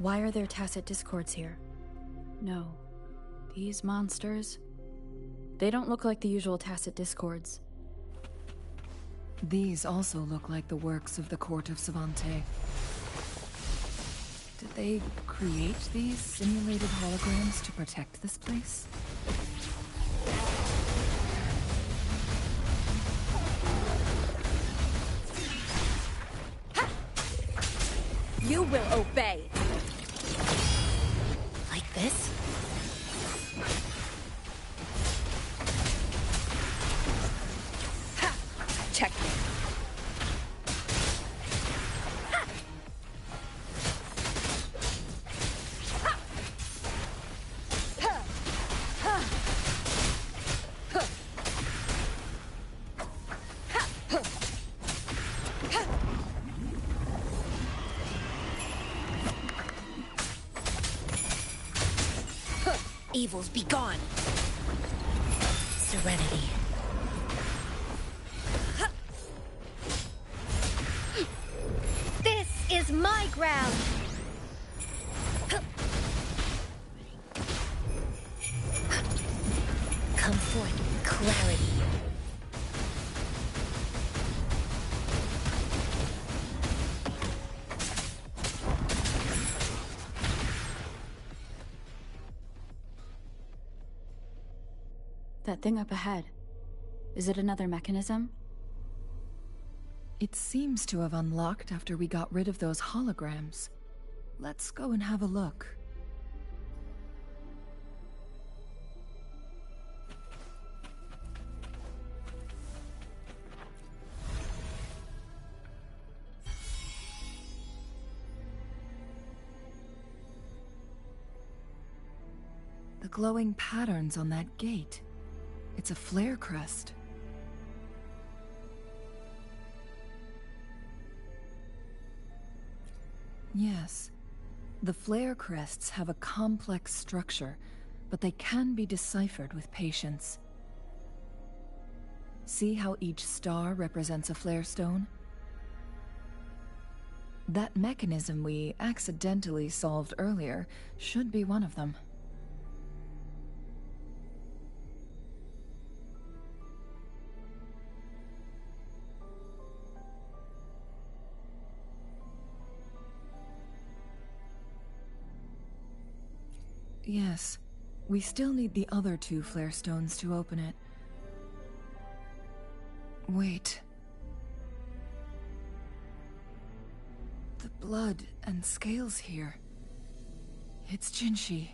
Why are there tacit discords here? No. These monsters... They don't look like the usual tacit discords. These also look like the works of the Court of Savante. Did they create these simulated holograms to protect this place? You will obey! Like this? Ha! Checkmate. Ha! Ha! Ha! Ha! Ha! Ha! Ha! Evils be gone. Serenity. This is my ground. Come forth, clarity. That thing up ahead. Is it another mechanism? It seems to have unlocked after we got rid of those holograms. Let's go and have a look. The glowing patterns on that gate. It's a flare crest. Yes. The flare crests have a complex structure, but they can be deciphered with patience. See how each star represents a flare stone? That mechanism we accidentally solved earlier should be one of them. Yes. We still need the other two flare stones to open it. Wait. The blood and scales here. It's Jinshi.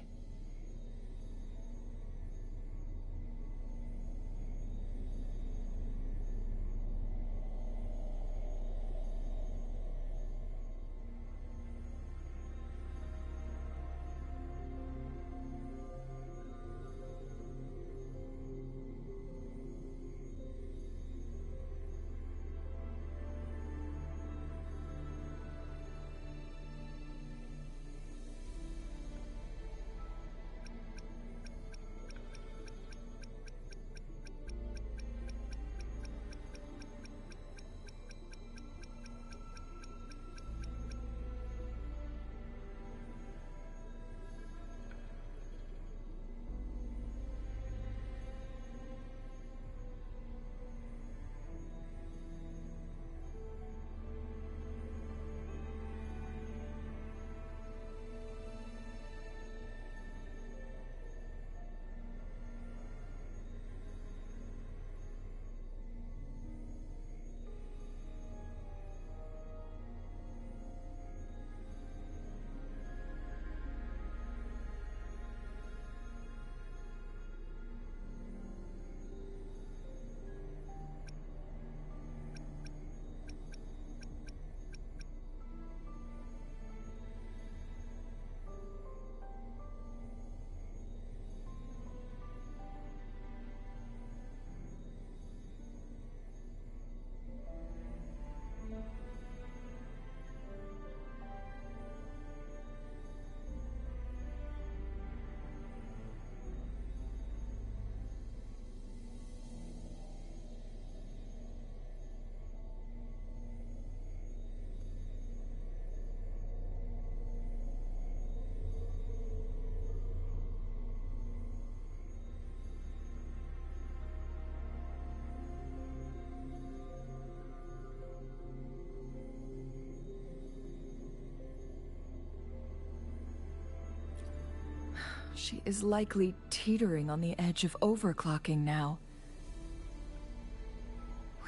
She is likely teetering on the edge of overclocking now.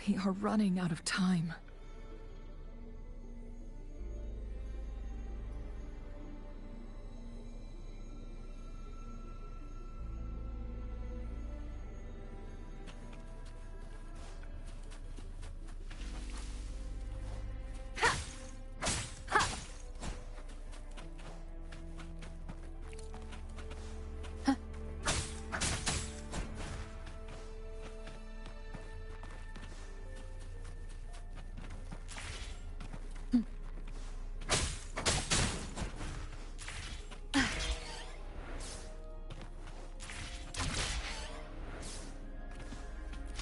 We are running out of time.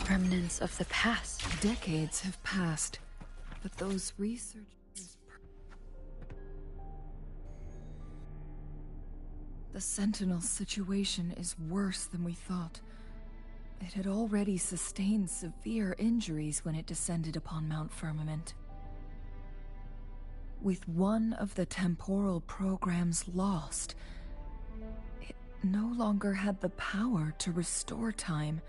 Remnants of the past. Decades have passed, but those researchers... The Sentinel situation is worse than we thought. It had already sustained severe injuries when it descended upon Mount Firmament. With one of the temporal programs lost, it no longer had the power to restore time.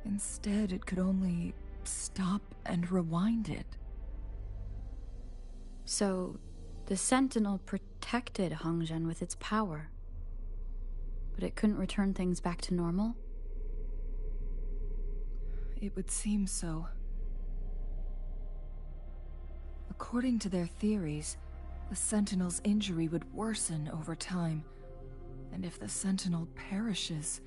Instead, it could only stop and rewind it. So, the Sentinel protected Hongzhen with its power. But it couldn't return things back to normal? It would seem so. According to their theories, the Sentinel's injury would worsen over time. And if the Sentinel perishes,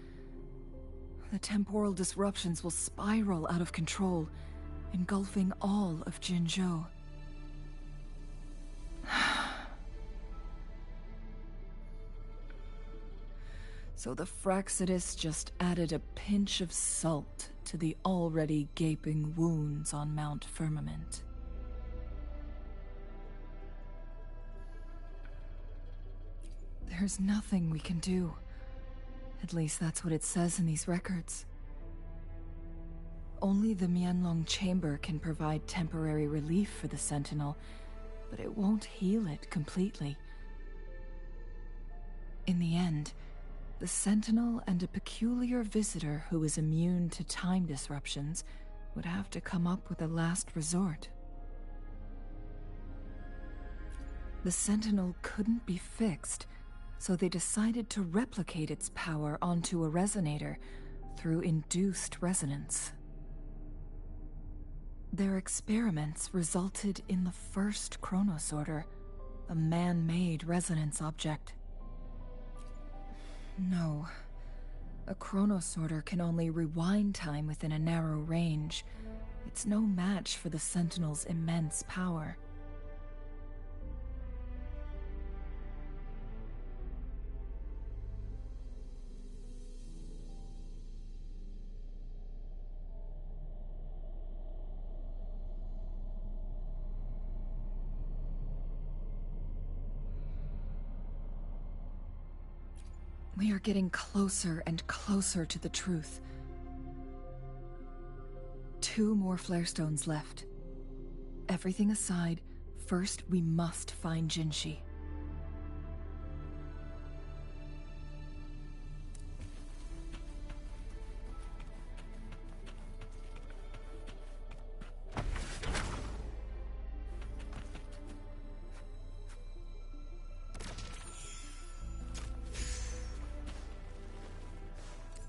the temporal disruptions will spiral out of control, engulfing all of Jinzhou. So the Fraxidus just added a pinch of salt to the already gaping wounds on Mount Firmament. There's nothing we can do. At least that's what it says in these records. Only the Mianlong Chamber can provide temporary relief for the Sentinel, but it won't heal it completely. In the end, the Sentinel and a peculiar visitor who is immune to time disruptions would have to come up with a last resort. The Sentinel couldn't be fixed, so they decided to replicate its power onto a resonator through induced resonance. Their experiments resulted in the first Chronosorter, a man-made resonance object. No, a Chronosorter can only rewind time within a narrow range. It's no match for the Sentinel's immense power. We are getting closer and closer to the truth. 2 more flare stones left. Everything aside, first we must find Jinshi.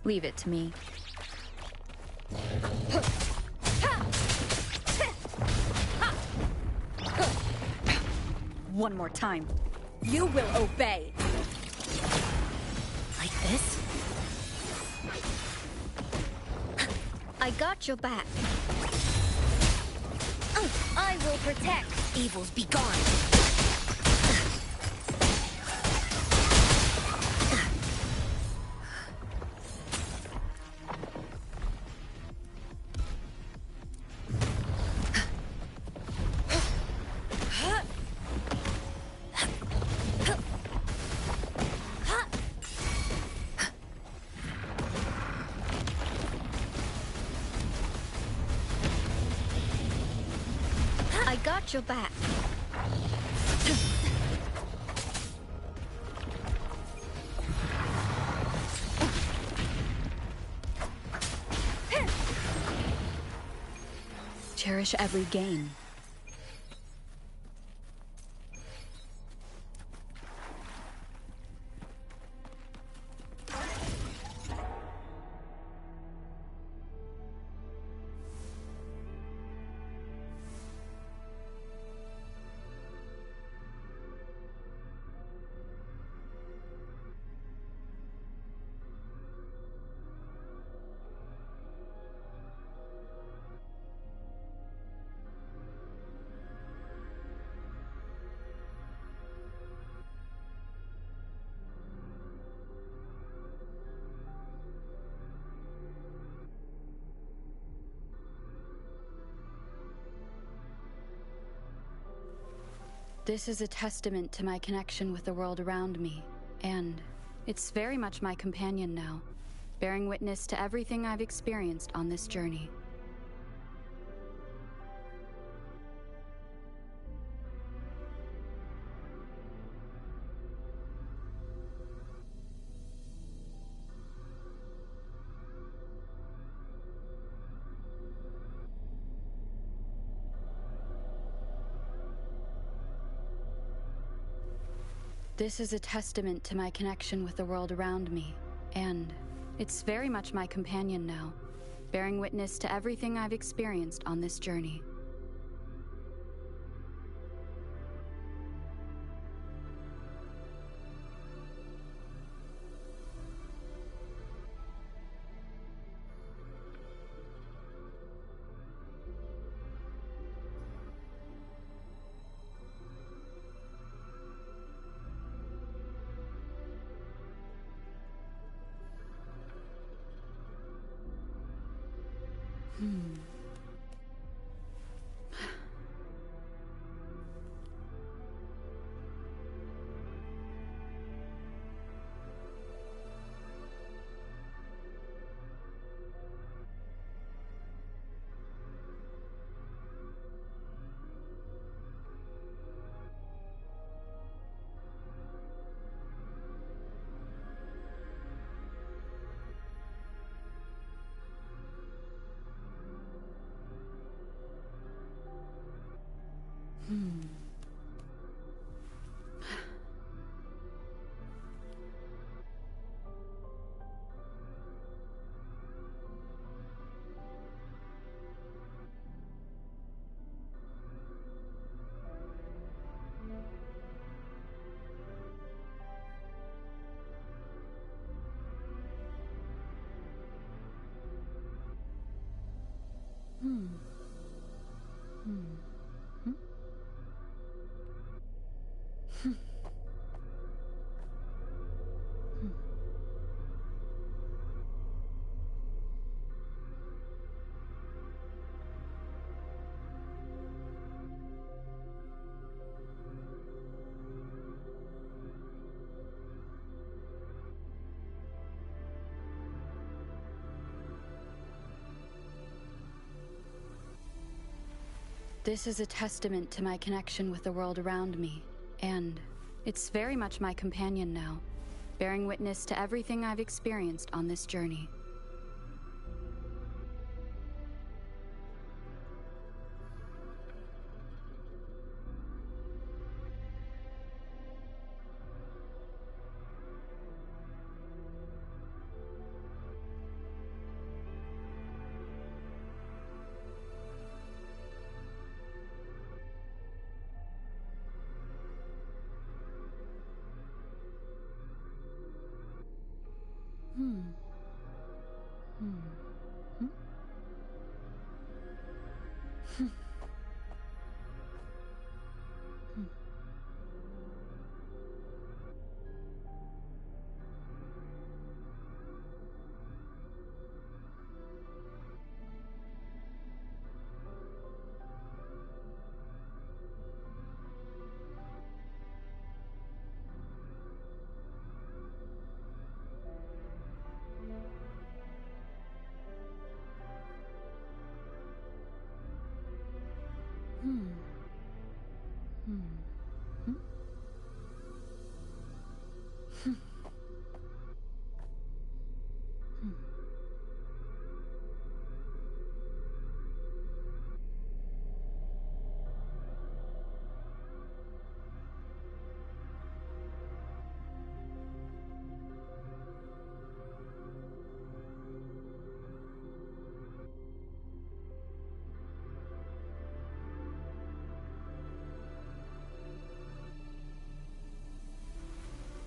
Leave it to me. One more time. You will obey. Like this? I got your back. I will protect. Evils be gone. I got your back. cherish every gain. This is a testament to my connection with the world around me, and it's very much my companion now, bearing witness to everything I've experienced on this journey. This is a testament to my connection with the world around me, and it's very much my companion now, bearing witness to everything I've experienced on this journey. This is a testament to my connection with the world around me, and it's very much my companion now, bearing witness to everything I've experienced on this journey.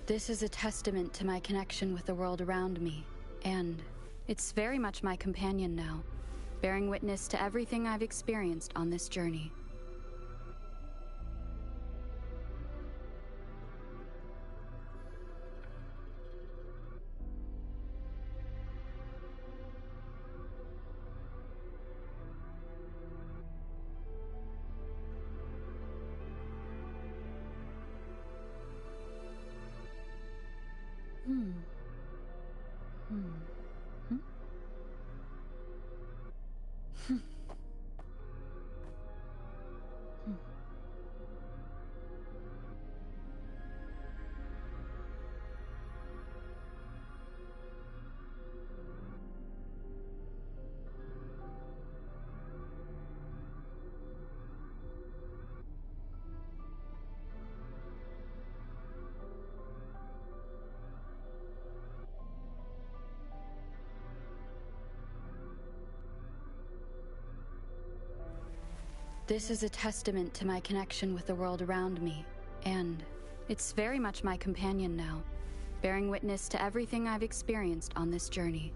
This is a testament to my connection with the world around me, and it's very much my companion now, bearing witness to everything I've experienced on this journey. This is a testament to my connection with the world around me, and it's very much my companion now, bearing witness to everything I've experienced on this journey.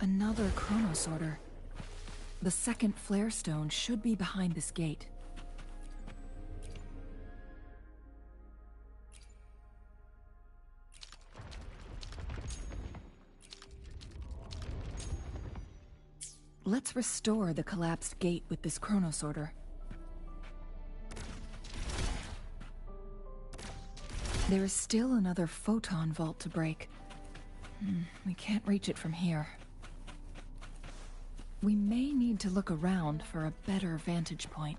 Another Chronosorter. The second flare stone should be behind this gate. Let's restore the collapsed gate with this Chronosorter. There is still another photon vault to break. We can't reach it from here. We may need to look around for a better vantage point.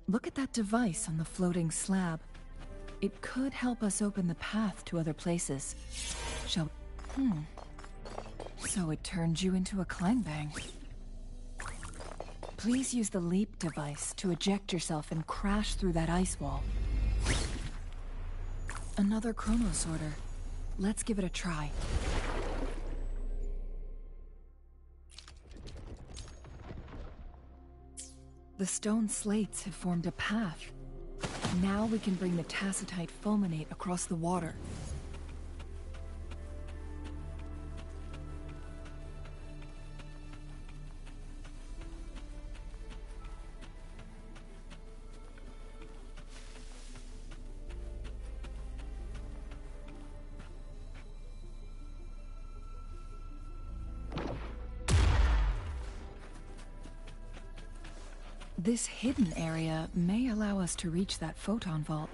Look at that device on the floating slab. It could help us open the path to other places. Shall we? So it turned you into a Clangbang. Please use the leap device to eject yourself and crash through that ice wall. Another Chronosorter. Let's give it a try. The stone slates have formed a path. Now we can bring the Tacitite fulminate across the water. This hidden area may allow us to reach that photon vault.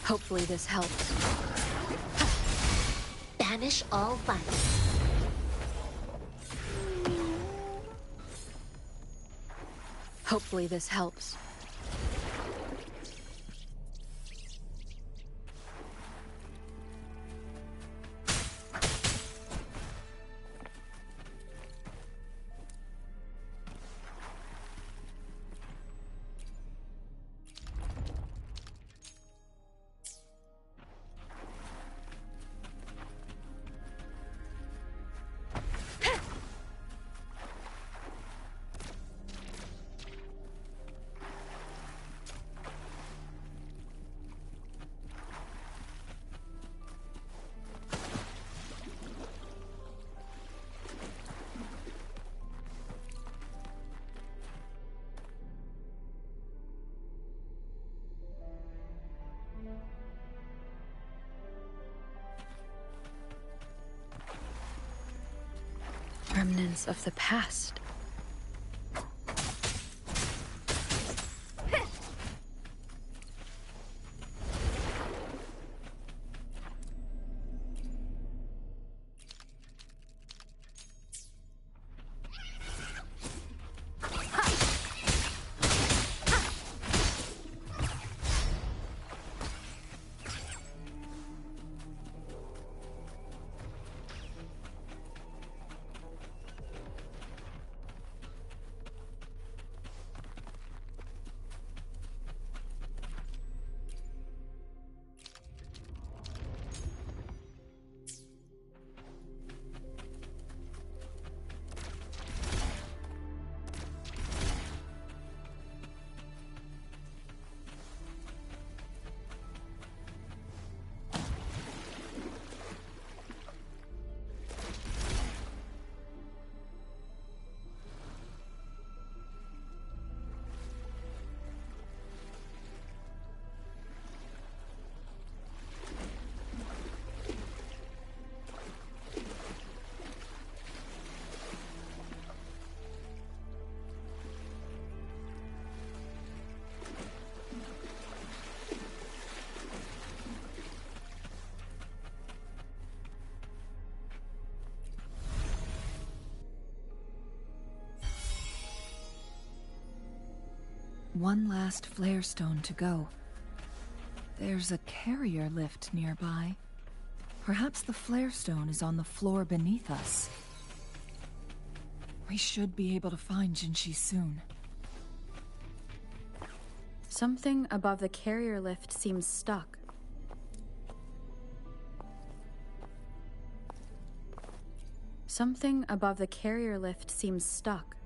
Hopefully this helps. Banish all violence. Hopefully this helps. Remnants of the past. One last flare stone to go. There's a carrier lift nearby. Perhaps the flare stone is on the floor beneath us. We should be able to find Jinshi soon. Something above the carrier lift seems stuck. Something above the carrier lift seems stuck.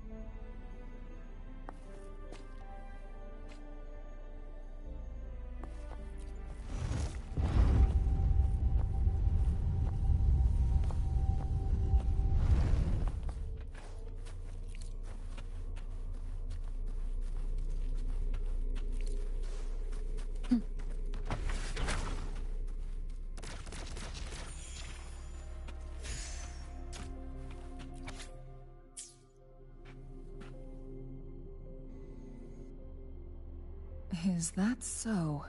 Is that so?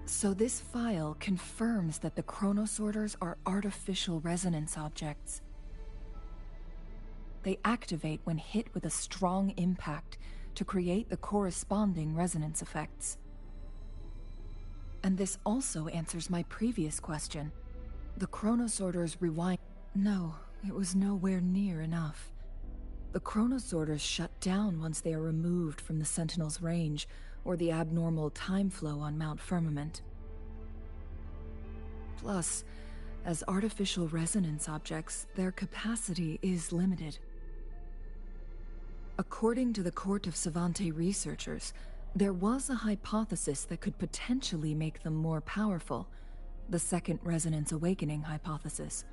So this file confirms that the chronosorters are artificial resonance objects. They activate when hit with a strong impact to create the corresponding resonance effects. And this also answers my previous question. The chronosorters rewind... No, it was nowhere near enough. The chronosorters shut down once they are removed from the Sentinel's range, or the abnormal time flow on Mount Firmament. Plus, as artificial resonance objects, their capacity is limited. According to the Court of Savante researchers, there was a hypothesis that could potentially make them more powerful, the Second Resonance Awakening hypothesis,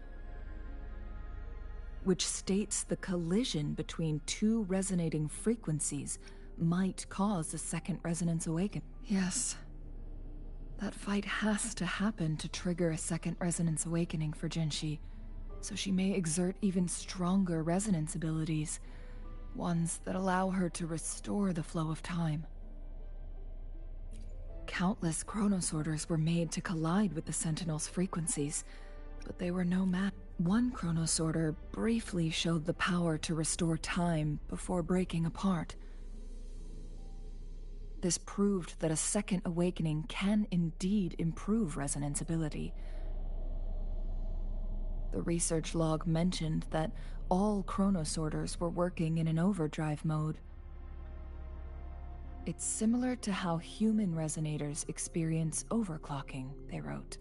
which states the collision between two resonating frequencies might cause a second resonance awakening. Yes. That fight has to happen to trigger a second resonance awakening for Jinshi, so she may exert even stronger resonance abilities, ones that allow her to restore the flow of time. Countless chronosorters were made to collide with the Sentinel's frequencies, but they were no match. One chronosorter briefly showed the power to restore time before breaking apart. This proved that a second awakening can indeed improve resonance ability. The research log mentioned that all chronosorters were working in an overdrive mode. It's similar to how human resonators experience overclocking, they wrote.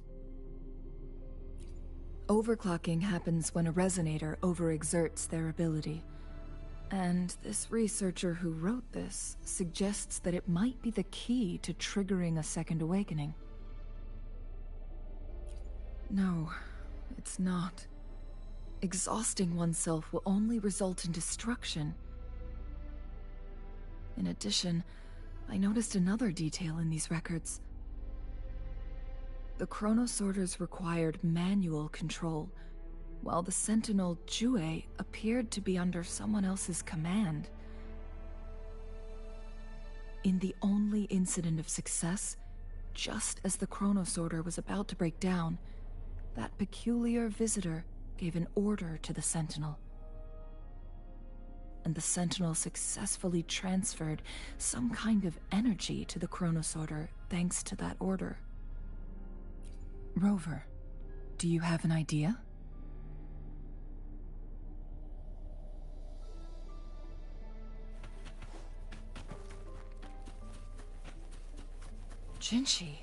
Overclocking happens when a resonator overexerts their ability. And this researcher who wrote this suggests that it might be the key to triggering a second awakening. No, it's not. Exhausting oneself will only result in destruction. In addition, I noticed another detail in these records. The chronosorters required manual control, while the Sentinel Jue appeared to be under someone else's command. In the only incident of success, just as the chronosorter was about to break down, that peculiar visitor gave an order to the Sentinel. And the Sentinel successfully transferred some kind of energy to the chronosorter thanks to that order. Rover, do you have an idea? Jinshi.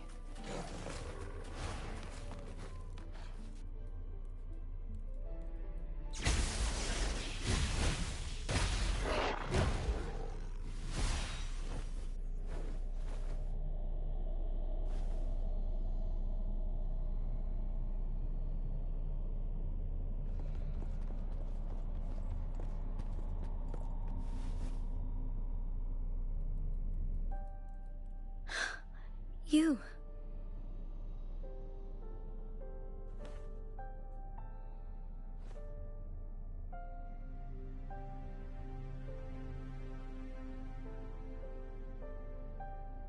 You.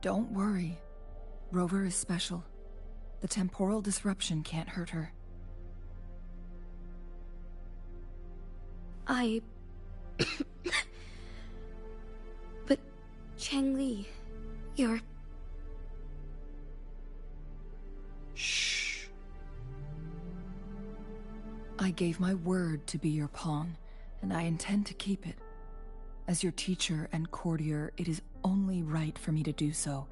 Don't worry. Rover is special. The temporal disruption can't hurt her. But Changli, You're... Shh. I gave my word to be your pawn, and I intend to keep it. As your teacher and courtier, it is only right for me to do so.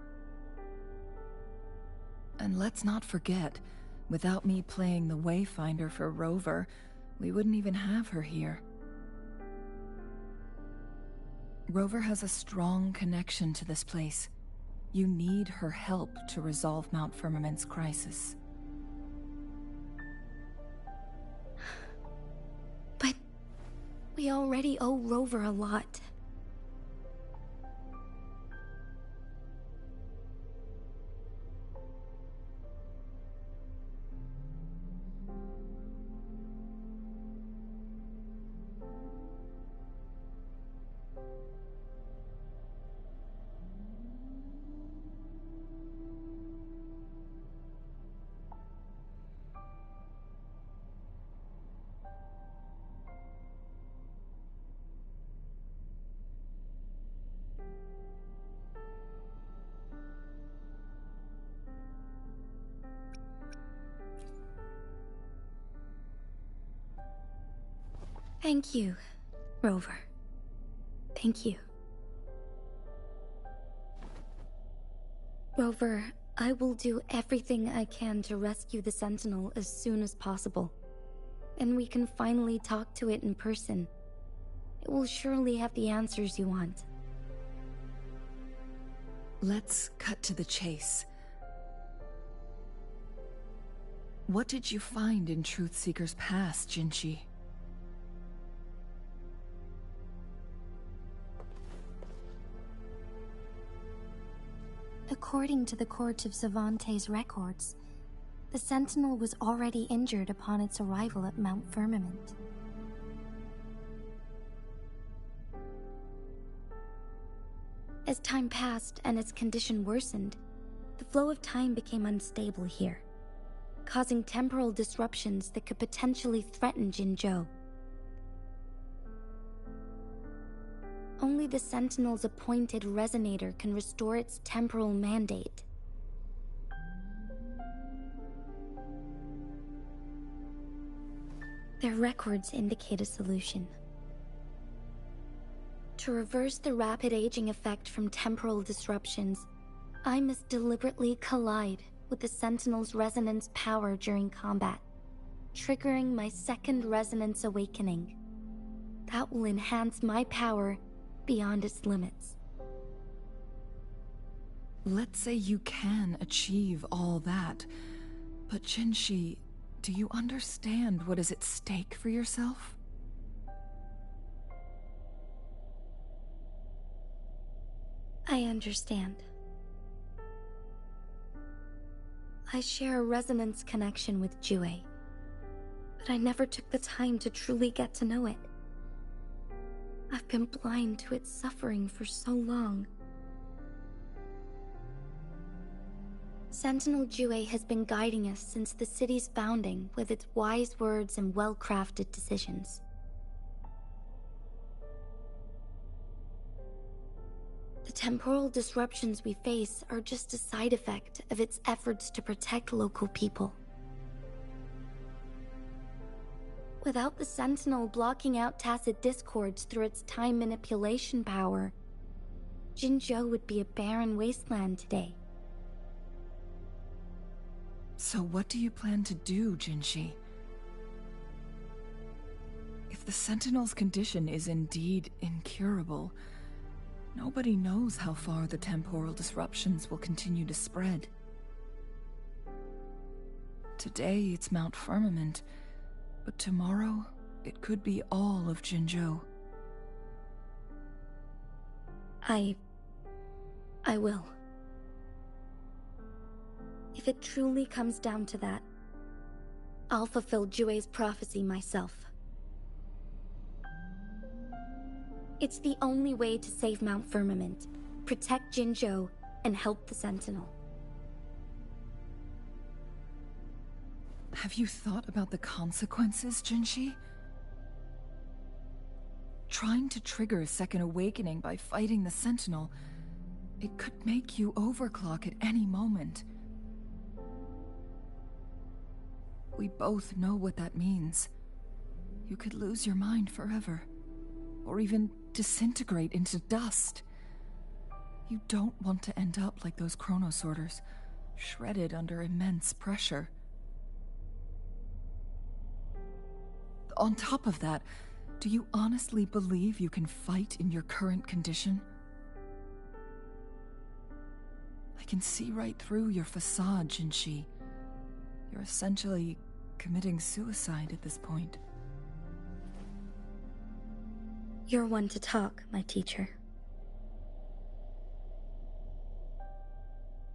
And let's not forget, without me playing the Wayfinder for Rover, we wouldn't even have her here. Rover has a strong connection to this place. You need her help to resolve Mount Firmament's crisis. But we already owe Rover a lot. Thank you, Rover. Thank you. Rover, I will do everything I can to rescue the Sentinel as soon as possible. And we can finally talk to it in person. It will surely have the answers you want. Let's cut to the chase. What did you find in Truthseeker's past, Jinshi? According to the Court of Savante's records, the Sentinel was already injured upon its arrival at Mount Firmament. As time passed and its condition worsened, the flow of time became unstable here, causing temporal disruptions that could potentially threaten Jinzhou. Only the Sentinel's appointed resonator can restore its temporal mandate. Their records indicate a solution. To reverse the rapid aging effect from temporal disruptions, I must deliberately collide with the Sentinel's resonance power during combat, triggering my second resonance awakening. That will enhance my power beyond its limits. Let's say you can achieve all that, but Jinshi, do you understand what is at stake for yourself? I understand. I share a resonance connection with Jue, but I never took the time to truly get to know it. I've been blind to its suffering for so long. Sentinel Jue has been guiding us since the city's founding with its wise words and well-crafted decisions. The temporal disruptions we face are just a side effect of its efforts to protect local people. Without the Sentinel blocking out tacit discords through its time manipulation power, Jinzhou would be a barren wasteland today. So what do you plan to do, Jinshi? If the Sentinel's condition is indeed incurable, nobody knows how far the temporal disruptions will continue to spread. Today it's Mount Firmament, but tomorrow it could be all of Jinzhou. I will. If it truly comes down to that, I'll fulfill Jue's prophecy myself. It's the only way to save Mount Firmament, protect Jinzhou, and help the Sentinel. Have you thought about the consequences, Jinshi? Trying to trigger a second awakening by fighting the Sentinel, It could make you overclock at any moment. We both know what that means. You could lose your mind forever, or even disintegrate into dust. You don't want to end up like those chronosorters, shredded under immense pressure. On top of that, do you honestly believe you can fight in your current condition? I can see right through your facade, Jinshi. You're essentially committing suicide at this point. You're one to talk, my teacher.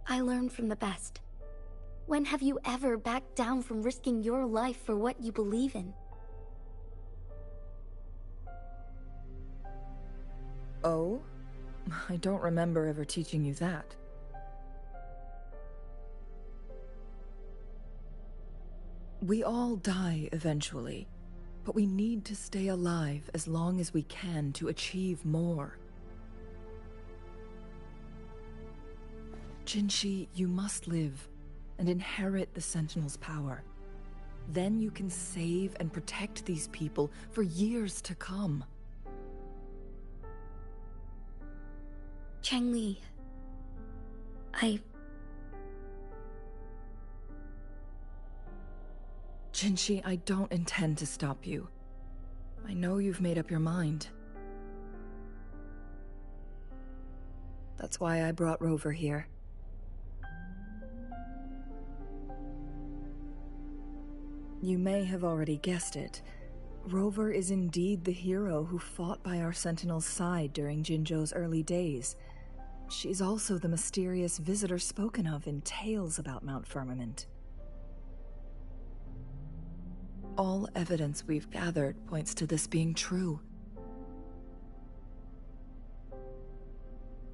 I learned from the best. When have you ever backed down from risking your life for what you believe in? Oh? I don't remember ever teaching you that. We all die eventually, but we need to stay alive as long as we can to achieve more. Jinshi, you must live and inherit the Sentinel's power. Then you can save and protect these people for years to come. Changli, Jinshi, I don't intend to stop you. I know you've made up your mind. That's why I brought Rover here. You may have already guessed it. Rover is indeed the hero who fought by our Sentinel's side during Jinzhou's early days. She's also the mysterious visitor spoken of in tales about Mount Firmament. All evidence we've gathered points to this being true.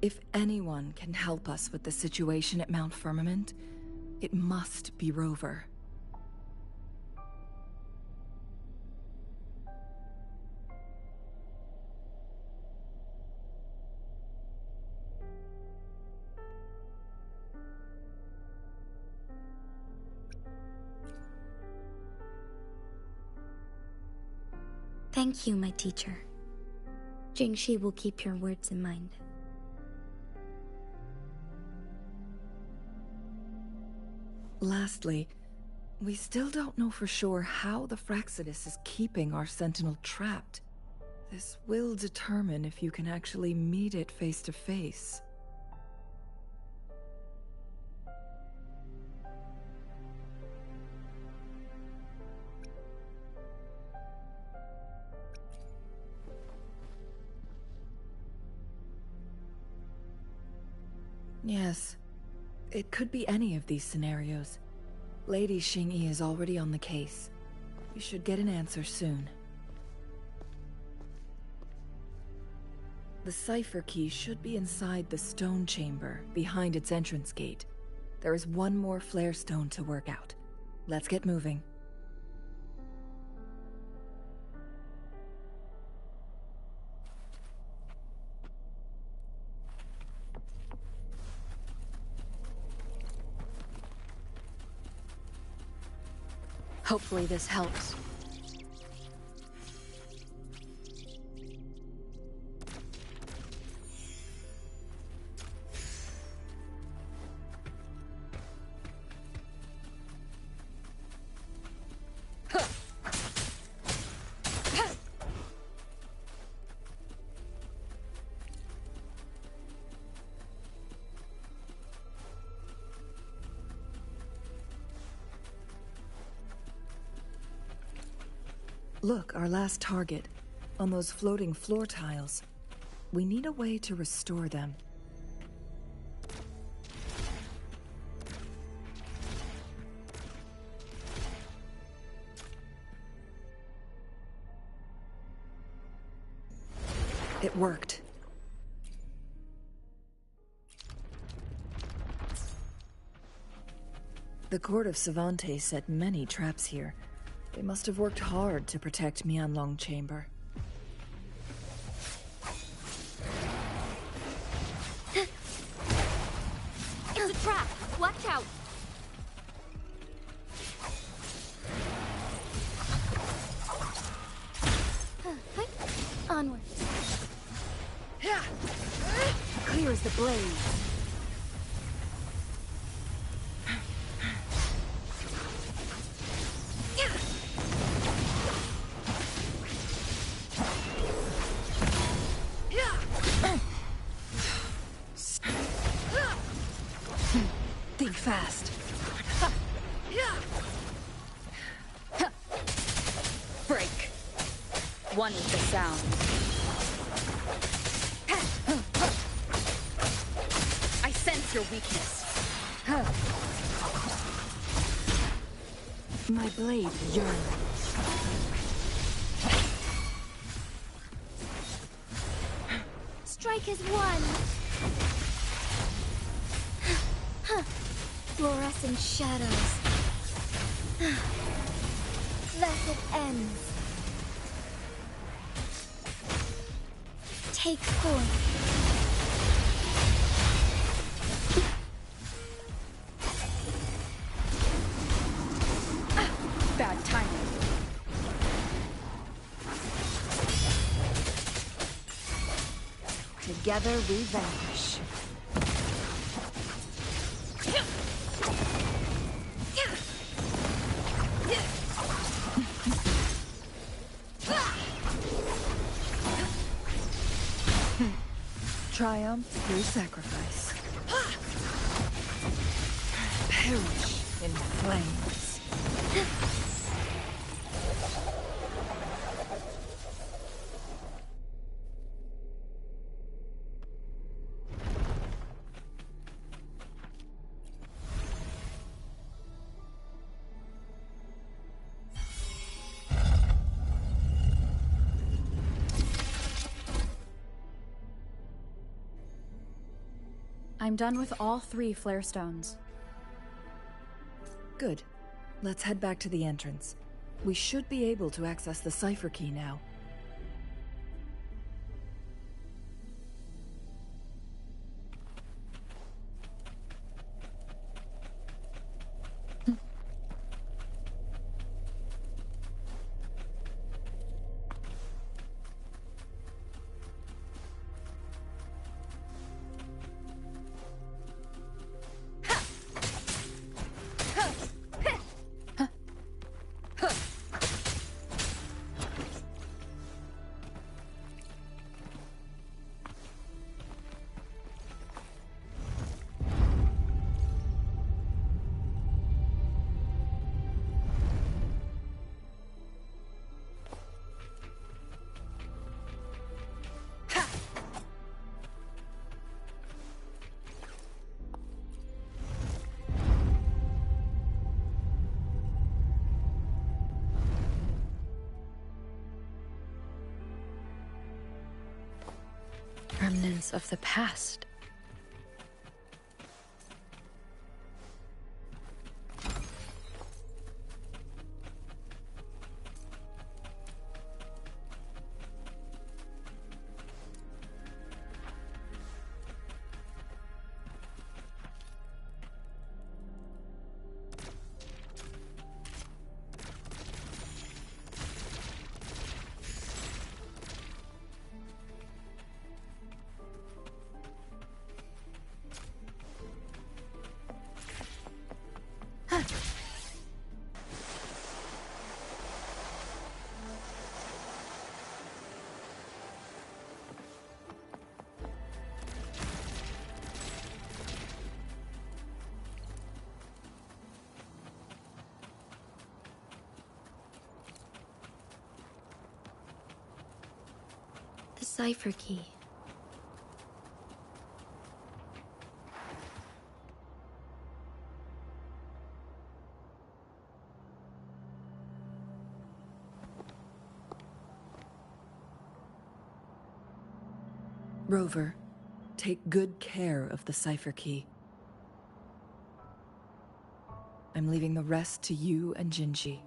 If anyone can help us with the situation at Mount Firmament, it must be Rover. Thank you, my teacher. Jingshi will keep your words in mind. Lastly, we still don't know for sure how the Fraxidus is keeping our Sentinel trapped. This will determine if you can actually meet it face to face. Yes, it could be any of these scenarios. Lady Xingyi is already on the case. We should get an answer soon. The cipher key should be inside the stone chamber, behind its entrance gate. There is one more flare stone to work out. Let's get moving. Hopefully this helps. Look, our last target, on those floating floor tiles. We need a way to restore them. It worked. The Court of Cervantes set many traps here. They must have worked hard to protect Mianlong Chamber. trap! Watch out! Onward. Clear as the blaze. Think fast. Break. One with the sound. I sense your weakness. My blade yearns. Strike is one! Fluorescent shadows. Thus it ends. Take point. Bad timing. Together we vanish. Triumph through sacrifice. Perish in flames. I'm done with all 3 flare stones. Good. Let's head back to the entrance. We should be able to access the cipher key now. Remnants of the past. The cipher key. Rover, take good care of the cipher key. I'm leaving the rest to you and Jinji.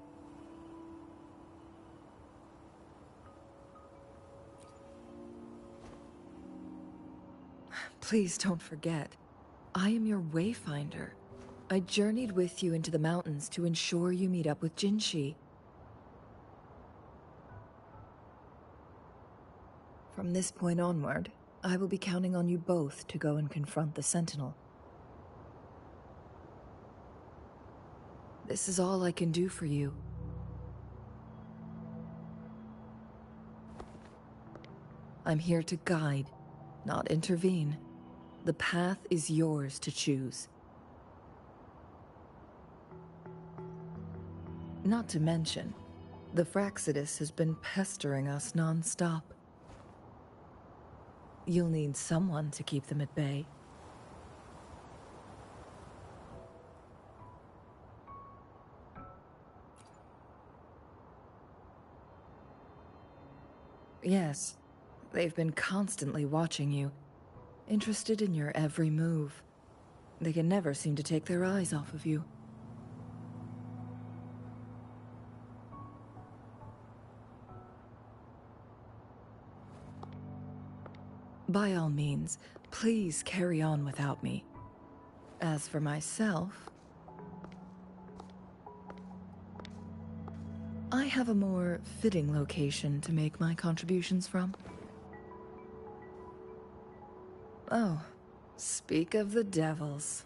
Please don't forget. I am your wayfinder. I journeyed with you into the mountains to ensure you meet up with Jinshi. From this point onward, I will be counting on you both to go and confront the Sentinel. This is all I can do for you. I'm here to guide, not intervene. The path is yours to choose. Not to mention, the Fraxidus has been pestering us non-stop. You'll need someone to keep them at bay. Yes, they've been constantly watching you, interested in your every move. They can never seem to take their eyes off of you. By all means, please carry on without me. As for myself, I have a more fitting location to make my contributions from. Oh, speak of the devils.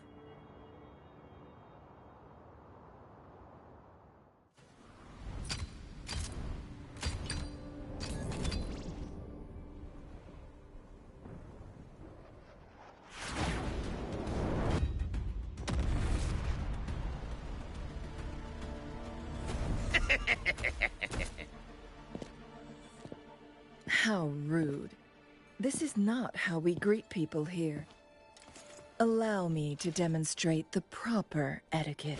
How rude. This is not how we greet people here. Allow me to demonstrate the proper etiquette.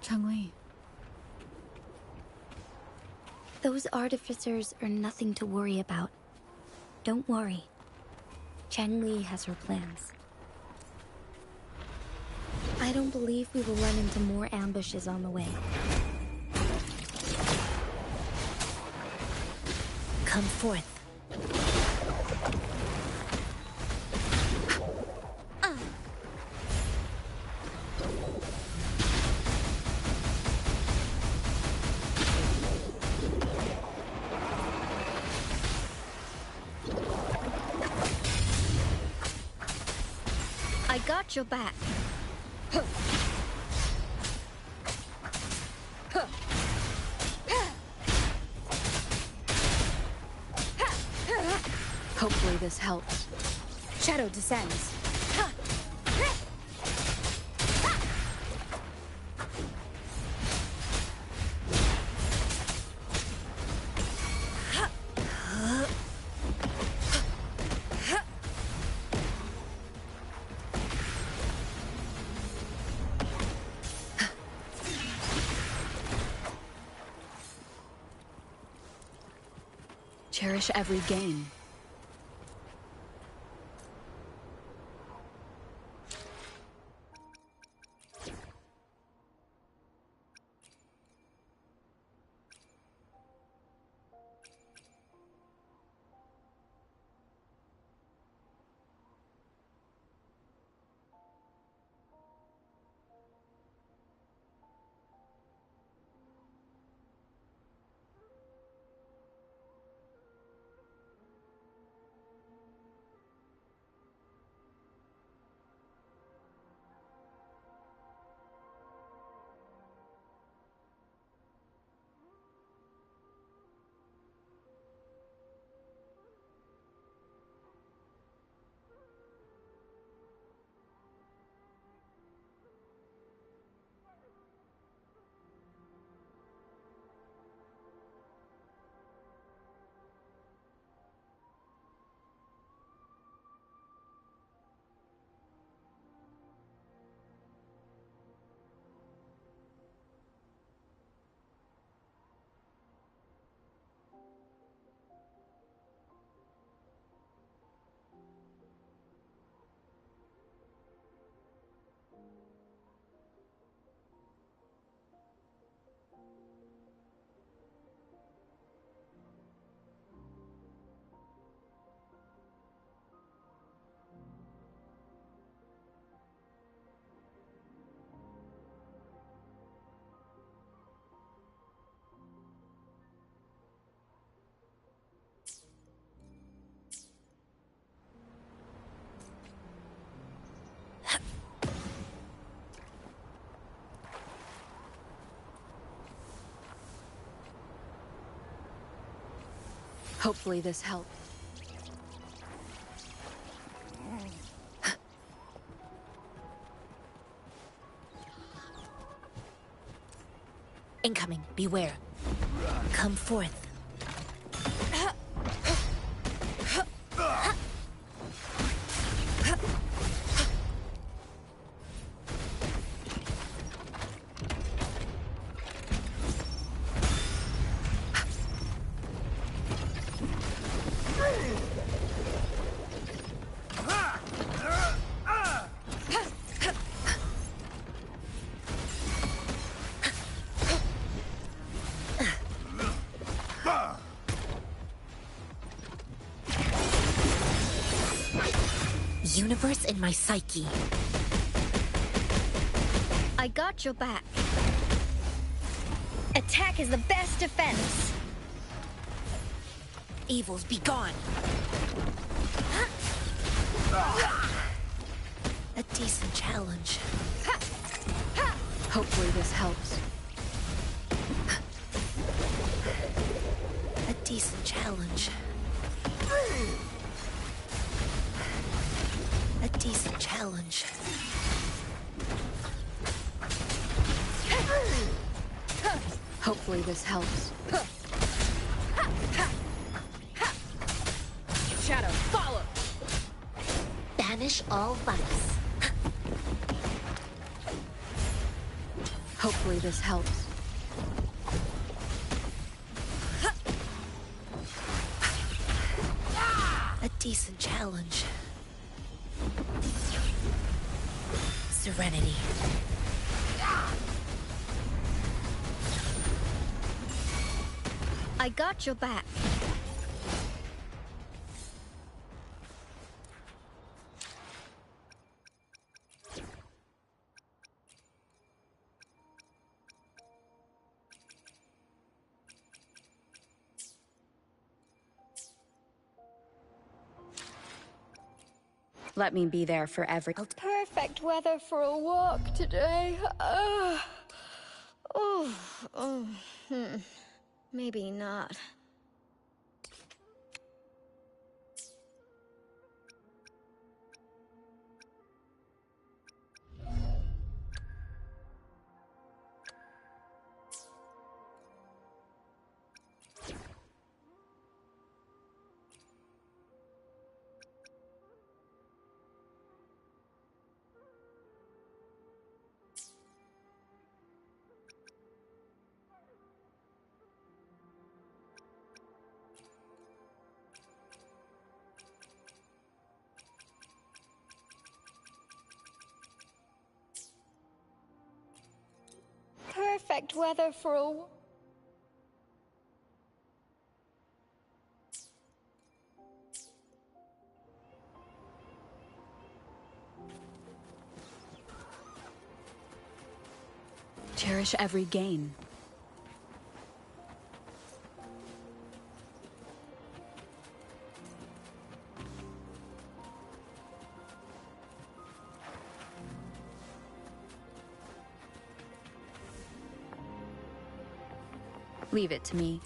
Changli. Those artificers are nothing to worry about. Don't worry. Changli has her plans. I don't believe we will run into more ambushes on the way. Come forth. I got your back. Hopefully this helps. Shadow descends. Cherish every gain. Hopefully this helps. Incoming, beware. Come forth. Universe in my psyche. I got your back. Attack is the best defense. Evils be gone. A decent challenge. Hopefully this helps. A decent challenge. A decent challenge. Hopefully this helps. Shadow, follow! Banish all vice. Hopefully this helps. A decent challenge. Serenity. I got your back. Let me be there for every... Perfect weather for a walk today. Maybe not. Perfect weather for a... Cherish every gain. Leave it to me.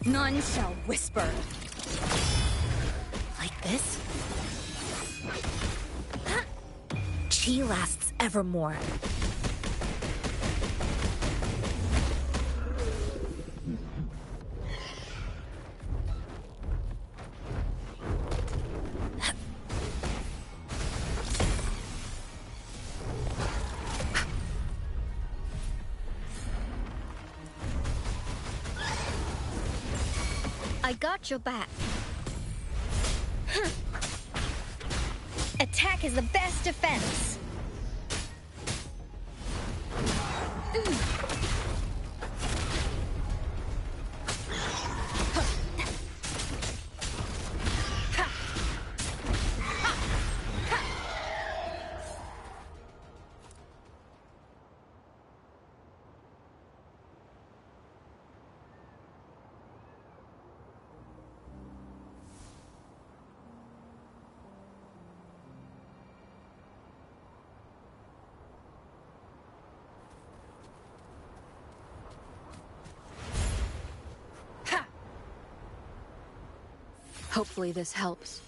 None shall whisper. Like this? Chi lasts evermore. I got your back. Attack is the best defense. Hopefully this helps.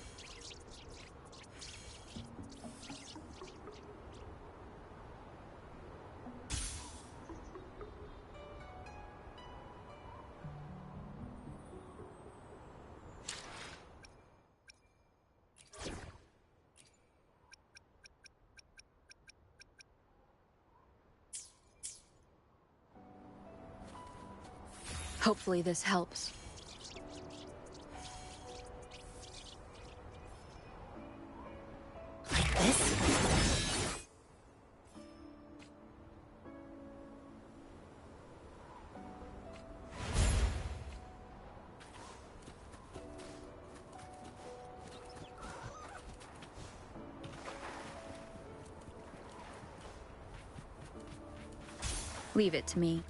Hopefully this helps. Like this? Leave it to me.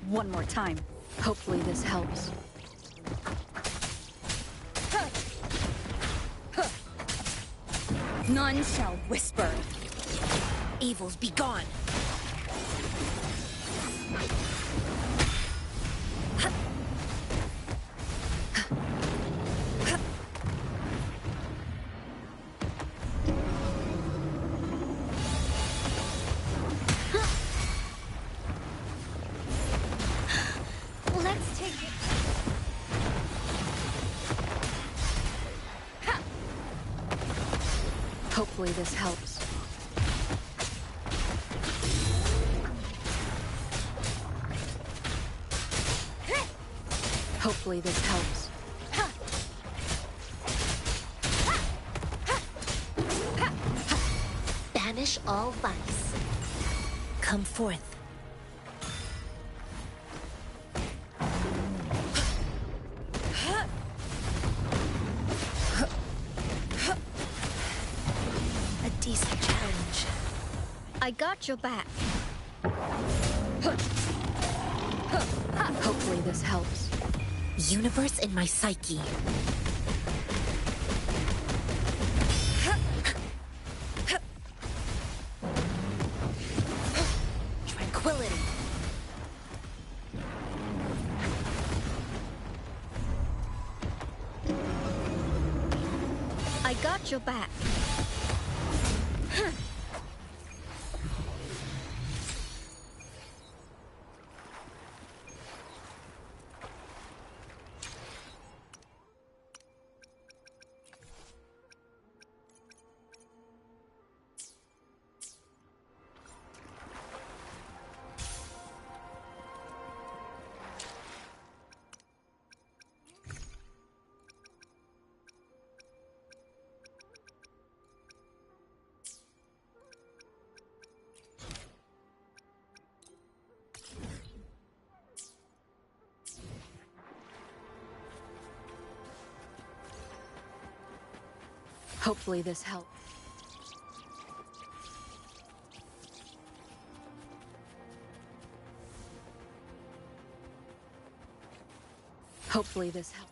One more time. Hopefully this helps. None shall whisper. Evils be gone. Let's take it. Hopefully this helps. Hopefully this helps. Banish all vice. Come forth. A decent challenge. I got your back. Hopefully this helps. Universe in my psyche. Tranquility. I got your back. Hopefully this helps. Hopefully this helps.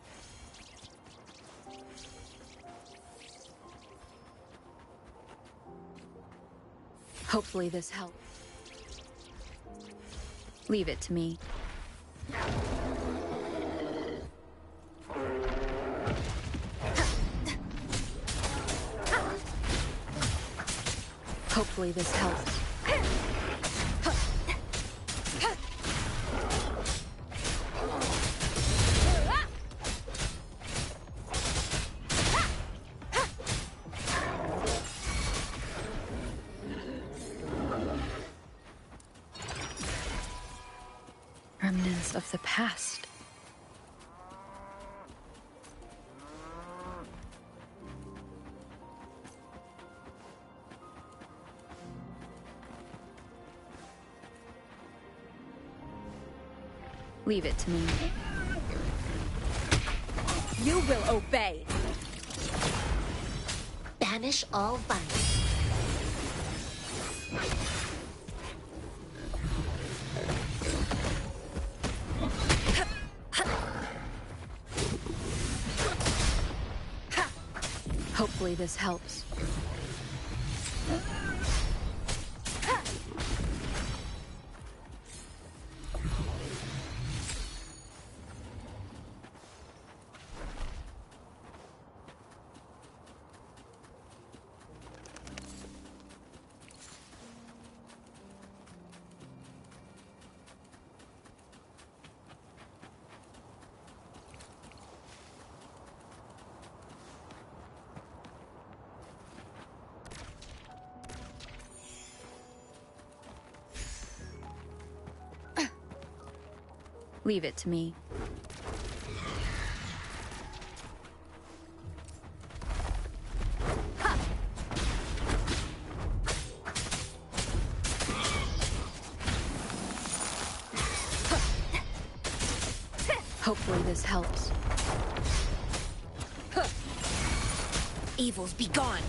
Hopefully this helps. Leave it to me. Hopefully this helps. Remnants of the past. Leave it to me. You will obey. Banish all vice. Hopefully this helps. Leave it to me. Hopefully this helps. Evils be gone.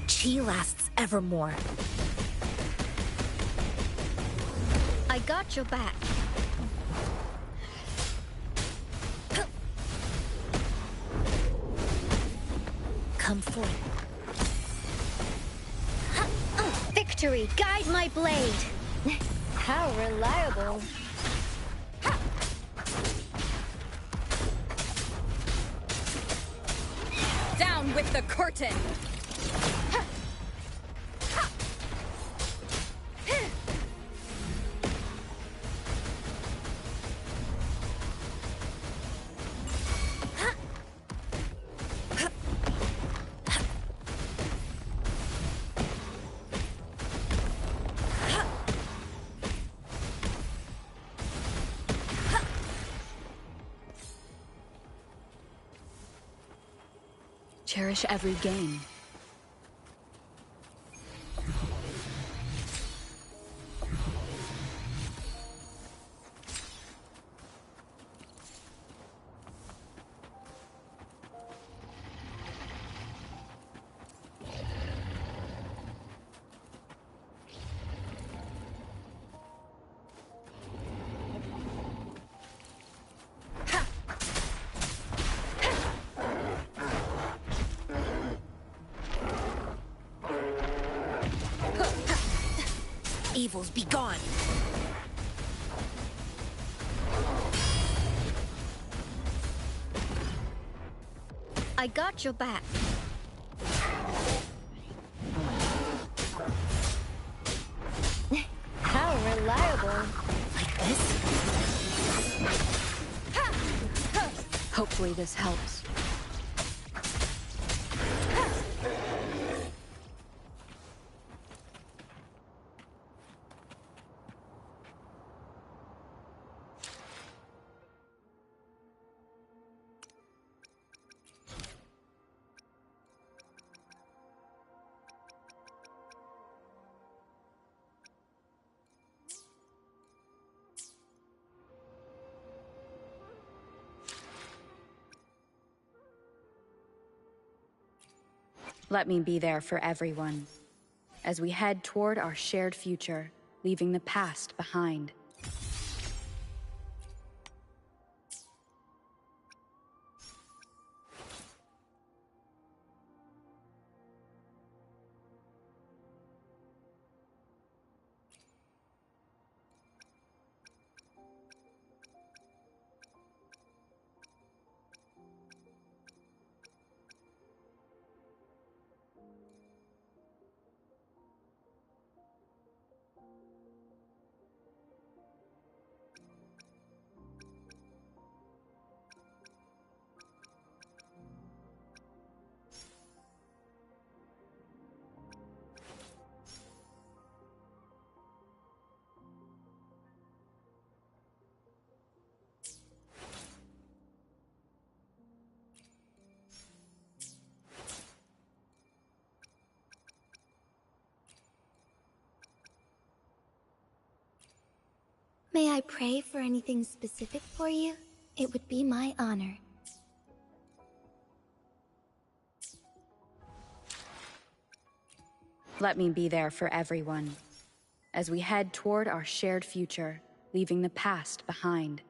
Chi lasts evermore. I got your back. Come forth. Victory, guide my blade. How reliable. Down with the curtain! Cherish every game. Evils be gone. I got your back. How reliable. Like this? Hopefully this helps. Let me be there for everyone, as we head toward our shared future, leaving the past behind. May I pray for anything specific for you? It would be my honor. Let me be there for everyone, as we head toward our shared future, leaving the past behind.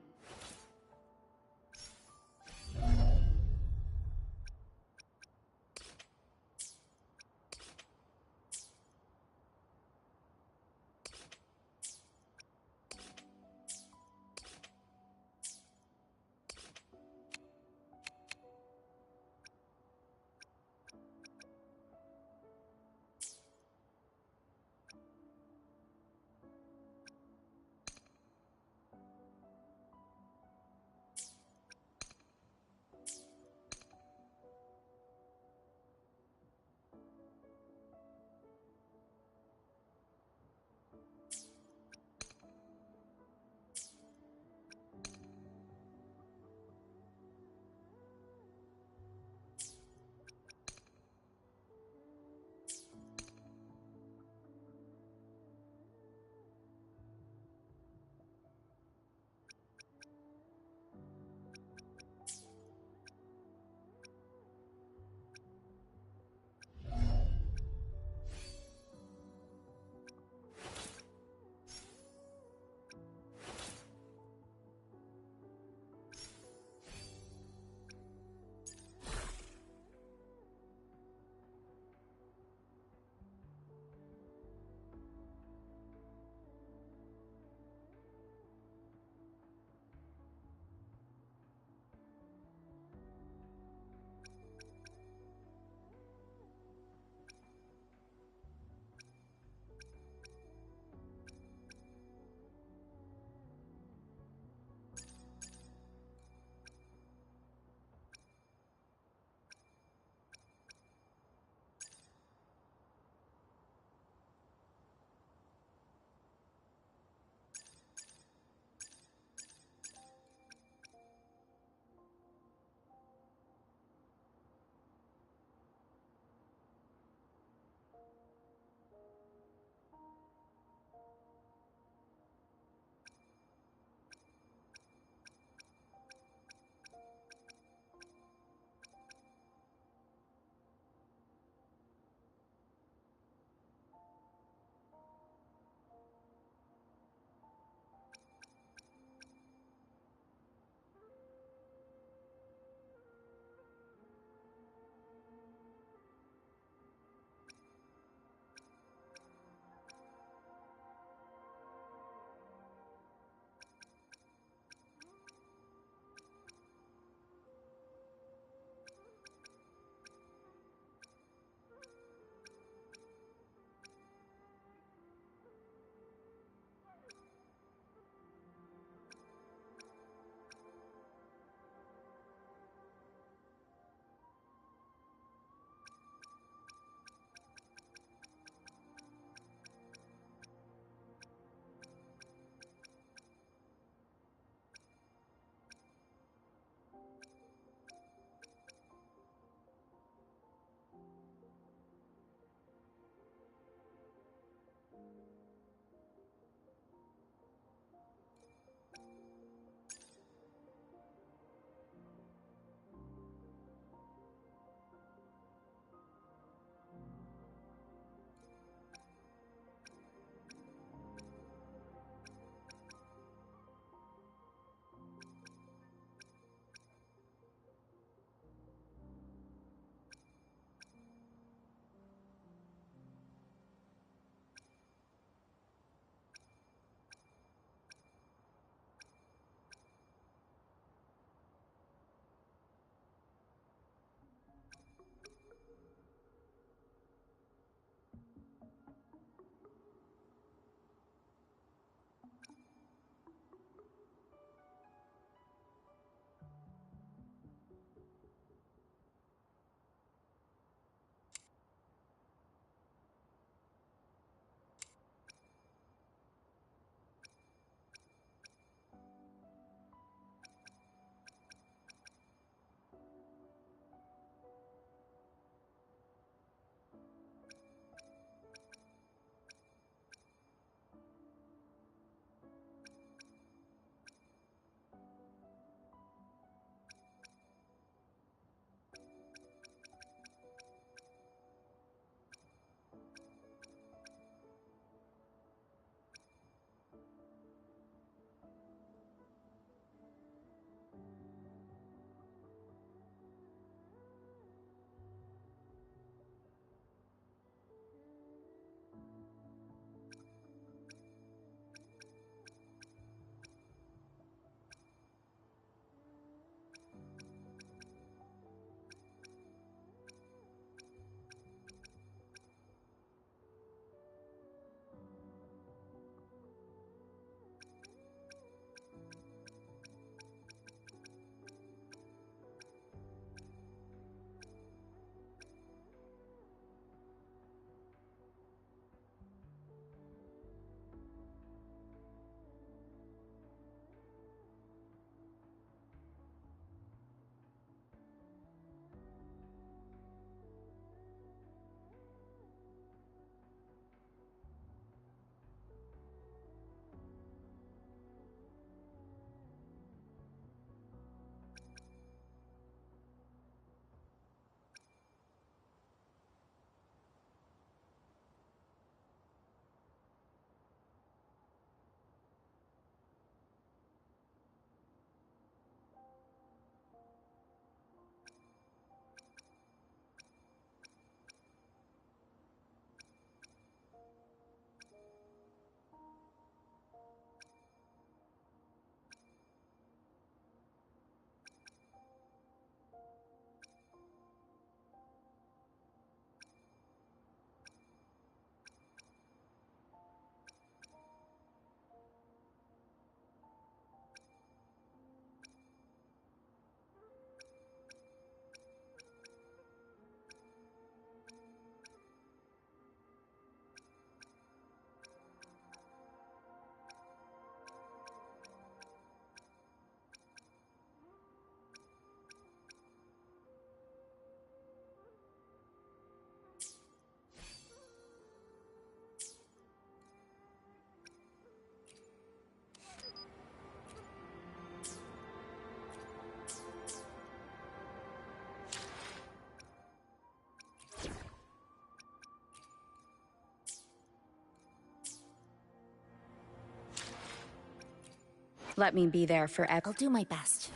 Let me be there for I'll do my best.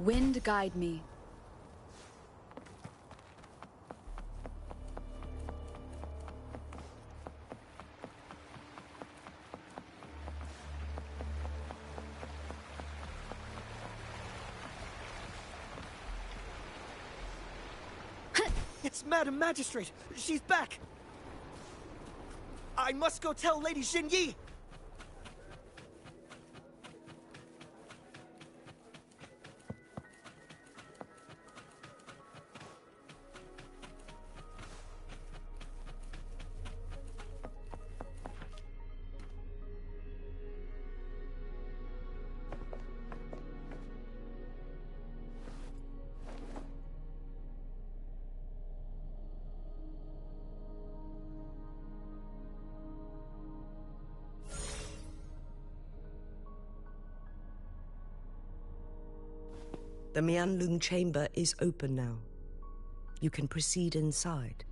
Wind guide me. It's Madam Magistrate! She's back! I must go tell Lady Xinyi! The Mianlun chamber is open now. You can proceed inside.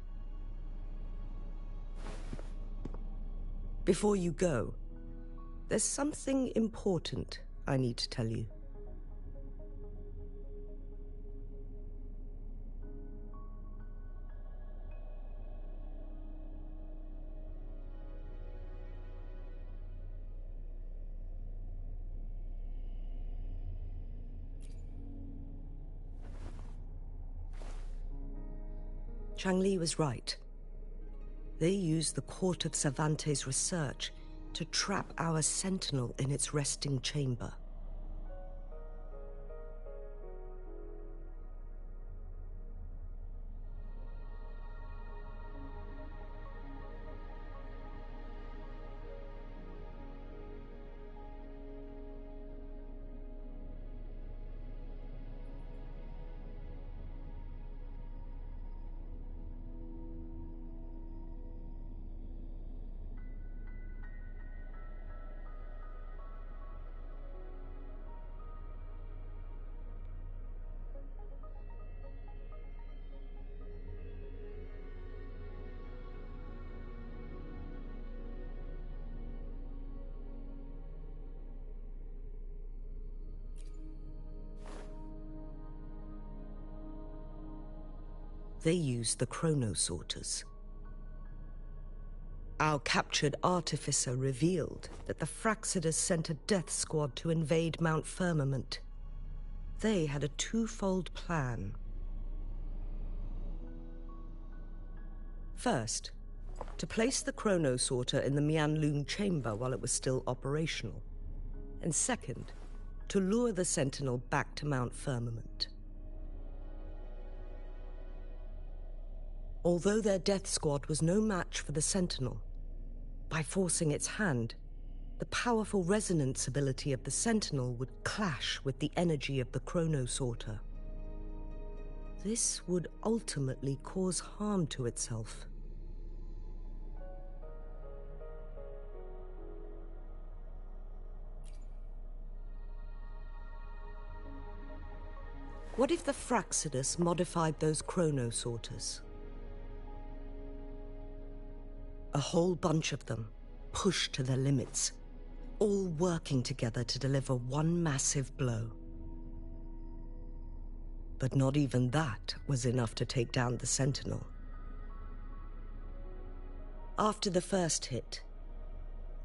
Before you go, there's something important I need to tell you. Changli was right. They used the Court of Cervantes' research to trap our Sentinel in its resting chamber. They used the Chronosorters. Our captured artificer revealed that the Fraxidus sent a death squad to invade Mount Firmament. They had a twofold plan. First, to place the Chronosorter in the Mianlun chamber while it was still operational. And second, to lure the Sentinel back to Mount Firmament. Although their death squad was no match for the Sentinel, by forcing its hand, the powerful resonance ability of the Sentinel would clash with the energy of the Chronosorter. This would ultimately cause harm to itself. What if the Fraxidus modified those Chronosorters? A whole bunch of them, pushed to their limits, all working together to deliver one massive blow. But not even that was enough to take down the Sentinel. After the first hit,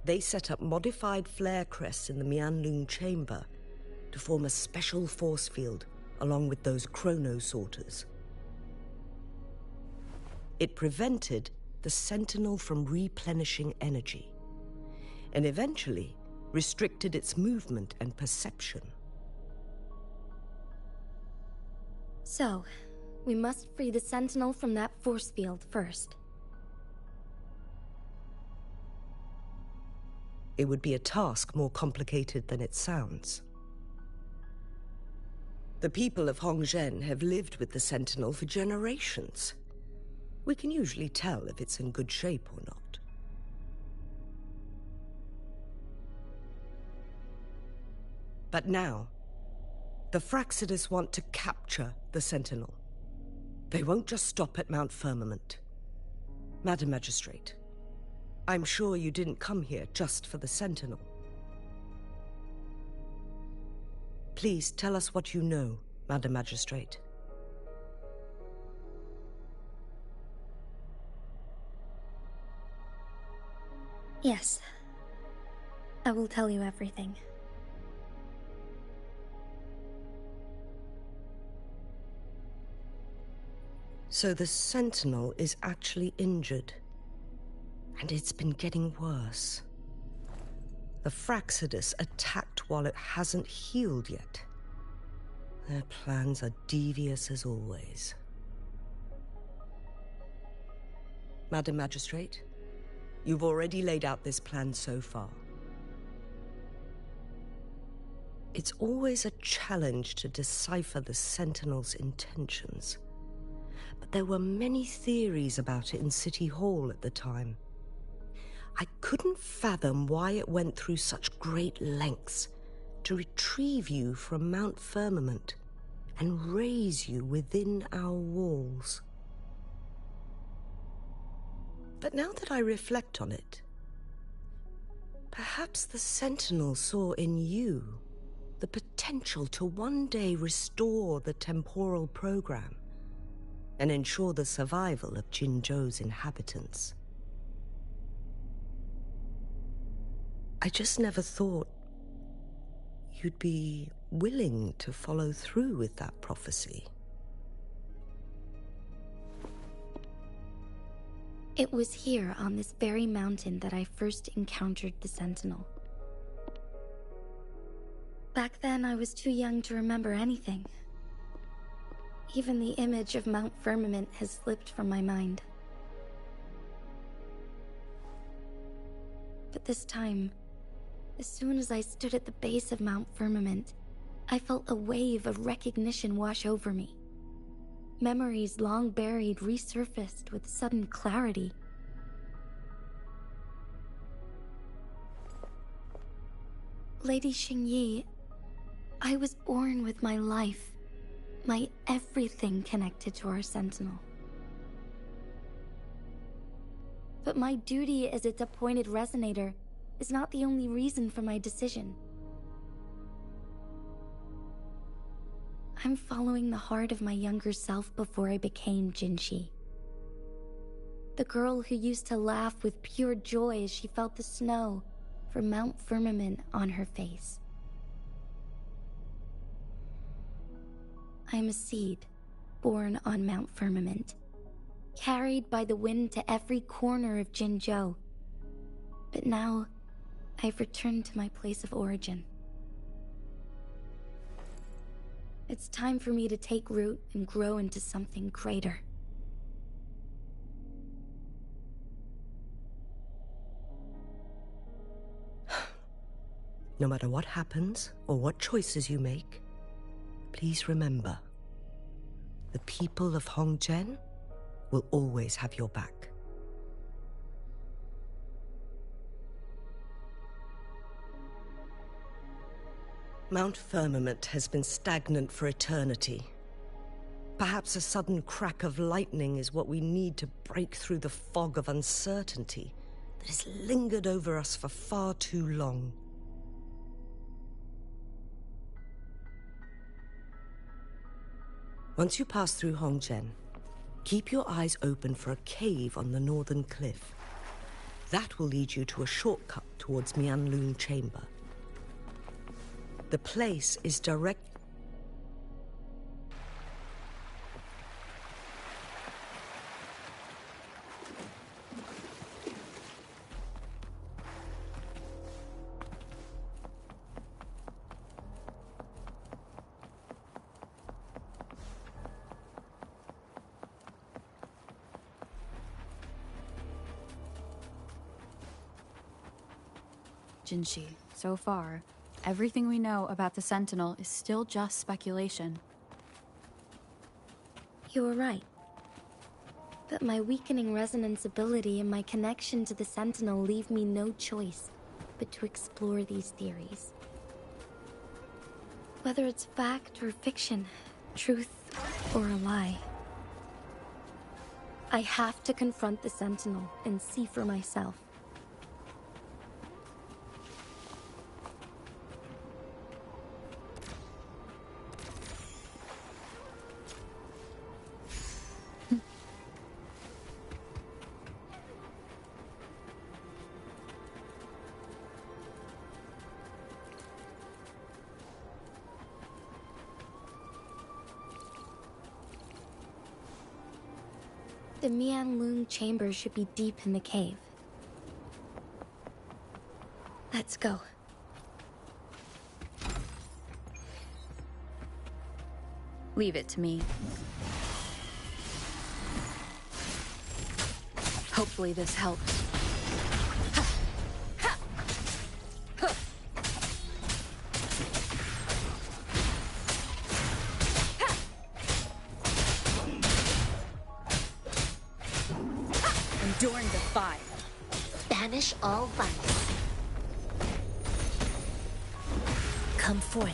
they set up modified flare crests in the Mianlun chamber to form a special force field along with those chronosorters. It prevented the Sentinel from replenishing energy, and eventually restricted its movement and perception. So, we must free the Sentinel from that force field first. It would be a task more complicated than it sounds. The people of Hongzhen have lived with the Sentinel for generations. We can usually tell if it's in good shape or not. But now, the Fraxidus want to capture the Sentinel. They won't just stop at Mount Firmament. Madam Magistrate, I'm sure you didn't come here just for the Sentinel. Please tell us what you know, Madam Magistrate. Yes. I will tell you everything. So the Sentinel is actually injured. And it's been getting worse. The Fraxidus attacked while it hasn't healed yet. Their plans are devious as always. Madam Magistrate, you've already laid out this plan so far. It's always a challenge to decipher the Sentinel's intentions. But there were many theories about it in City Hall at the time. I couldn't fathom why it went through such great lengths to retrieve you from Mount Firmament and raise you within our walls. But now that I reflect on it, perhaps the Sentinel saw in you the potential to one day restore the temporal program and ensure the survival of Jinzhou's inhabitants. I just never thought you'd be willing to follow through with that prophecy. It was here on this very mountain that I first encountered the Sentinel. Back then, I was too young to remember anything. Even the image of Mount Firmament has slipped from my mind. But this time, as soon as I stood at the base of Mount Firmament, I felt a wave of recognition wash over me. Memories long buried resurfaced with sudden clarity. Lady Xingyi, I was born with my life, my everything connected to our Sentinel. But my duty as its appointed resonator is not the only reason for my decision. I'm following the heart of my younger self before I became Jinxi. The girl who used to laugh with pure joy as she felt the snow from Mount Firmament on her face. I am a seed born on Mount Firmament, carried by the wind to every corner of Jinzhou. But now, I've returned to my place of origin. It's time for me to take root and grow into something greater. No matter what happens or what choices you make, please remember, the people of Hongzhen will always have your back. Mount Firmament has been stagnant for eternity. Perhaps a sudden crack of lightning is what we need to break through the fog of uncertainty that has lingered over us for far too long. Once you pass through Hongzhen, keep your eyes open for a cave on the northern cliff. That will lead you to a shortcut towards Mianlun Chamber. The place is direct. Jinshi, so far, everything we know about the Sentinel is still just speculation. You were right. But my weakening resonance ability and my connection to the Sentinel leave me no choice but to explore these theories. Whether it's fact or fiction, truth or a lie. I have to confront the Sentinel and see for myself. The Mianlun chamber should be deep in the cave. Let's go. Leave it to me. Hopefully this helps. Enduring the fire. Banish all vice. Come forth.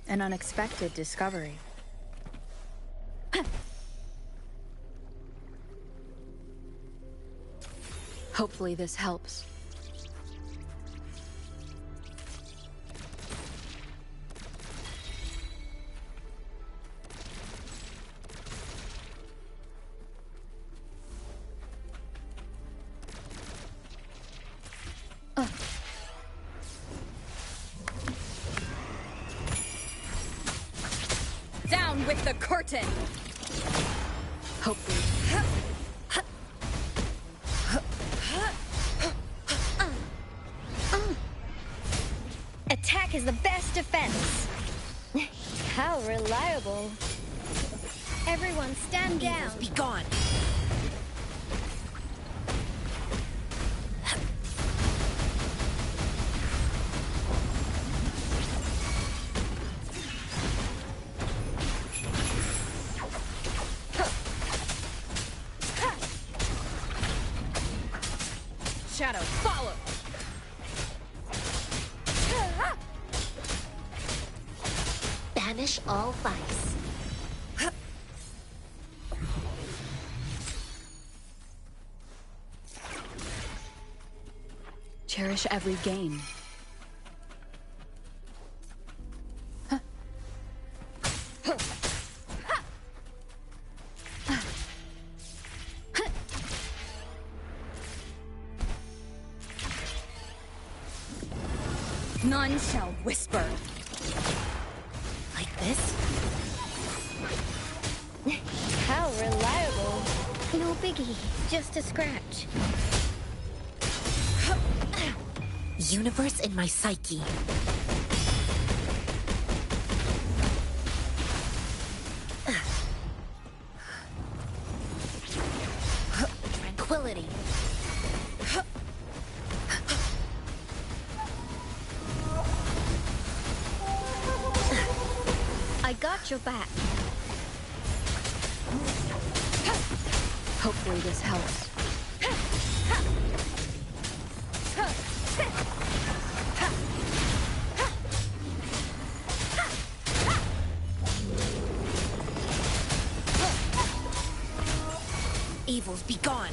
An unexpected discovery. Hopefully this helps. Down with the curtain! Hopefully. Attack is the best defense. How reliable. Everyone stand down. Be gone. Shadow, follow! Banish all vice. Cherish every gain. None shall whisper. Like this? How reliable. No biggie, just a scratch. Universe in my psyche. Tranquility. I got your back. Hopefully this helps. Evils be gone.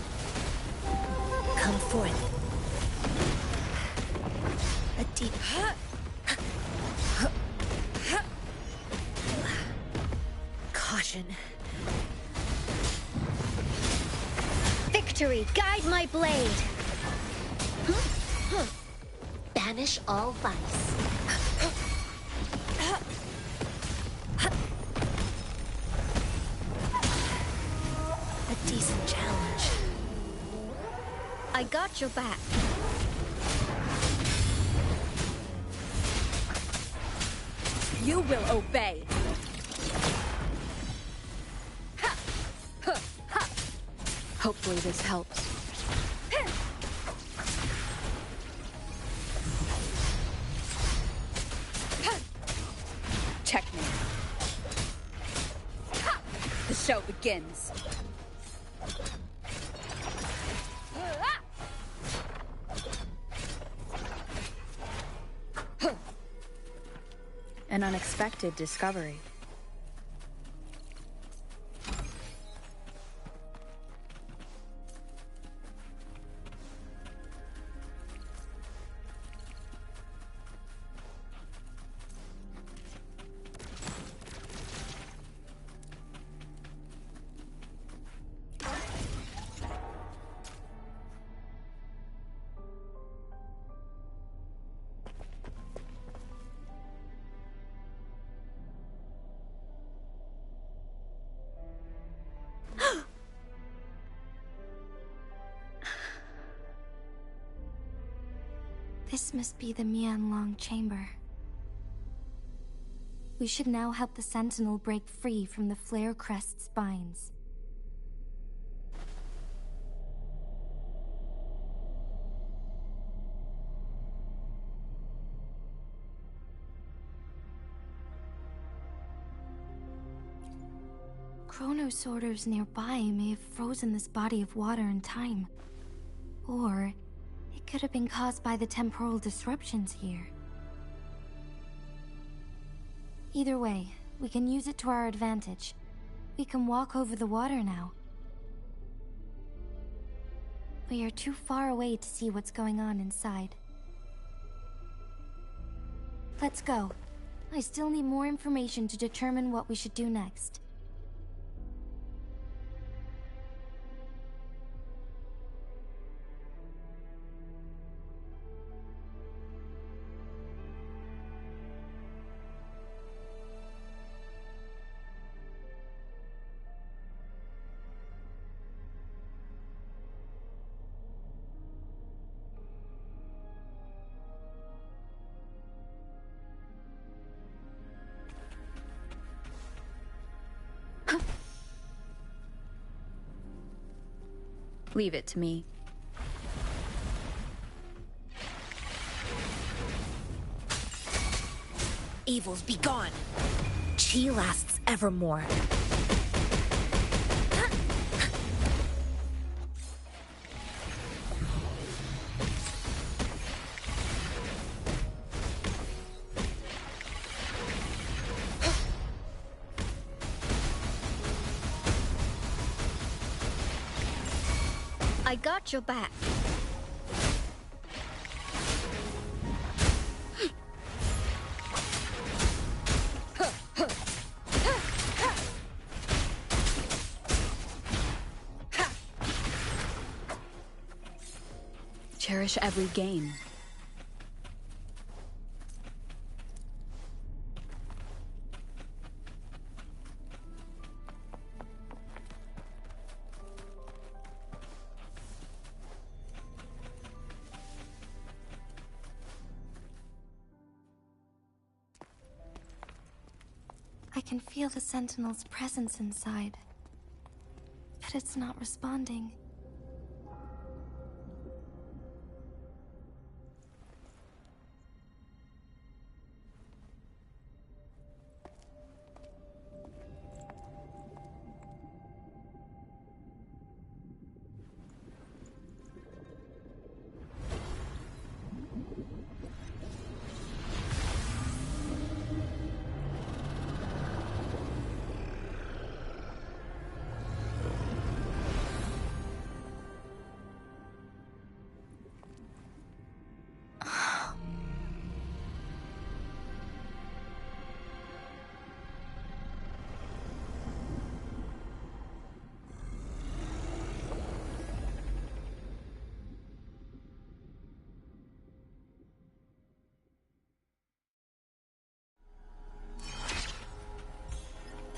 Come forth. see. Caution. Victory, guide my blade! Banish all vice. A decent challenge. I got your back. You will obey. Hopefully this helps. Checkmate. The show begins. An unexpected discovery. This must be the Mianlong chamber. We should now help the Sentinel break free from the Flare Crest's binds. Chronosorters nearby may have frozen this body of water in time. Or it could have been caused by the temporal disruptions here. Either way, we can use it to our advantage. We can walk over the water now. We are too far away to see what's going on inside. Let's go. I still need more information to determine what we should do next. Leave it to me. Evils be gone. Chi lasts evermore. I got your back. Cherish every gain. I can feel the Sentinel's presence inside, but it's not responding.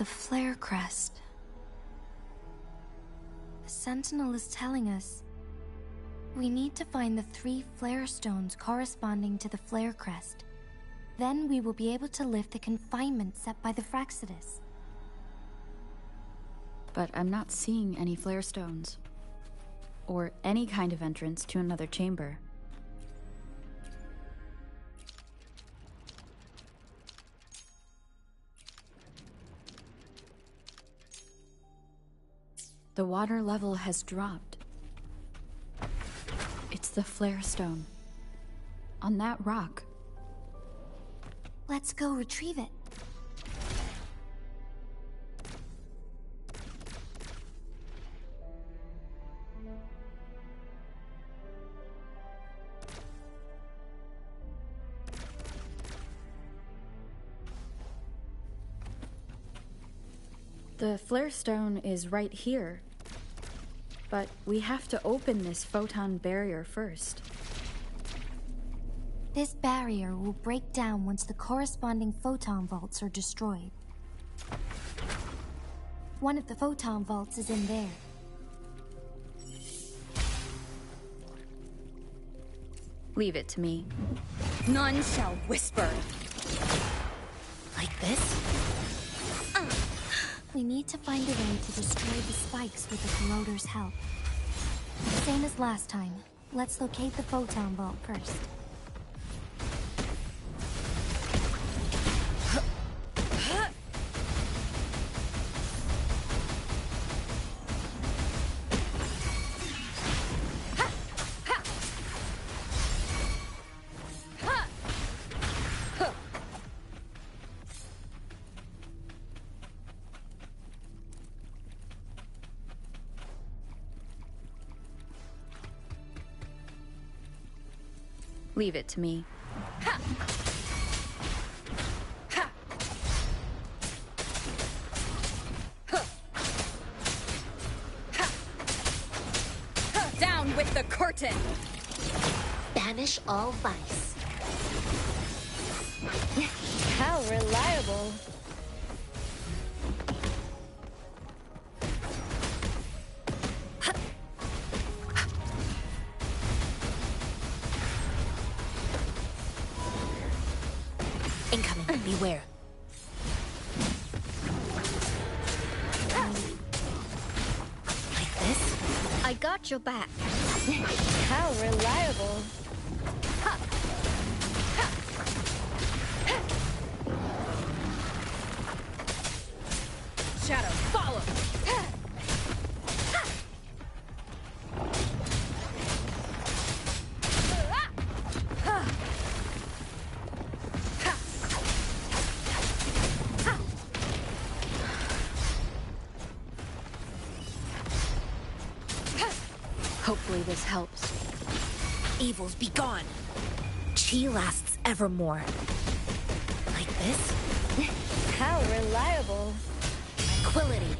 The Flare Crest. The Sentinel is telling us we need to find the 3 flare stones corresponding to the Flare Crest. Then we will be able to lift the confinement set by the Fractsidus. But I'm not seeing any flare stones. Or any kind of entrance to another chamber. The water level has dropped. It's the flare stone. On that rock. Let's go retrieve it. The flare stone is right here. But we have to open this photon barrier first. This barrier will break down once the corresponding photon vaults are destroyed. One of the photon vaults is in there. Leave it to me. None shall whisper. Like this? We need to find a way to destroy the spikes with the corroder's help. Same as last time. Let's locate the photon vault first. Leave it to me. Ha! Ha! Huh. Ha! Huh. Down with the curtain! Banish all vice. How reliable. Incoming, beware. Like this? I got your back. How reliable. Ha! Ha! Ha! Shadow, follow! Ha! Ha! Ha! Hopefully this helps. Evils be gone. Chi lasts evermore. Like this? How reliable. Tranquility.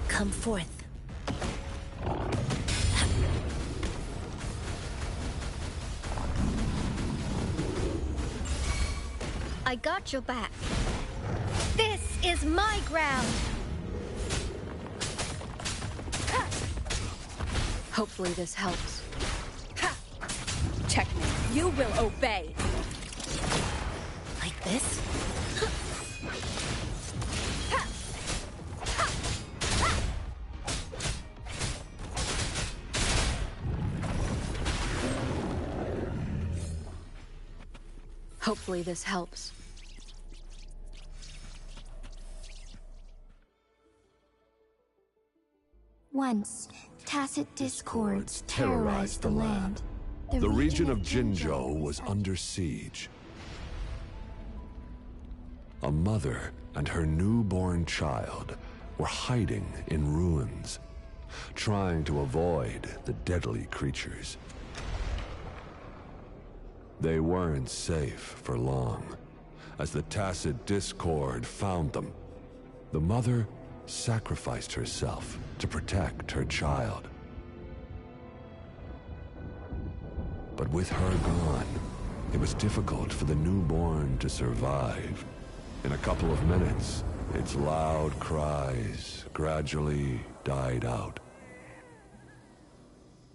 Come forth. I got your back. This is my ground. Ha! Hopefully this helps. Ha! Checkmate. You will obey. Like this? Ha! Ha! Ha! Hopefully this helps. Once, tacit discords terrorized the land. The region of Jinzhou was under siege. A mother and her newborn child were hiding in ruins, trying to avoid the deadly creatures. They weren't safe for long, as the tacit discord found them. The mother sacrificed herself to protect her child. But with her gone, it was difficult for the newborn to survive. In a couple of minutes, its loud cries gradually died out.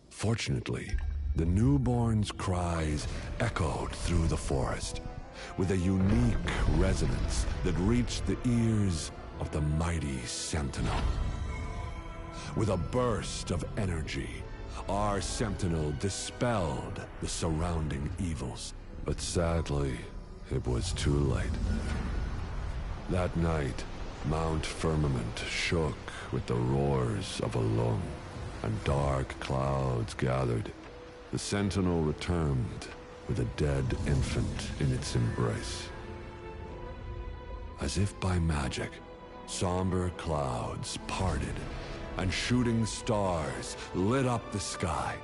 Fortunately, the newborn's cries echoed through the forest with a unique resonance that reached the ears of the mighty Sentinel. With a burst of energy, our Sentinel dispelled the surrounding evils. But sadly, it was too late. That night, Mount Firmament shook with the roars of a lung, and dark clouds gathered. The Sentinel returned with a dead infant in its embrace. As if by magic, somber clouds parted, and shooting stars lit up the sky.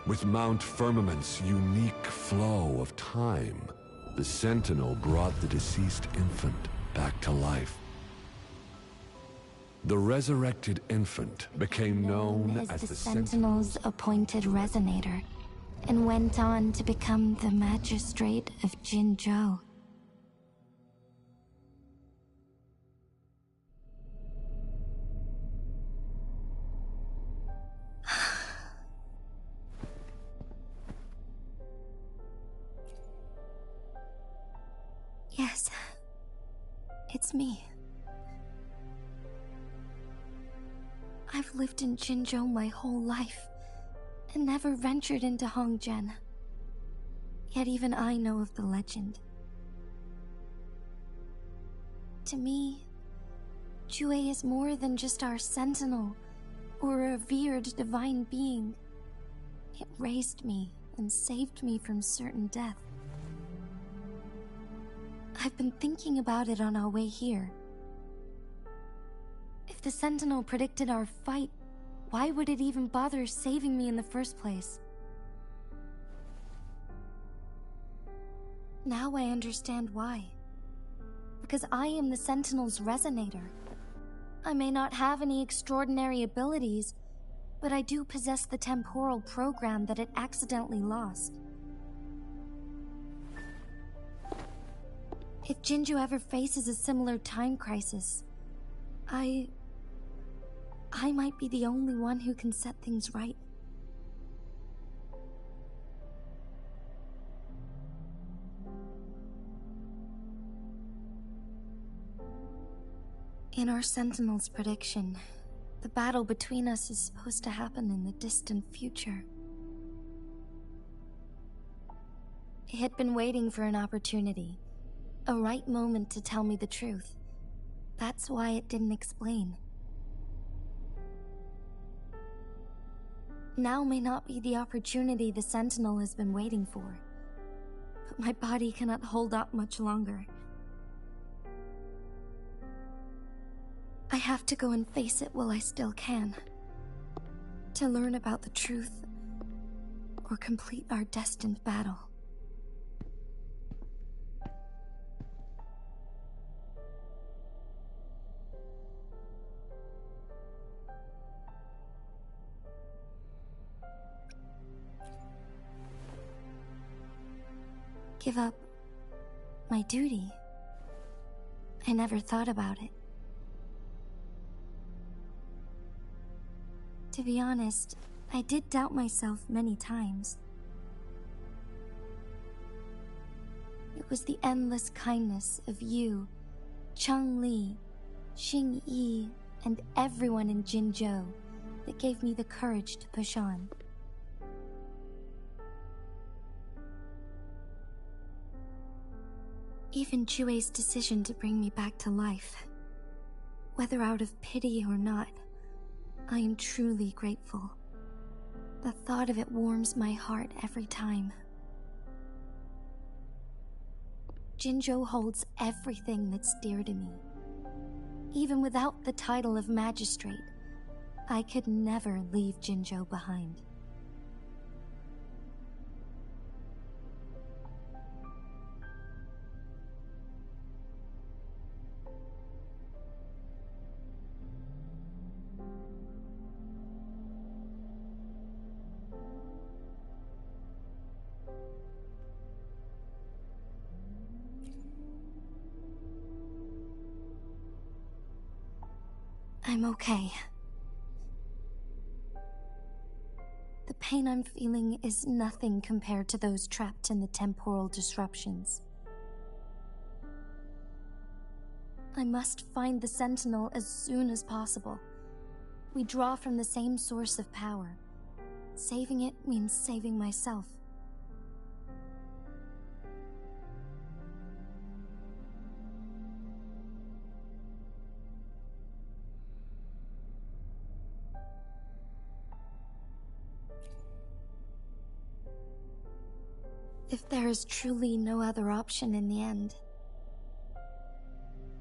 With Mount Firmament's unique flow of time, the Sentinel brought the deceased infant back to life. The resurrected infant became known as the Sentinel's appointed resonator, and went on to become the Magistrate of Jinzhou. Yes, it's me. I've lived in Jinzhou my whole life, and never ventured into Hongzhen. Yet even I know of the legend. To me, Jue is more than just our sentinel, or a revered divine being. It raised me and saved me from certain death. I've been thinking about it on our way here. If the Sentinel predicted our fight, why would it even bother saving me in the first place? Now I understand why. Because I am the Sentinel's resonator. I may not have any extraordinary abilities, but I do possess the temporal program that it accidentally lost. If Jinzhou ever faces a similar time crisis, I might be the only one who can set things right. In our Sentinel's prediction, the battle between us is supposed to happen in the distant future. It had been waiting for an opportunity, a right moment to tell me the truth. That's why it didn't explain. Now may not be the opportunity the Sentinel has been waiting for, but my body cannot hold up much longer. I have to go and face it while I still can, to learn about the truth, or complete our destined battle. Give up my duty? I never thought about it. To be honest, I did doubt myself many times. It was the endless kindness of you, Changli, Xing Yi, and everyone in Jinzhou that gave me the courage to push on. Even Jue's decision to bring me back to life, whether out of pity or not, I am truly grateful. The thought of it warms my heart every time. Jinzhou holds everything that's dear to me. Even without the title of magistrate, I could never leave Jinzhou behind. I'm okay. The pain I'm feeling is nothing compared to those trapped in the temporal disruptions. I must find the Sentinel as soon as possible. We draw from the same source of power. Saving it means saving myself. If there is truly no other option in the end,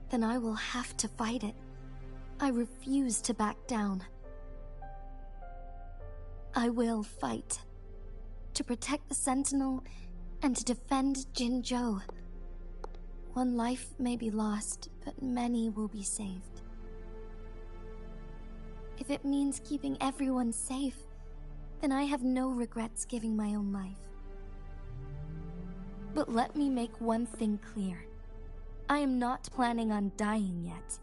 then I will have to fight it. I refuse to back down. I will fight. To protect the Sentinel and to defend Jinzhou. One life may be lost, but many will be saved. If it means keeping everyone safe, then I have no regrets giving my own life. But let me make one thing clear. I am not planning on dying yet.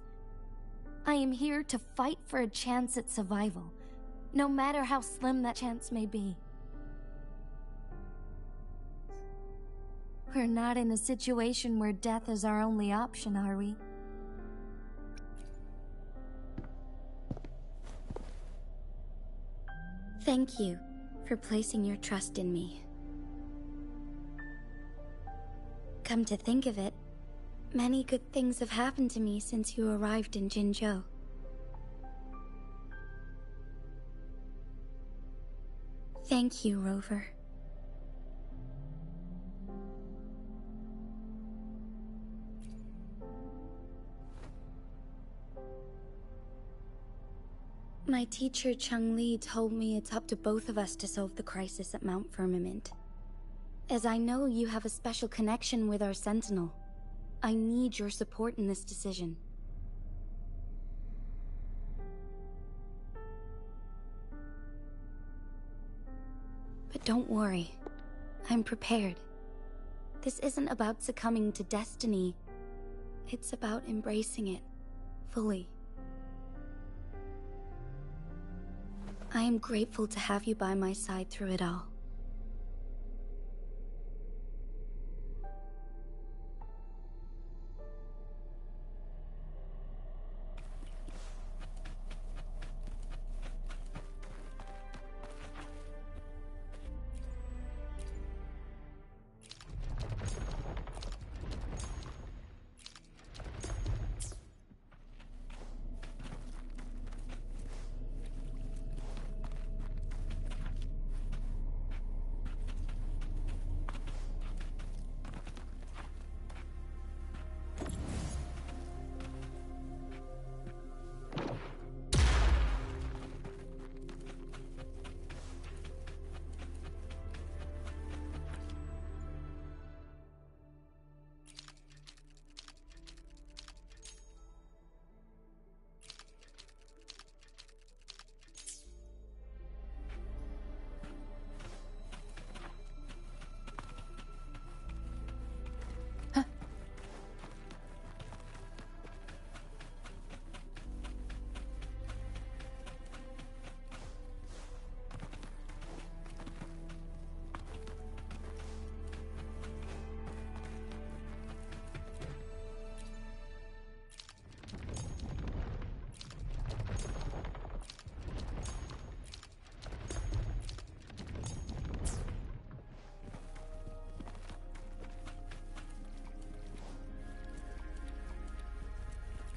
I am here to fight for a chance at survival, no matter how slim that chance may be. We're not in a situation where death is our only option, are we? Thank you for placing your trust in me. Come to think of it, many good things have happened to me since you arrived in Jinzhou. Thank you, Rover. My teacher Changli told me it's up to both of us to solve the crisis at Mount Firmament. As I know you have a special connection with our Sentinel, I need your support in this decision. But don't worry, I'm prepared. This isn't about succumbing to destiny, it's about embracing it fully. I am grateful to have you by my side through it all.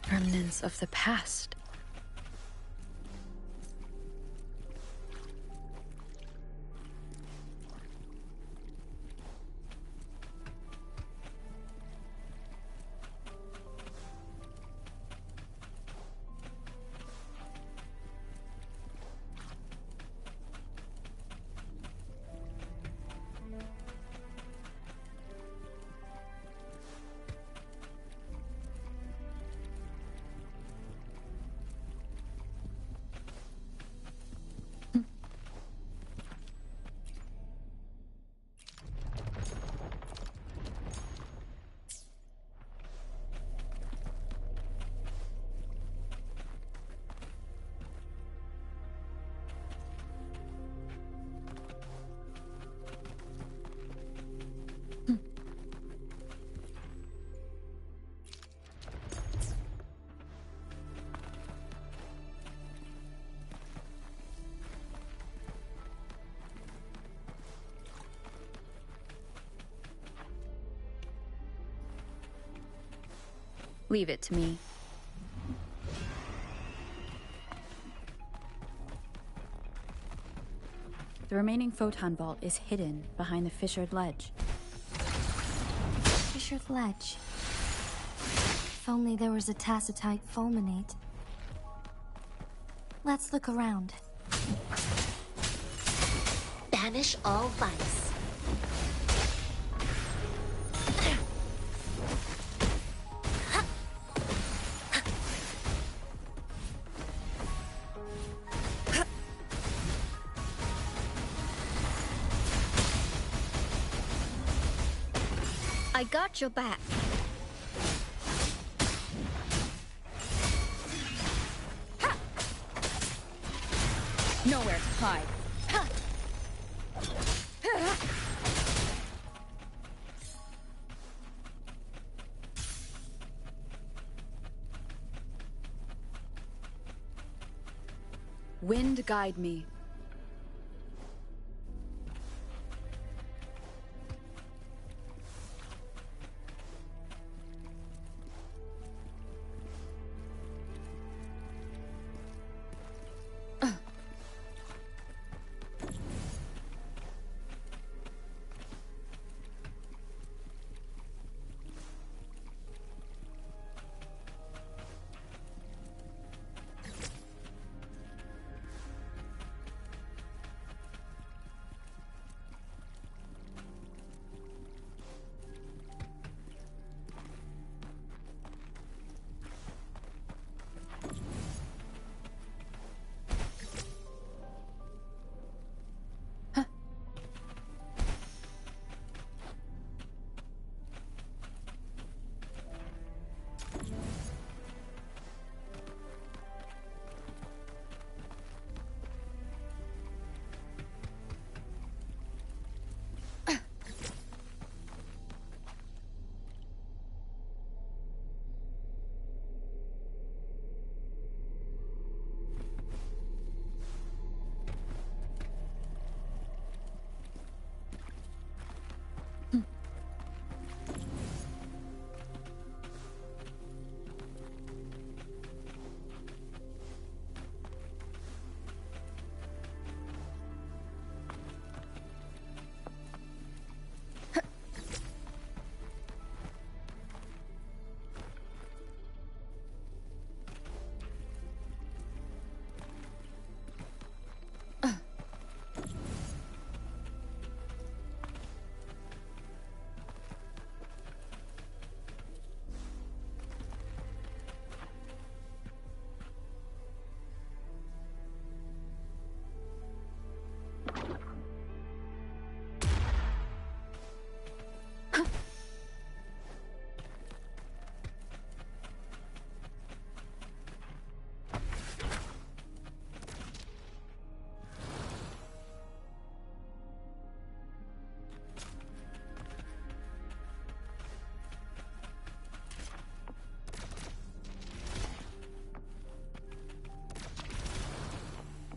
Remnants of the past. Leave it to me. The remaining photon vault is hidden behind the fissured ledge. Fissured ledge. If only there was a tacitite fulminate. Let's look around. Banish all vice. I got your back. Nowhere to hide. Wind guide me.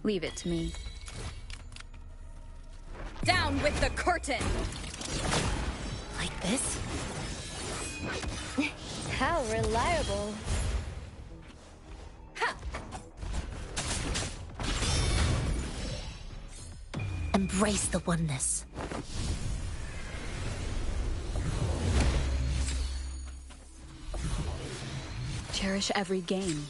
Leave it to me. Down with the curtain! Like this? How reliable. Ha! Embrace the oneness. Cherish every game.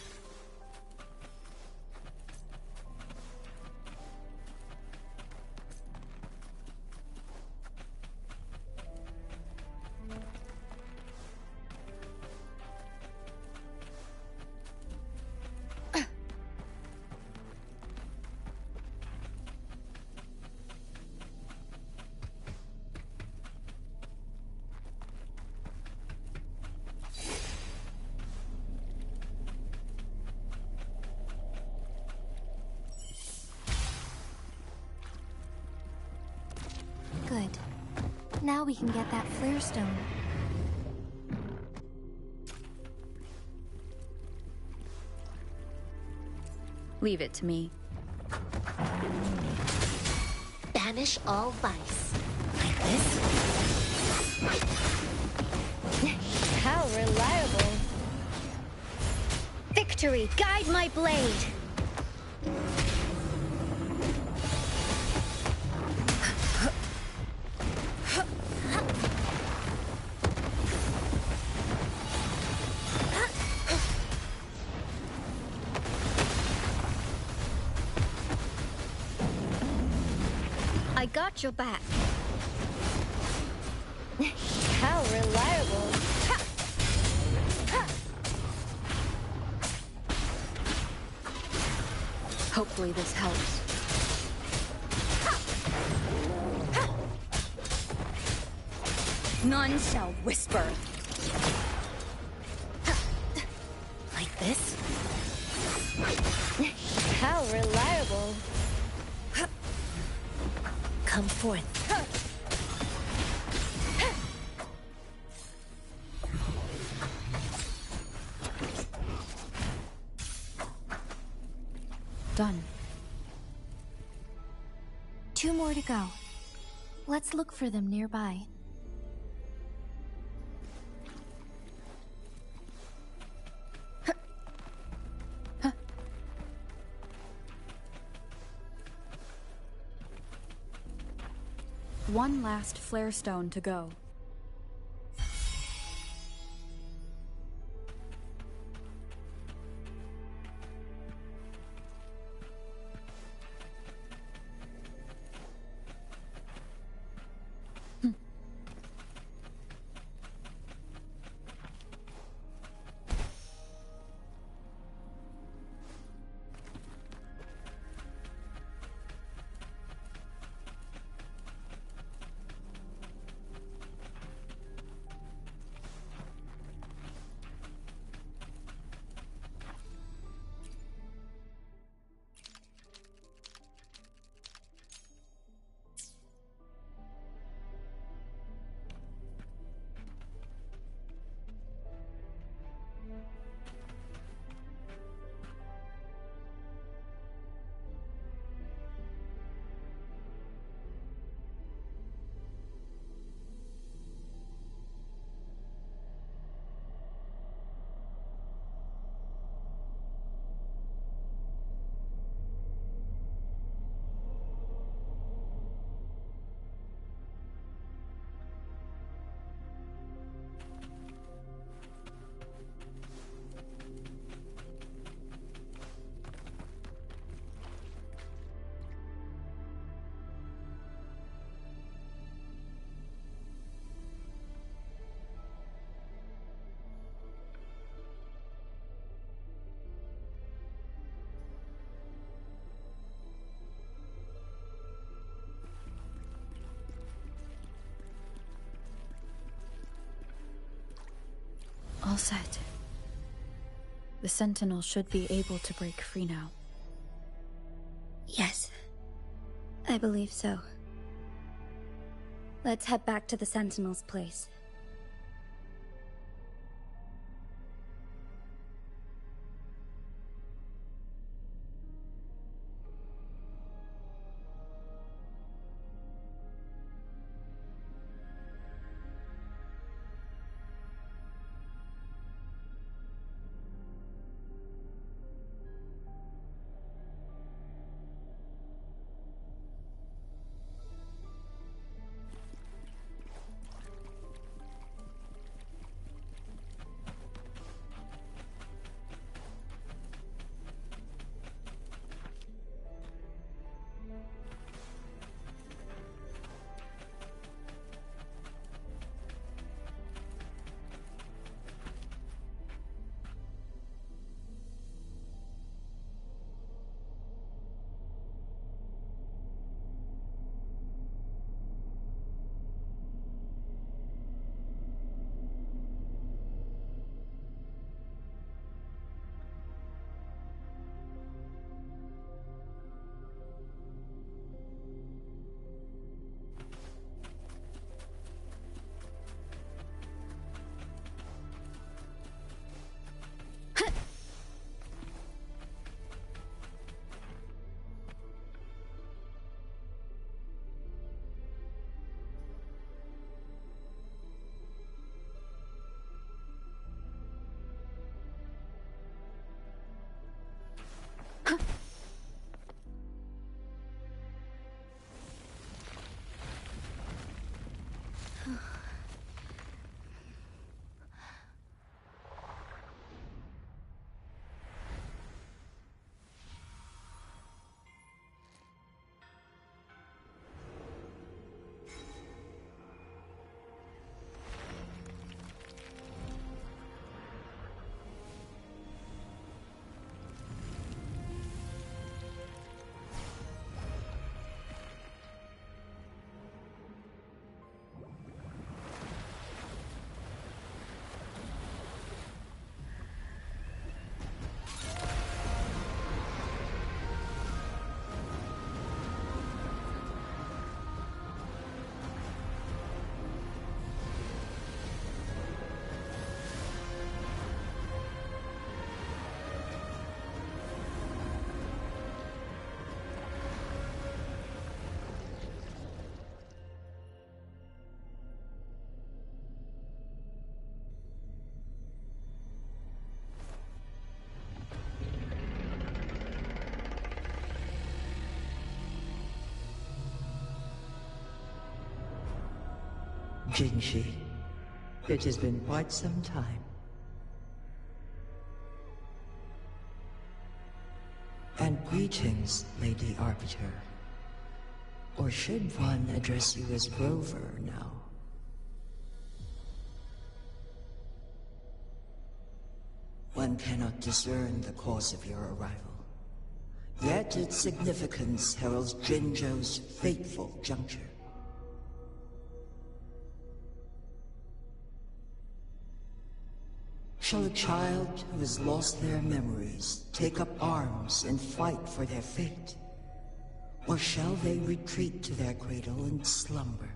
Good. Now we can get that flare stone. Leave it to me. Banish all vice. Like this? How reliable. Victory, guide my blade! I got your back. How reliable. Hopefully this helps. None shall whisper. Like this? How reliable. Come forth. Done. 2 more to go. Let's look for them nearby. One last flare stone to go. All set. The Sentinel should be able to break free now. Yes. I believe so. Let's head back to the Sentinel's place. Jinshi, it has been quite some time. And greetings, Lady Arbiter. Or should one address you as Rover now? One cannot discern the cause of your arrival. Yet its significance heralds Jinzhou's fateful juncture. Shall a child who has lost their memories take up arms and fight for their fate? Or shall they retreat to their cradle and slumber?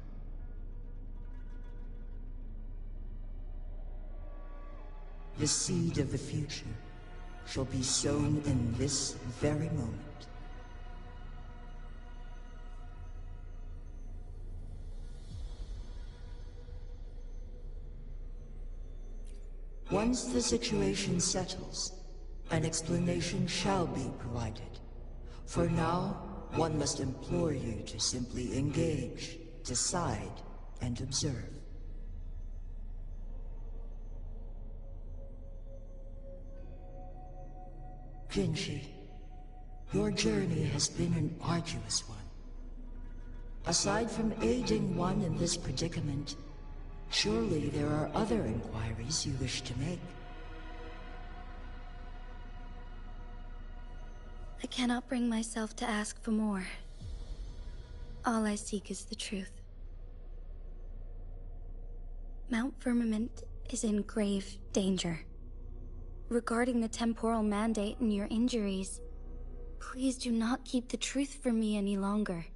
The seed of the future shall be sown in this very moment. Once the situation settles, an explanation shall be provided. For now, one must implore you to simply engage, decide, and observe. Jinshi, your journey has been an arduous one. Aside from aiding one in this predicament, surely there are other inquiries you wish to make. I cannot bring myself to ask for more. All I seek is the truth. Mount Firmament is in grave danger. Regarding the temporal mandate and your injuries, please do not keep the truth from me any longer.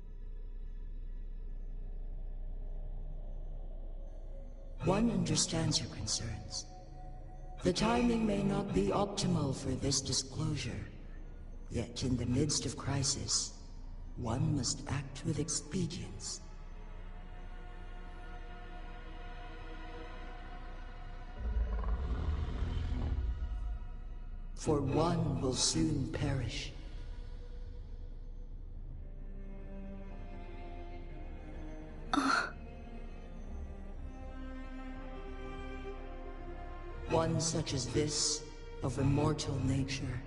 One understands your concerns. The timing may not be optimal for this disclosure, yet in the midst of crisis, one must act with expedience. For one will soon perish. One such as this, of immortal nature,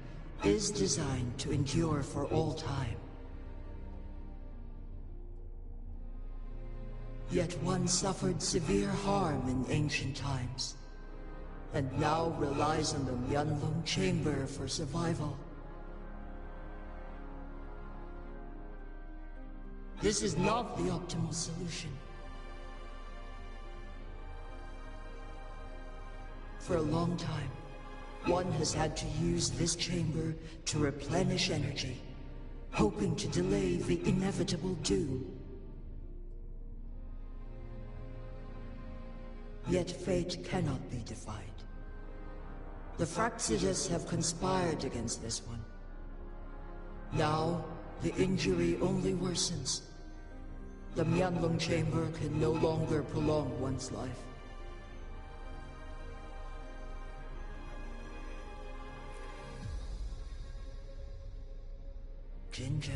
is designed to endure for all time. Yet one suffered severe harm in ancient times, and now relies on the Mianlong Chamber for survival. This is not the optimal solution. For a long time, one has had to use this chamber to replenish energy, hoping to delay the inevitable doom. Yet fate cannot be defied. The Fraxidus have conspired against this one. Now, the injury only worsens. The Mianlong Chamber can no longer prolong one's life. Jinzhou.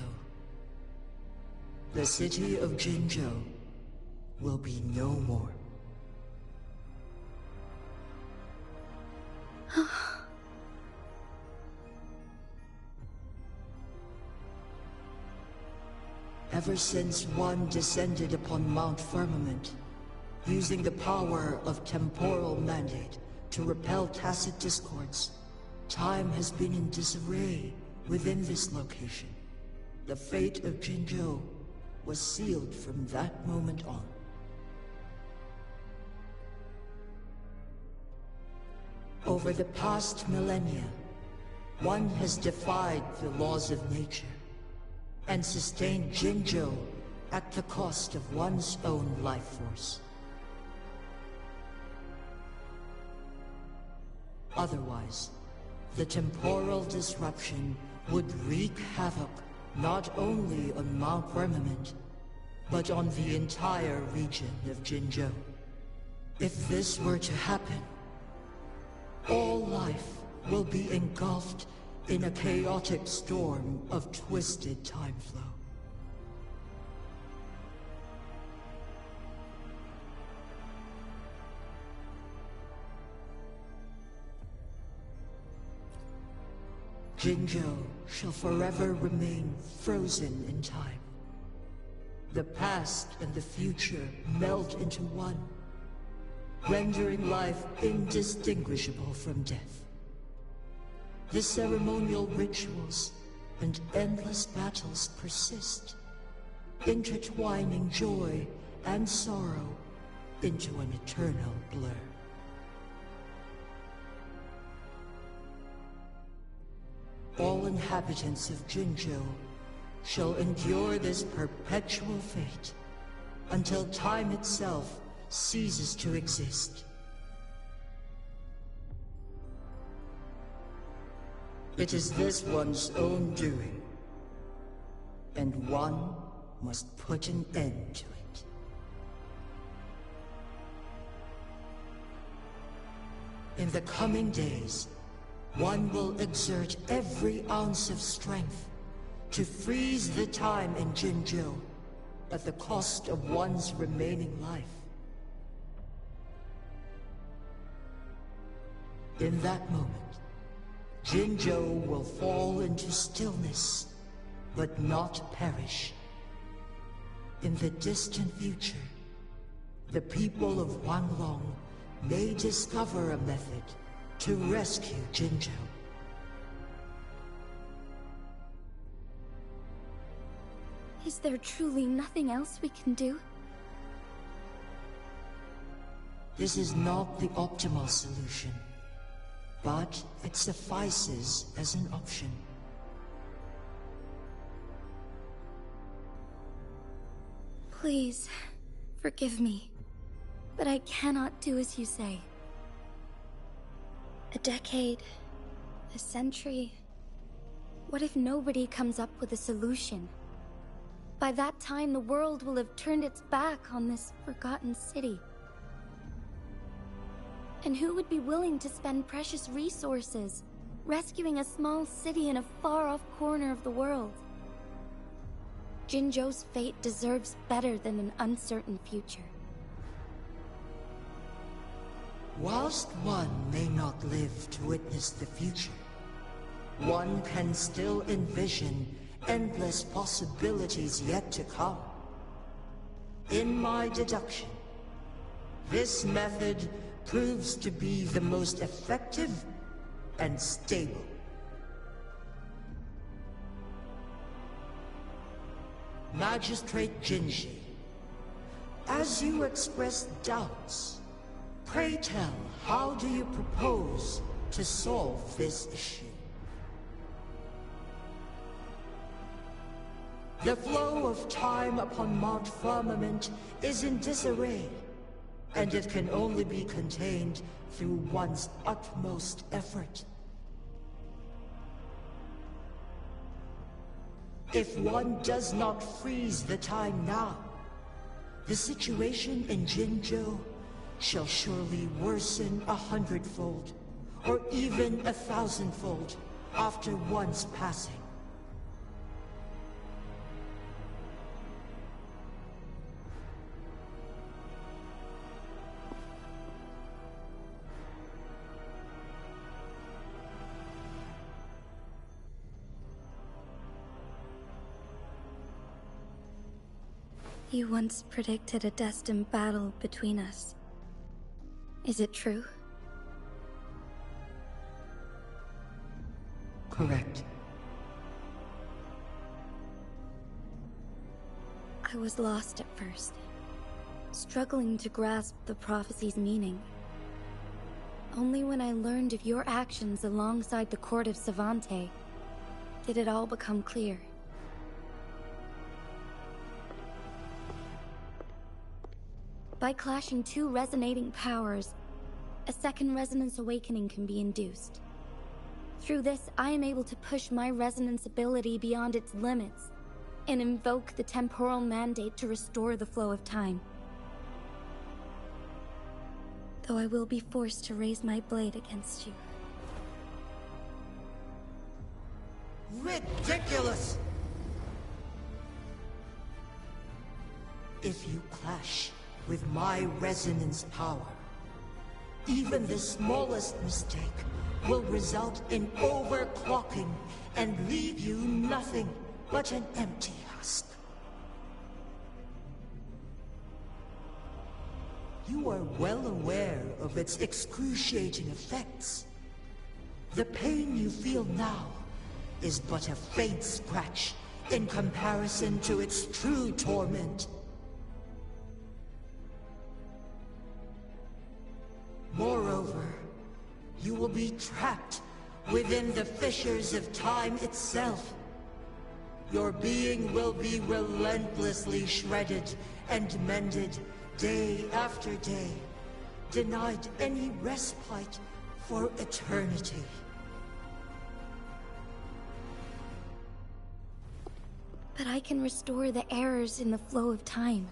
The city of Jinzhou will be no more. Ever since one descended upon Mount Firmament, using the power of temporal mandate to repel tacit discords, time has been in disarray within this location. The fate of Jinzhou was sealed from that moment on. Over the past millennia, one has defied the laws of nature and sustained Jinzhou at the cost of one's own life force. Otherwise, the temporal disruption would wreak havoc not only on Mount Firmament, but on the entire region of Jinzhou. If this were to happen, all life will be engulfed in a chaotic storm of twisted time flow. Jinzhou shall forever remain frozen in time. The past and the future meld into one, rendering life indistinguishable from death. The ceremonial rituals and endless battles persist, intertwining joy and sorrow into an eternal blur. All inhabitants of Jinzhou shall endure this perpetual fate until time itself ceases to exist. It is this one's own doing, and one must put an end to it. In the coming days, one will exert every ounce of strength to freeze the time in Jinzhou at the cost of one's remaining life. In that moment, Jinzhou will fall into stillness, but not perish. In the distant future, the people of Wanlong may discover a method to rescue Jinzhou. Is there truly nothing else we can do? This is not the optimal solution, but it suffices as an option. Please, forgive me, but I cannot do as you say. A decade, a century. What if nobody comes up with a solution? By that time, the world will have turned its back on this forgotten city. And who would be willing to spend precious resources rescuing a small city in a far-off corner of the world? Jinzhou's fate deserves better than an uncertain future. Whilst one may not live to witness the future, one can still envision endless possibilities yet to come. In my deduction, this method proves to be the most effective and stable. Magistrate Jinzhi, as you express doubts, pray tell, how do you propose to solve this issue? The flow of time upon Mount Firmament is in disarray, and it can only be contained through one's utmost effort. If one does not freeze the time now, the situation in Jinzhou shall surely worsen 100-fold, or even 1,000-fold, after one's passing. You once predicted a destined battle between us. Is it true? Correct. I was lost at first, struggling to grasp the prophecy's meaning. Only when I learned of your actions alongside the court of Savante did it all become clear. By clashing two resonating powers, a second resonance awakening can be induced. Through this, I am able to push my resonance ability beyond its limits and invoke the temporal mandate to restore the flow of time. Though I will be forced to raise my blade against you. Ridiculous! If you clash with my resonance power, even the smallest mistake will result in overclocking and leave you nothing but an empty husk. You are well aware of its excruciating effects. The pain you feel now is but a faint scratch in comparison to its true torment. Moreover, you will be trapped within the fissures of time itself. Your being will be relentlessly shredded and mended day after day, denied any respite for eternity. But I can restore the errors in the flow of time.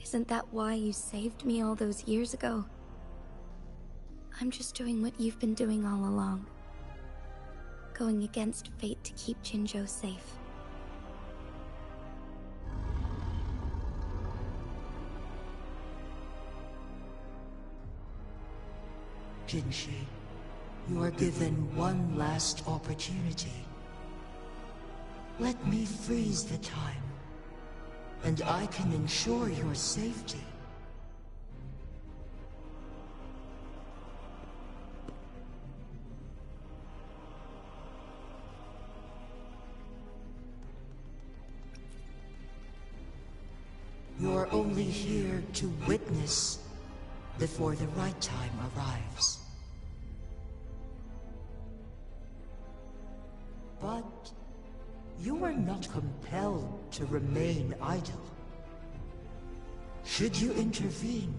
Isn't that why you saved me all those years ago? I'm just doing what you've been doing all along. Going against fate to keep Jinzhou safe. Jinshi, you are given one last opportunity. Let me freeze the time, and I can ensure your safety. You're only here to witness before the right time arrives. But you are not compelled to remain idle. Should you intervene,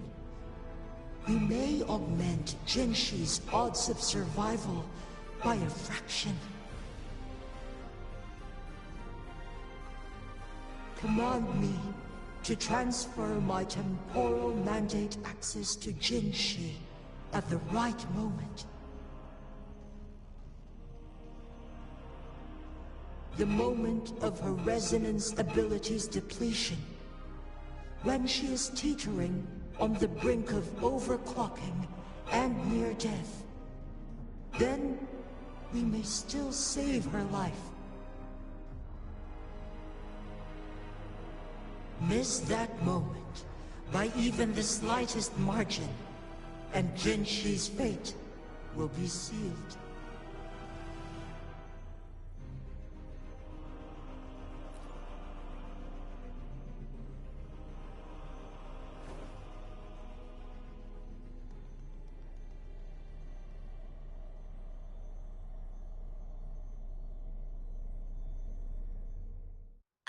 we may augment Jinshi's odds of survival by a fraction. Command me to transfer my temporal mandate access to Jinshi at the right moment. The moment of her resonance ability's depletion, when she is teetering on the brink of overclocking and near death. Then we may still save her life. Miss that moment by even the slightest margin, and Jinshi's fate will be sealed.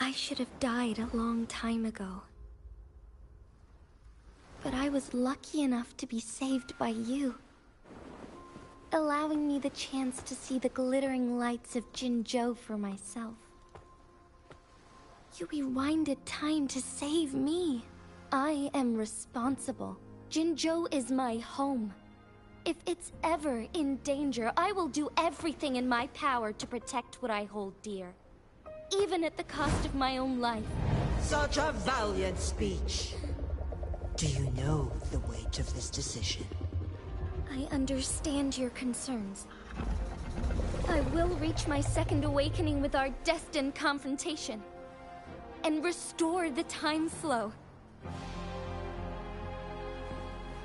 I should have died a long time ago. But I was lucky enough to be saved by you, allowing me the chance to see the glittering lights of Jinzhou for myself. You rewinded time to save me. I am responsible. Jinzhou is my home. If it's ever in danger, I will do everything in my power to protect what I hold dear. Even at the cost of my own life. Such a valiant speech. Do you know the weight of this decision? I understand your concerns. I will reach my second awakening with our destined confrontation. And restore the time flow.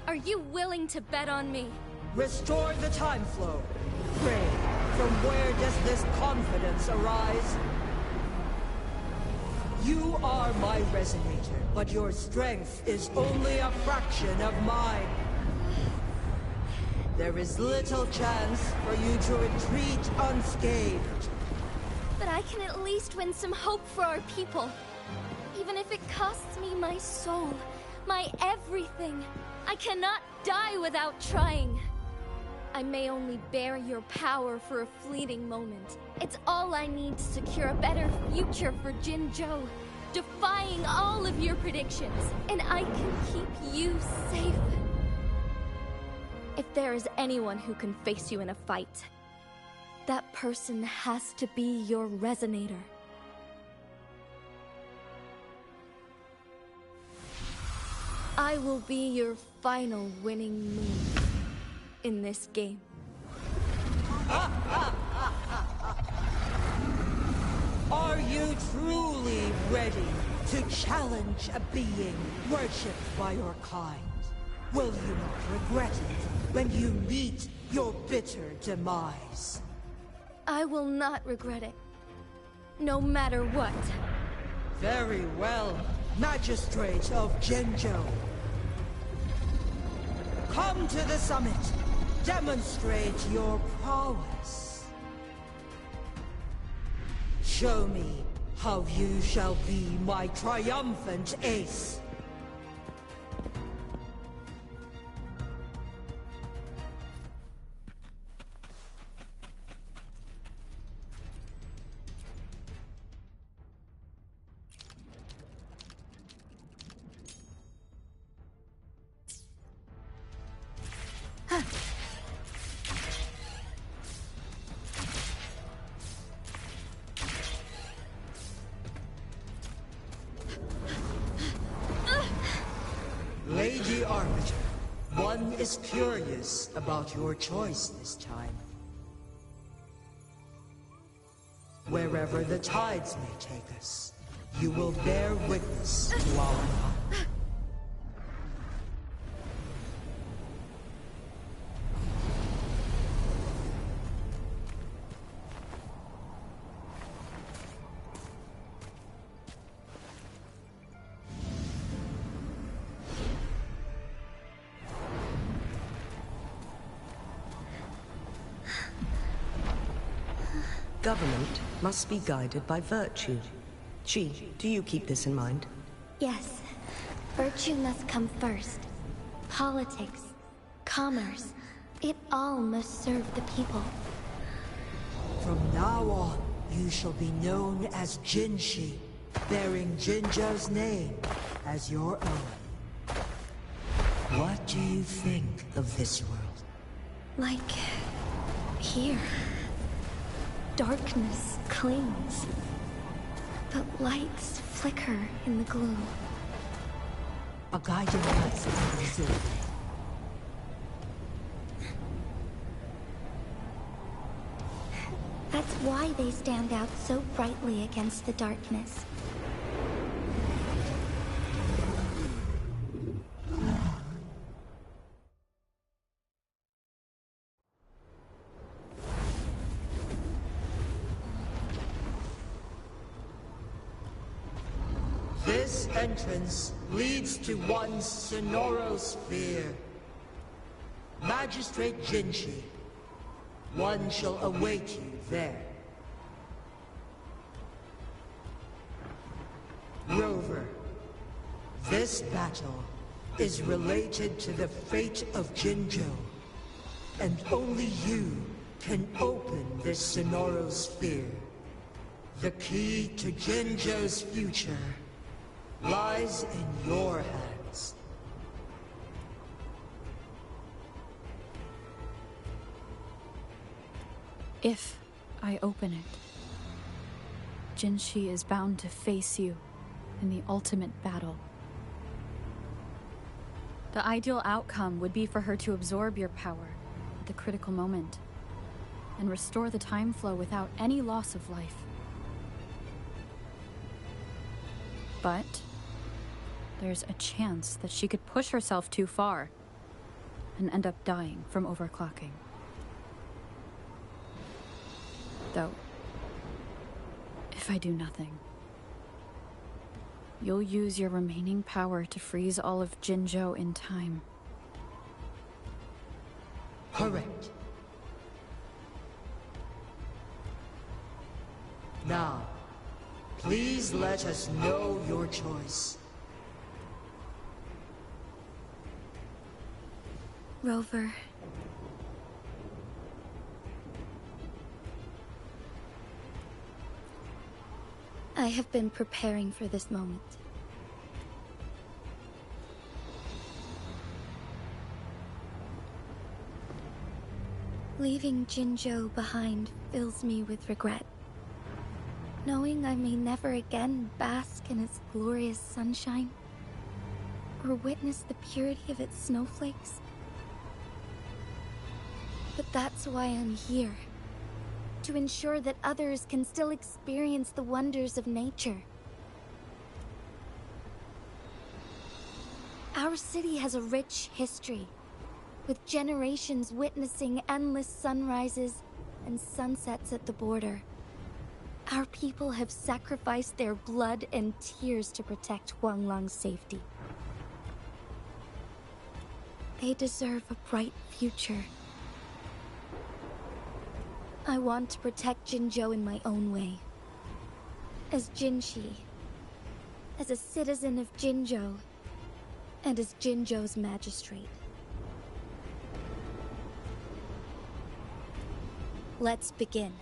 Are you willing to bet on me? Restore the time flow. Pray, from where does this confidence arise? You are my resonator, but your strength is only a fraction of mine. There is little chance for you to retreat unscathed. But I can at least win some hope for our people. Even if it costs me my soul, my everything. I cannot die without trying. I may only bear your power for a fleeting moment. It's all I need to secure a better future for Jinzhou, defying all of your predictions, and I can keep you safe. If there is anyone who can face you in a fight, that person has to be your resonator. I will be your final winning move in this game. Are you truly ready to challenge a being worshipped by your kind? Will you not regret it when you meet your bitter demise? I will not regret it. No matter what. Very well, Magistrate of Jinzhou. Come to the summit. Demonstrate your prowess. Show me how you shall be my triumphant ace. Lady Arbiter, one is curious about your choice this time. Wherever the tides may take us, you will bear witness to our power. Government must be guided by virtue. Ji, do you keep this in mind? Yes. Virtue must come first. Politics, commerce, it all must serve the people. From now on, you shall be known as Jinshi, bearing Jinzhou's name as your own. What do you think of this world? Like... here. Darkness clings, but lights flicker in the gloom. A guiding light is it. That's why they stand out so brightly against the darkness. This entrance leads to one Sonoro Sphere. Magistrate Jinshi, one shall await you there. Rover, this battle is related to the fate of Jinzhou, and only you can open this Sonoro Sphere. The key to Jinzhou's future lies in your hands. If I open it, Jinshi is bound to face you in the ultimate battle. The ideal outcome would be for her to absorb your power at the critical moment and restore the time flow without any loss of life. But there's a chance that she could push herself too far and end up dying from overclocking. Though, if I do nothing, you'll use your remaining power to freeze all of Jinzhou in time. Correct. Now, please let us know your choice. Rover. I have been preparing for this moment. Leaving Jinzhou behind fills me with regret. Knowing I may never again bask in its glorious sunshine, or witness the purity of its snowflakes. But that's why I'm here, to ensure that others can still experience the wonders of nature. Our city has a rich history, with generations witnessing endless sunrises and sunsets at the border. Our people have sacrificed their blood and tears to protect Huanglang's safety. They deserve a bright future. I want to protect Jinzhou in my own way. As Jinshi, as a citizen of Jinzhou, and as Jinzhou's magistrate. Let's begin.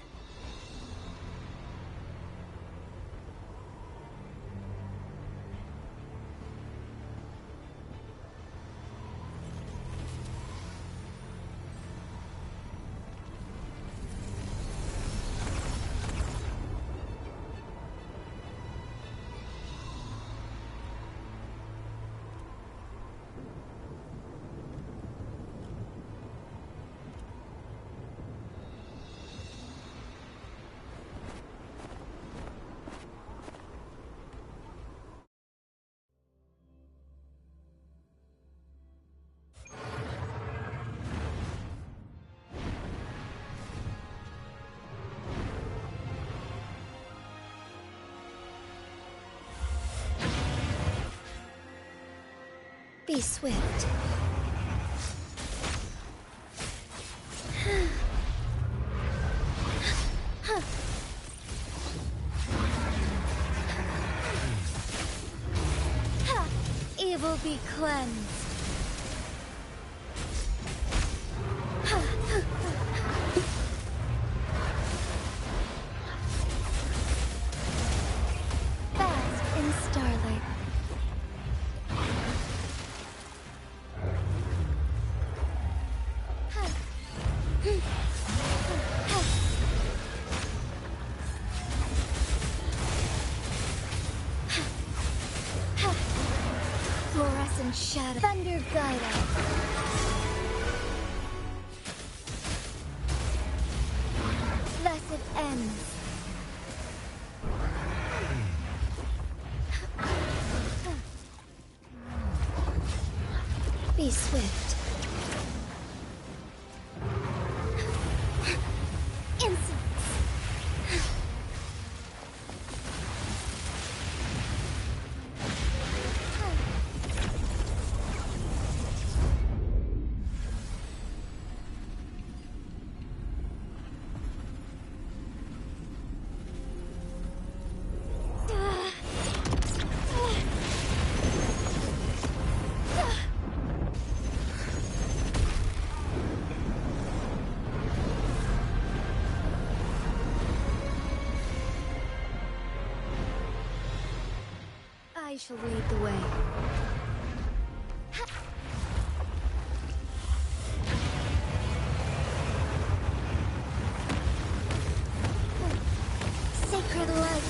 Be swift. Evil be cleansed. Fast in starlight. Fluorescent shadow. Thunder guide us. Thus it ends. Be swift. Incense. I shall lead the way. Sacred light.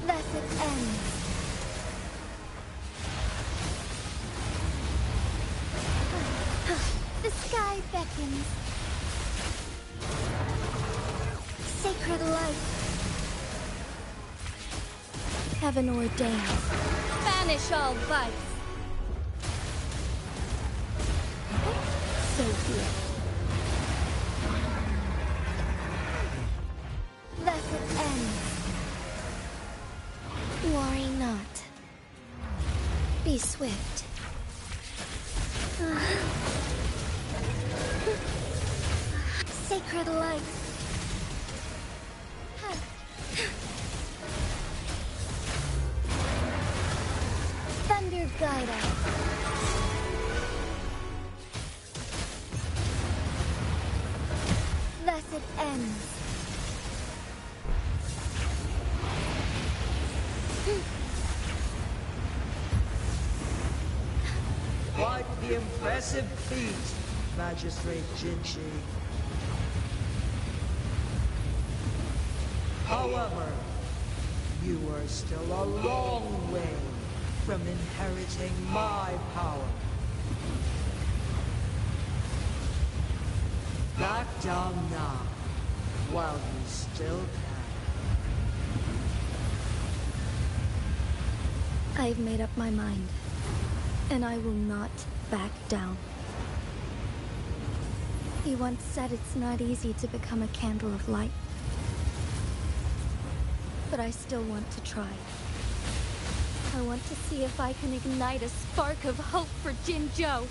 Thus it ends. The sky beckons. Sacred light. Heaven ordained. Banish all vice. So be it. Thus it ends. Worry not. Be swift. Sacred light. Thunder guide us. Thus it ends. Quite the impressive feat, Magistrate Jinshi. You are still a long way from inheriting my power. Back down now, while you still can. I've made up my mind, and I will not back down. He once said it's not easy to become a candle of light. But I still want to try. I want to see if I can ignite a spark of hope for Jinzhou.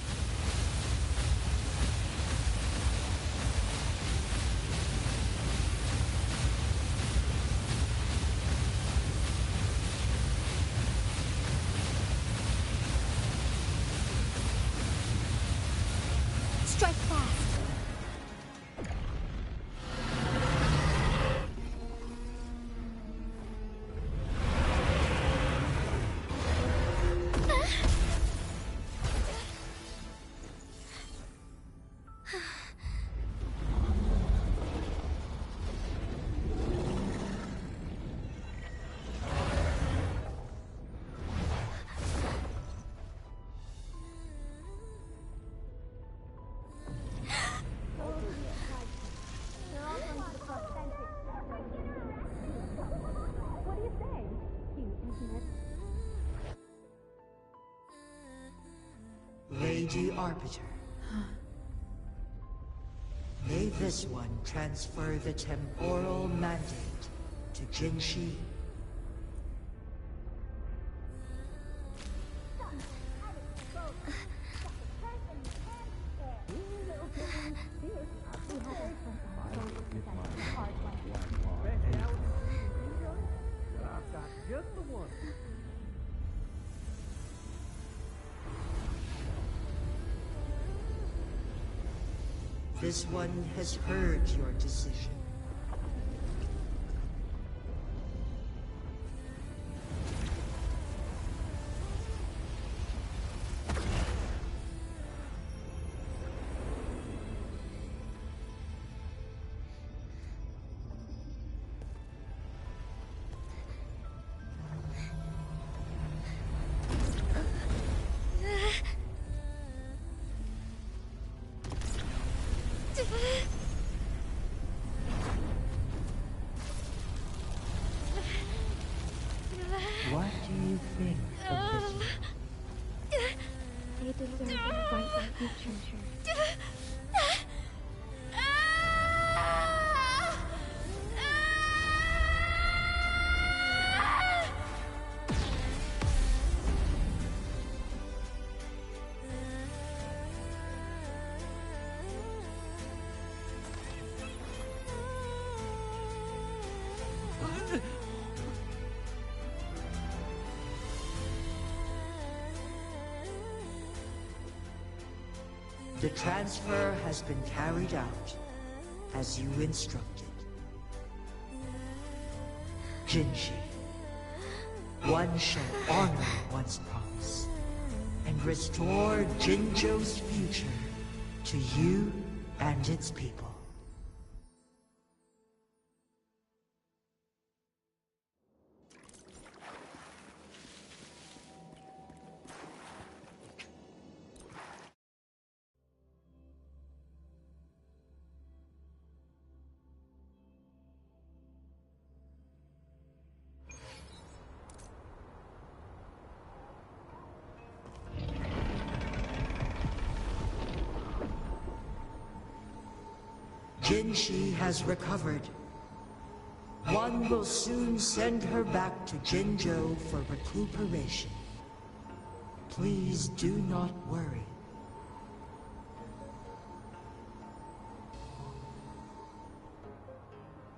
Strike fast. Lady Arbiter. May this one transfer the temporal mandate to Jinshi. This one has heard your decision. What do you think of this one? They deserve a bright future. The transfer has been carried out, as you instructed. Jinshi, one shall honor one's promise, and restore Jinzhou's future to you and its people. Jinshi has recovered. One will soon send her back to Jinzhou for recuperation. Please do not worry.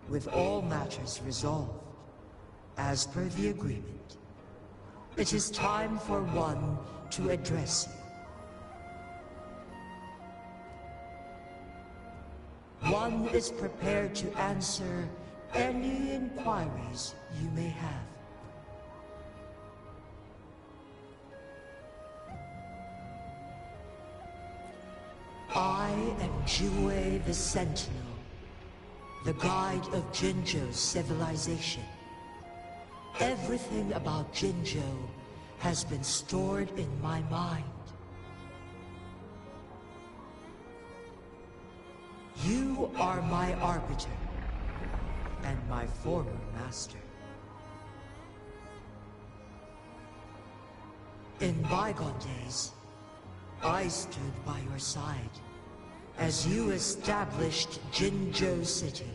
With all matters resolved, as per the agreement, it is time for one to address you. One is prepared to answer any inquiries you may have. I am Jue the Sentinel, the guide of Jinzhou's civilization. Everything about Jinzhou has been stored in my mind. You are my arbiter, and my former master. In bygone days, I stood by your side as you established Jinzhou City.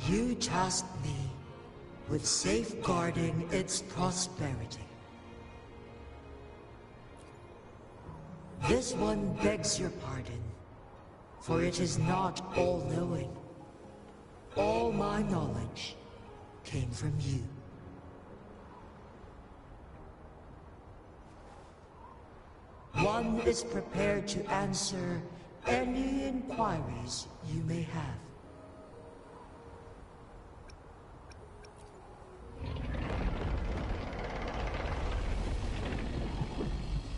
You tasked me with safeguarding its prosperity. This one begs your pardon, for it is not all-knowing. All my knowledge came from you. One is prepared to answer any inquiries you may have.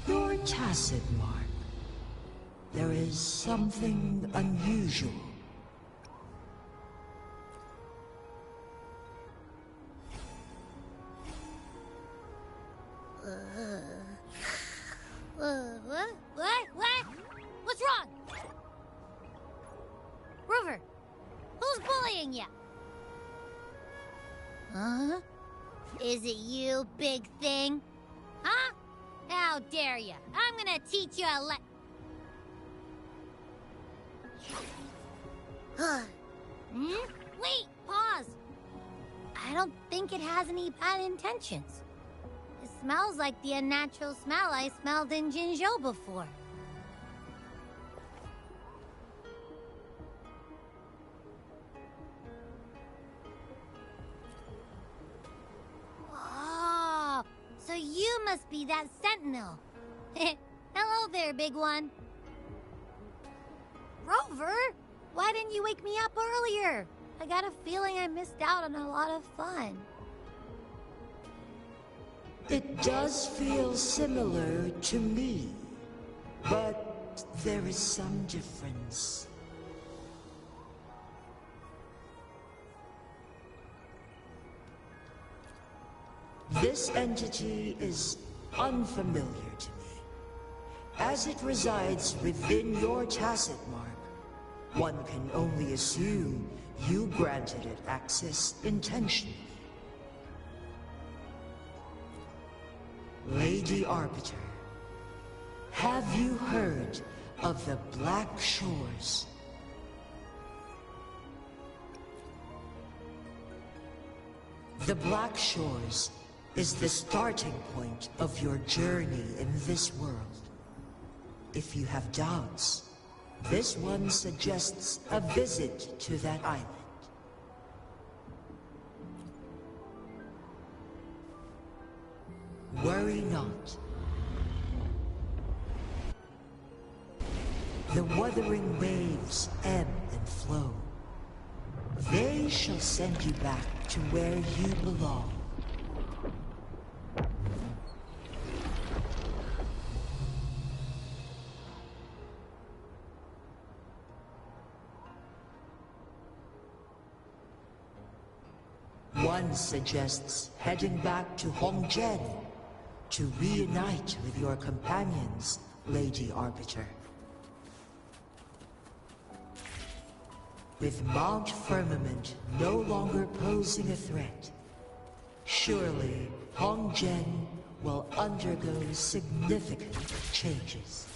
Your tacit mark. There is something unusual. What? What's wrong? Rover, who's bullying you? Huh? Is it you, big thing? Huh? How dare you? I'm gonna teach you a Wait, pause. I don't think it has any bad intentions. It smells like the unnatural smell I smelled in Jinzhou before. Oh, so you must be that sentinel. Hello there, big one. Rover, why didn't you wake me up earlier? I got a feeling I missed out on a lot of fun. It does feel similar to me, but there is some difference. This entity is unfamiliar to me, as it resides within your tacit mark. One can only assume you granted it access intentionally. Lady Arbiter, have you heard of the Black Shores? The Black Shores is the starting point of your journey in this world. If you have doubts, this one suggests a visit to that island. Worry not. The wuthering waves ebb and flow. They shall send you back to where you belong. One suggests heading back to Hongzhen to reunite with your companions, Lady Arbiter. With Mount Firmament no longer posing a threat, surely Hongzhen will undergo significant changes.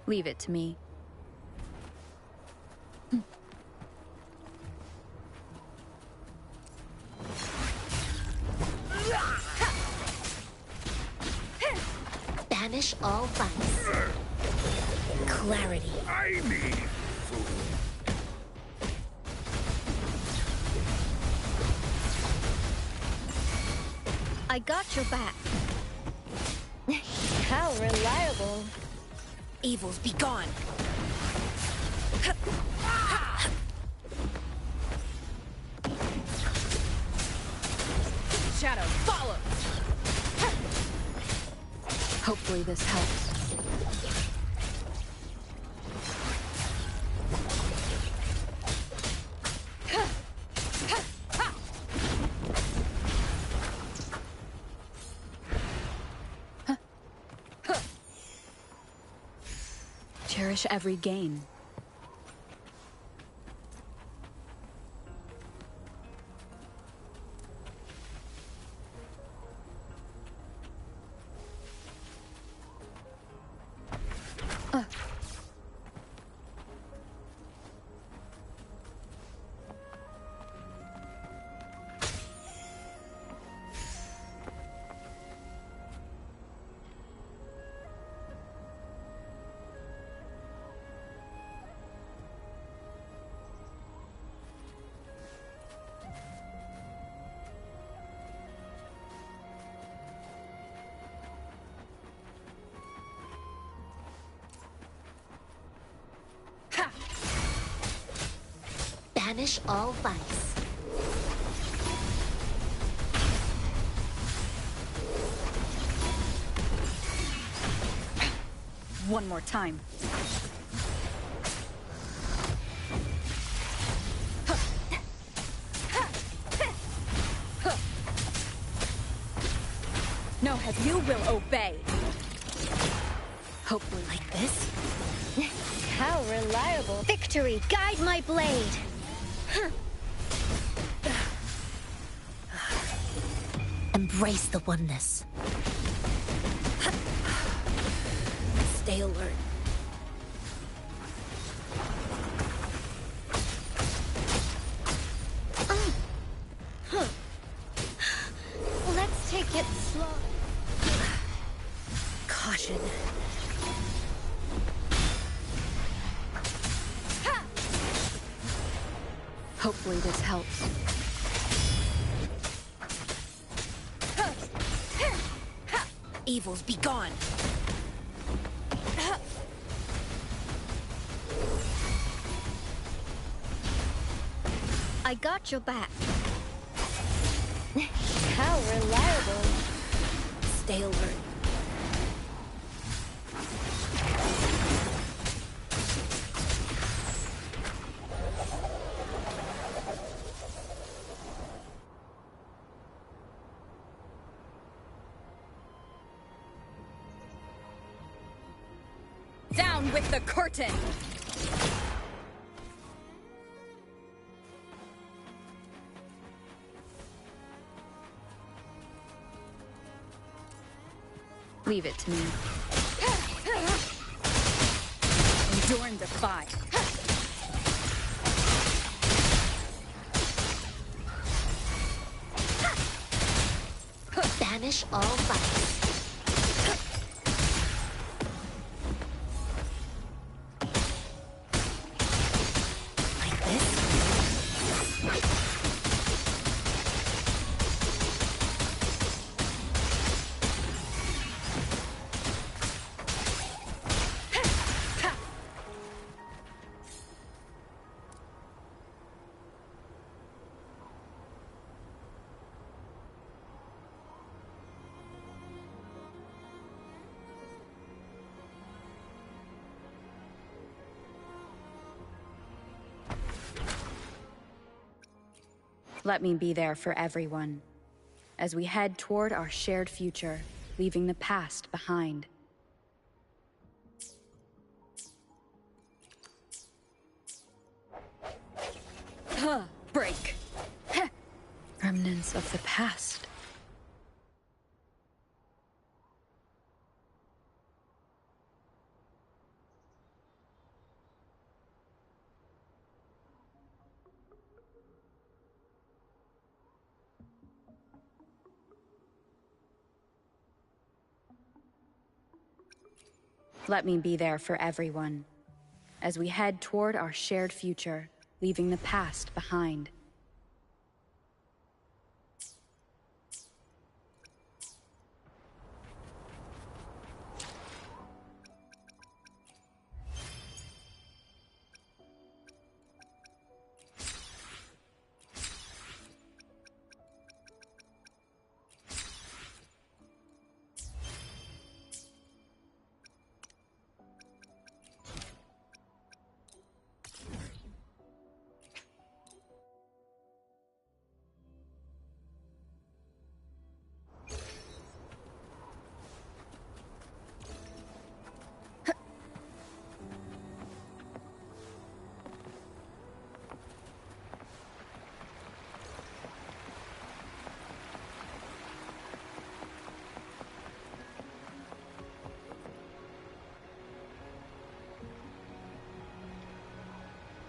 Leave it to me. Banish all vice. Clarity. I need food. I got your back. How reliable. Evils be gone. Shadow, follow! Hopefully this helps. Cherish every gain. Banish all vice. One more time. No, as you will obey. Hopefully like this. How reliable. Victory, guide my blade. Embrace the oneness. Stay alert. Let's take it slow. Caution. Hopefully this helps. Evils be gone. I got your back. How reliable. Stay alert. Down with the curtain! Leave it to me. Endure and defy. Banish all vice. Like this? Let me be there for everyone, as we head toward our shared future, leaving the past behind. Break! Remnants of the past. Let me be there for everyone, as we head toward our shared future, leaving the past behind.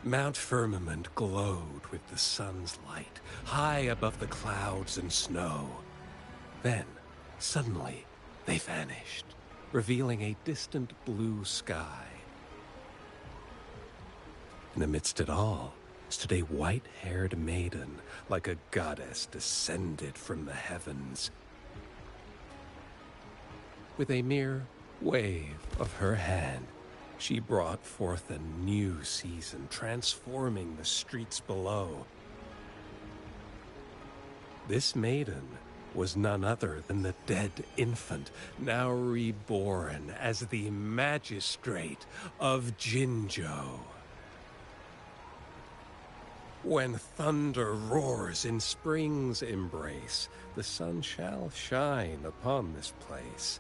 Mount Firmament glowed with the sun's light, high above the clouds and snow. Then, suddenly, they vanished, revealing a distant blue sky. And amidst it all stood a white-haired maiden, like a goddess descended from the heavens. With a mere wave of her hand, she brought forth a new season, transforming the streets below. This maiden was none other than the dead infant, now reborn as the Magistrate of Jinzhou. When thunder roars in spring's embrace, the sun shall shine upon this place.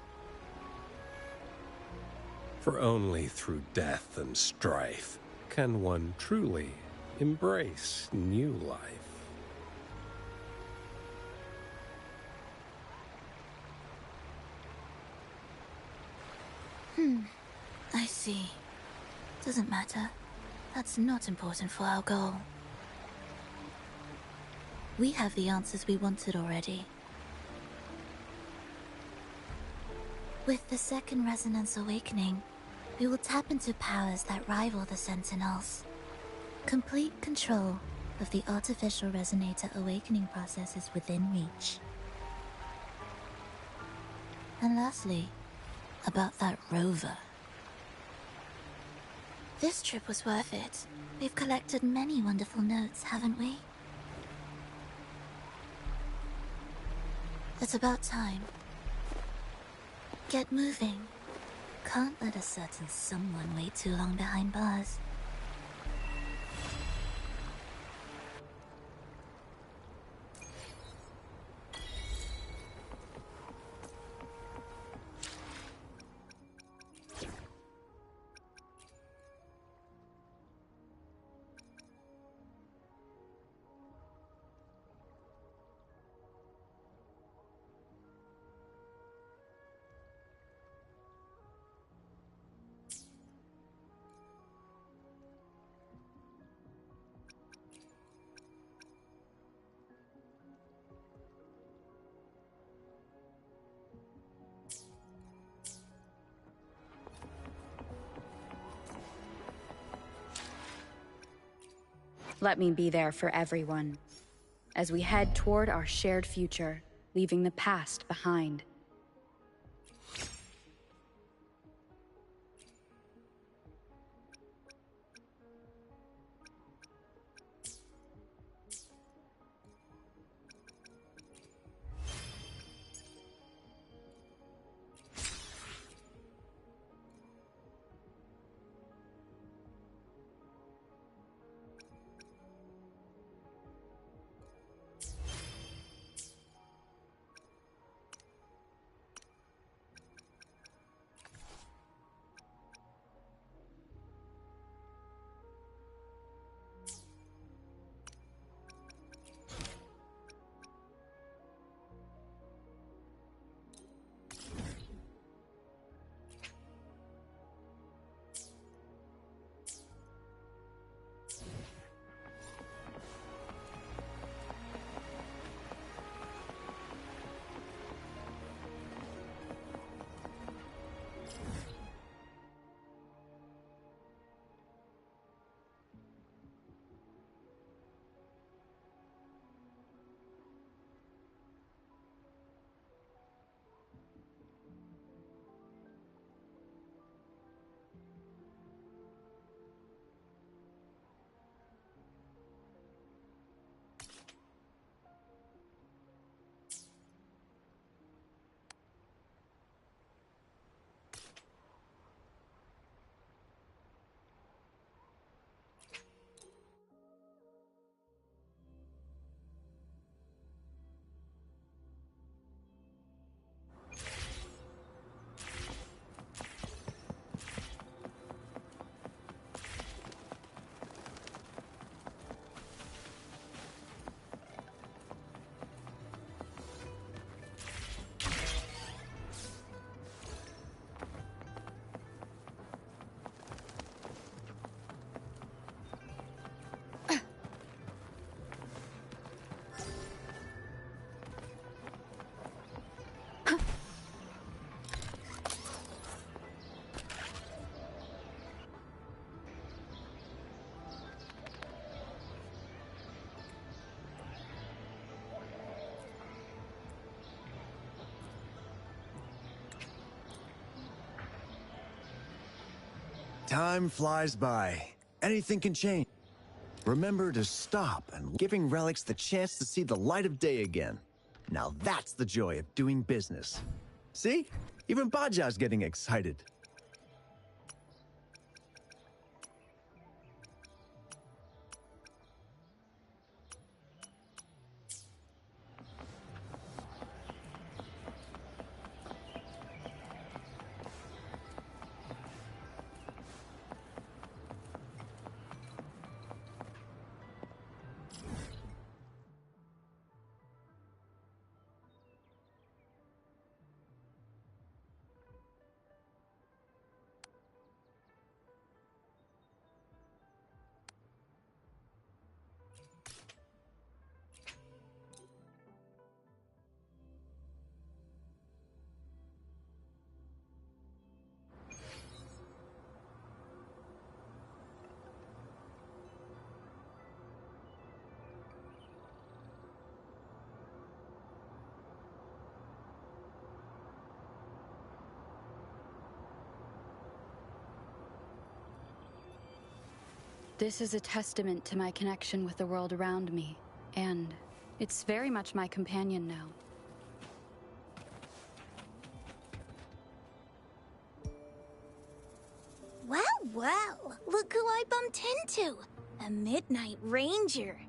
For only through death and strife can one truly embrace new life. I see. Doesn't matter. That's not important for our goal. We have the answers we wanted already. With the second resonance awakening, we will tap into powers that rival the Sentinels. Complete control of the artificial resonator awakening process is within reach. And lastly, about that rover. This trip was worth it. We've collected many wonderful notes, haven't we? It's about time. Get moving. Can't let a certain someone wait too long behind bars. Let me be there for everyone, as we head toward our shared future, leaving the past behind. Time flies by. Anything can change. Remember to stop and giving relics the chance to see the light of day again. Now that's the joy of doing business. See? Even Baja's getting excited. This is a testament to my connection with the world around me, and it's very much my companion now. Well, well, look who I bumped into. A Midnight Ranger.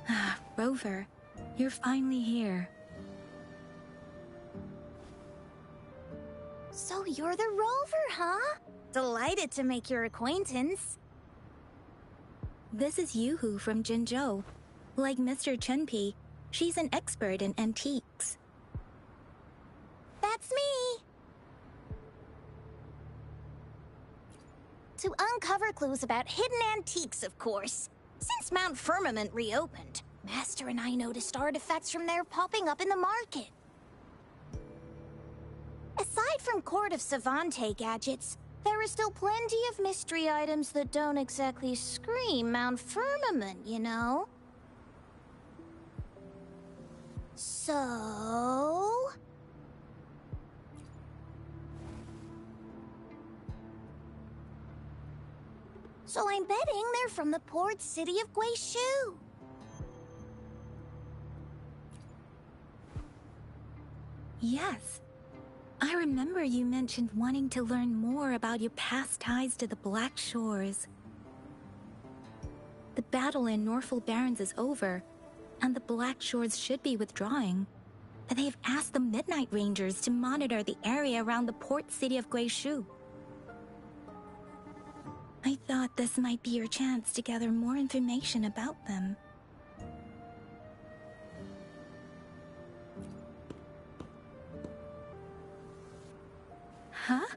Ah, Rover, you're finally here. So you're the Rover, huh? Delighted to make your acquaintance. This is Yoo-Hoo from Jinzhou. Like Mr. Chunpei, she's an expert in antiques. That's me! To uncover clues about hidden antiques, of course. Since Mount Firmament reopened, Master and I noticed artifacts from there popping up in the market. Aside from Court of Savante gadgets, there are still plenty of mystery items that don't exactly scream Mount Firmament, you know? So... So I'm betting they're from the port city of Guishu. Yes. I remember you mentioned wanting to learn more about your past ties to the Black Shores. The battle in Norful Barrens is over, and the Black Shores should be withdrawing. But they've asked the Midnight Rangers to monitor the area around the port city of Guishu. I thought this might be your chance to gather more information about them. Huh?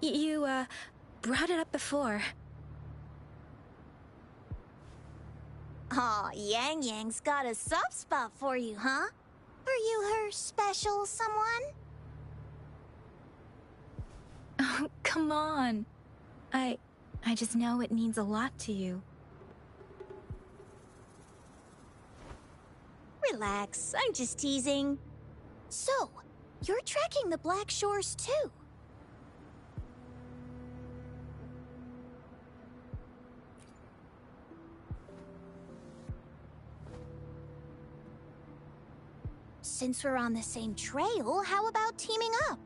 You, brought it up before. Aw, Yang Yang's got a soft spot for you, huh? Are you her special someone? Oh, come on. I just know it means a lot to you. Relax, I'm just teasing. So, you're tracking the Black Shores too? Since we're on the same trail, how about teaming up?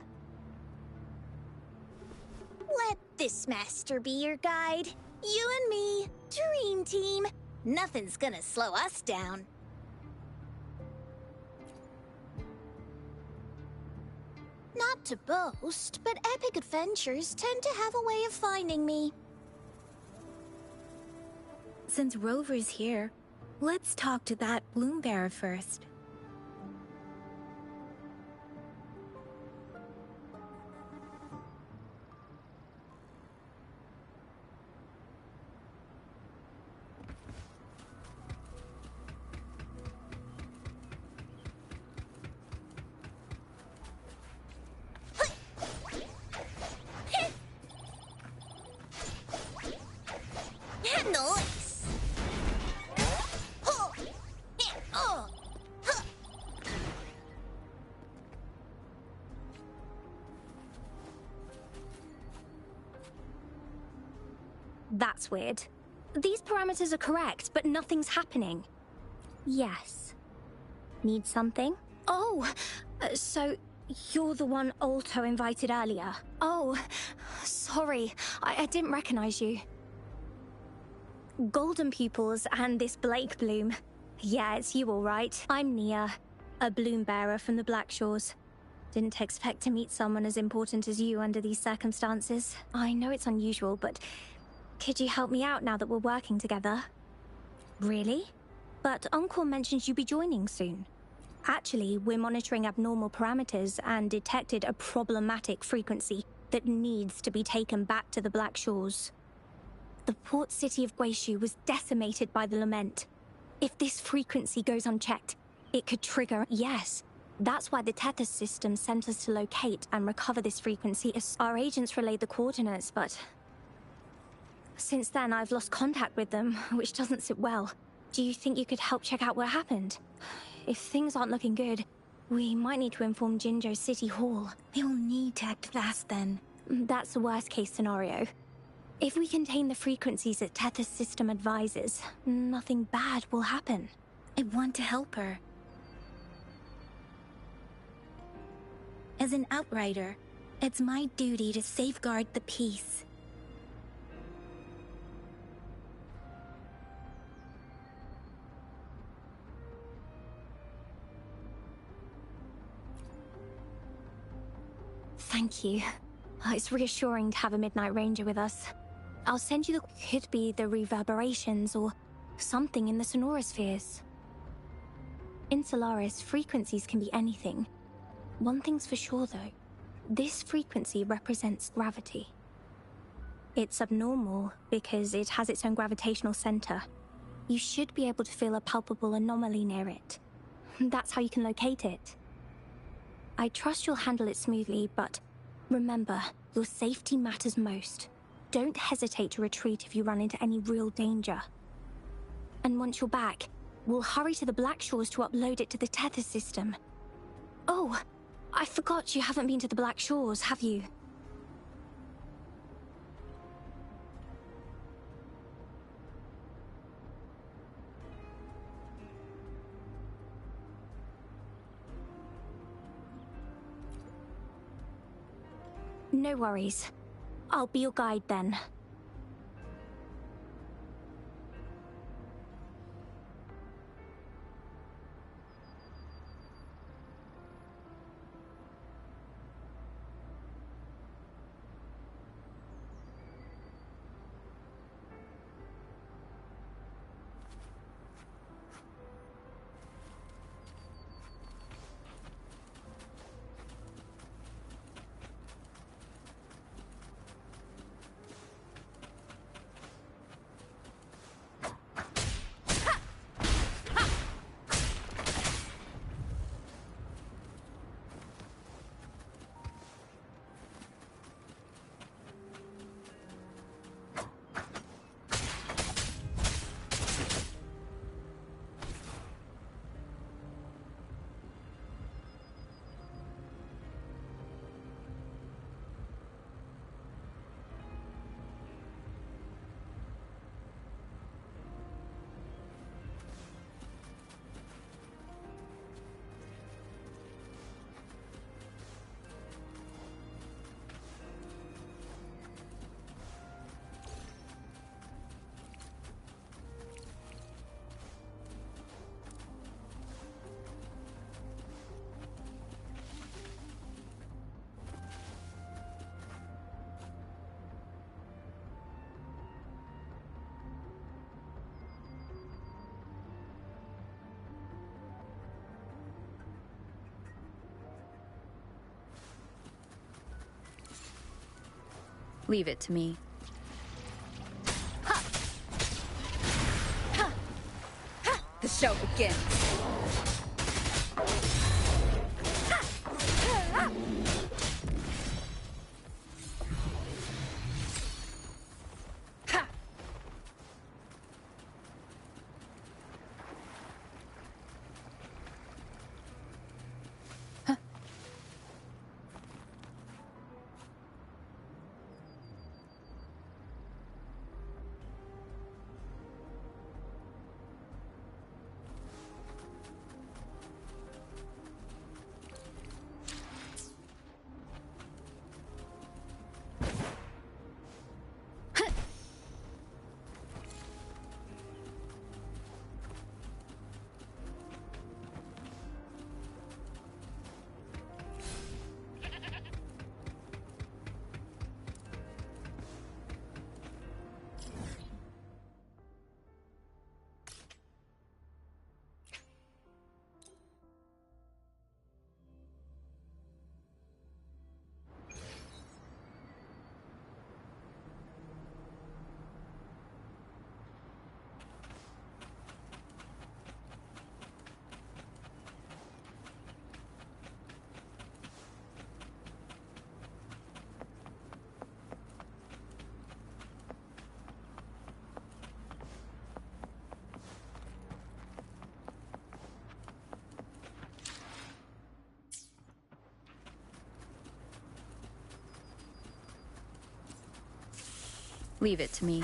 Let this master be your guide. You and me, dream team. Nothing's gonna slow us down. Not to boast, but epic adventures tend to have a way of finding me. Since Rover's here, let's talk to that Bloombearer first. Nice! That's weird. These parameters are correct, but nothing's happening. Yes. Need something? Oh, so you're the one Alto invited earlier. Oh, sorry. I didn't recognize you. Golden pupils and this Blake bloom. Yeah, it's you all right. I'm Nia, a bloom bearer from the Black Shores. Didn't expect to meet someone as important as you under these circumstances. I know it's unusual, but could you help me out now that we're working together? Really? But Encore mentions you'll be joining soon. Actually, we're monitoring abnormal parameters and detected a problematic frequency that needs to be taken back to the Black Shores. The port city of Guishu was decimated by the Lament. If this frequency goes unchecked, it could trigger... Yes, that's why the Tethys system sent us to locate and recover this frequency as our agents relayed the coordinates, but... Since then, I've lost contact with them, which doesn't sit well. Do you think you could help check out what happened? If things aren't looking good, we might need to inform Jinzhou City Hall. We'll need to act fast then. That's the worst case scenario. If we contain the frequencies that Tethys system advises, nothing bad will happen. I want to help her. As an outrider, it's my duty to safeguard the peace. Thank you. It's reassuring to have a Midnight Ranger with us. I'll send you the... Could be the reverberations or something in the sonorospheres. In Solaris, frequencies can be anything. One thing's for sure, though. This frequency represents gravity. It's abnormal because it has its own gravitational center. You should be able to feel a palpable anomaly near it. That's how you can locate it. I trust you'll handle it smoothly, but remember, your safety matters most. Don't hesitate to retreat if you run into any real danger. And once you're back, we'll hurry to the Black Shores to upload it to the Tethys system. Oh, I forgot you haven't been to the Black Shores, have you? No worries. I'll be your guide then. Leave it to me. The show begins. Leave it to me.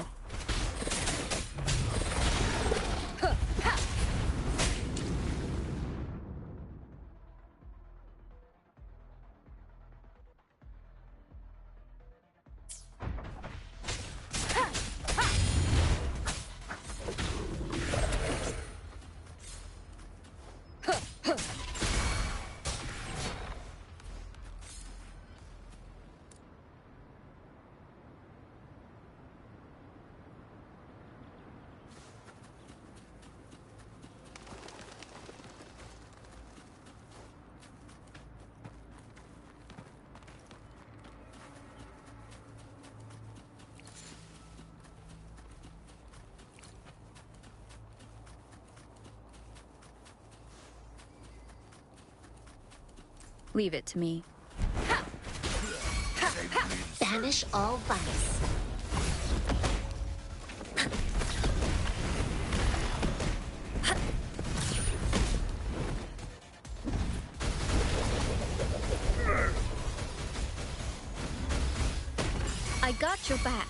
Leave it to me. Banish all vice. I got your back.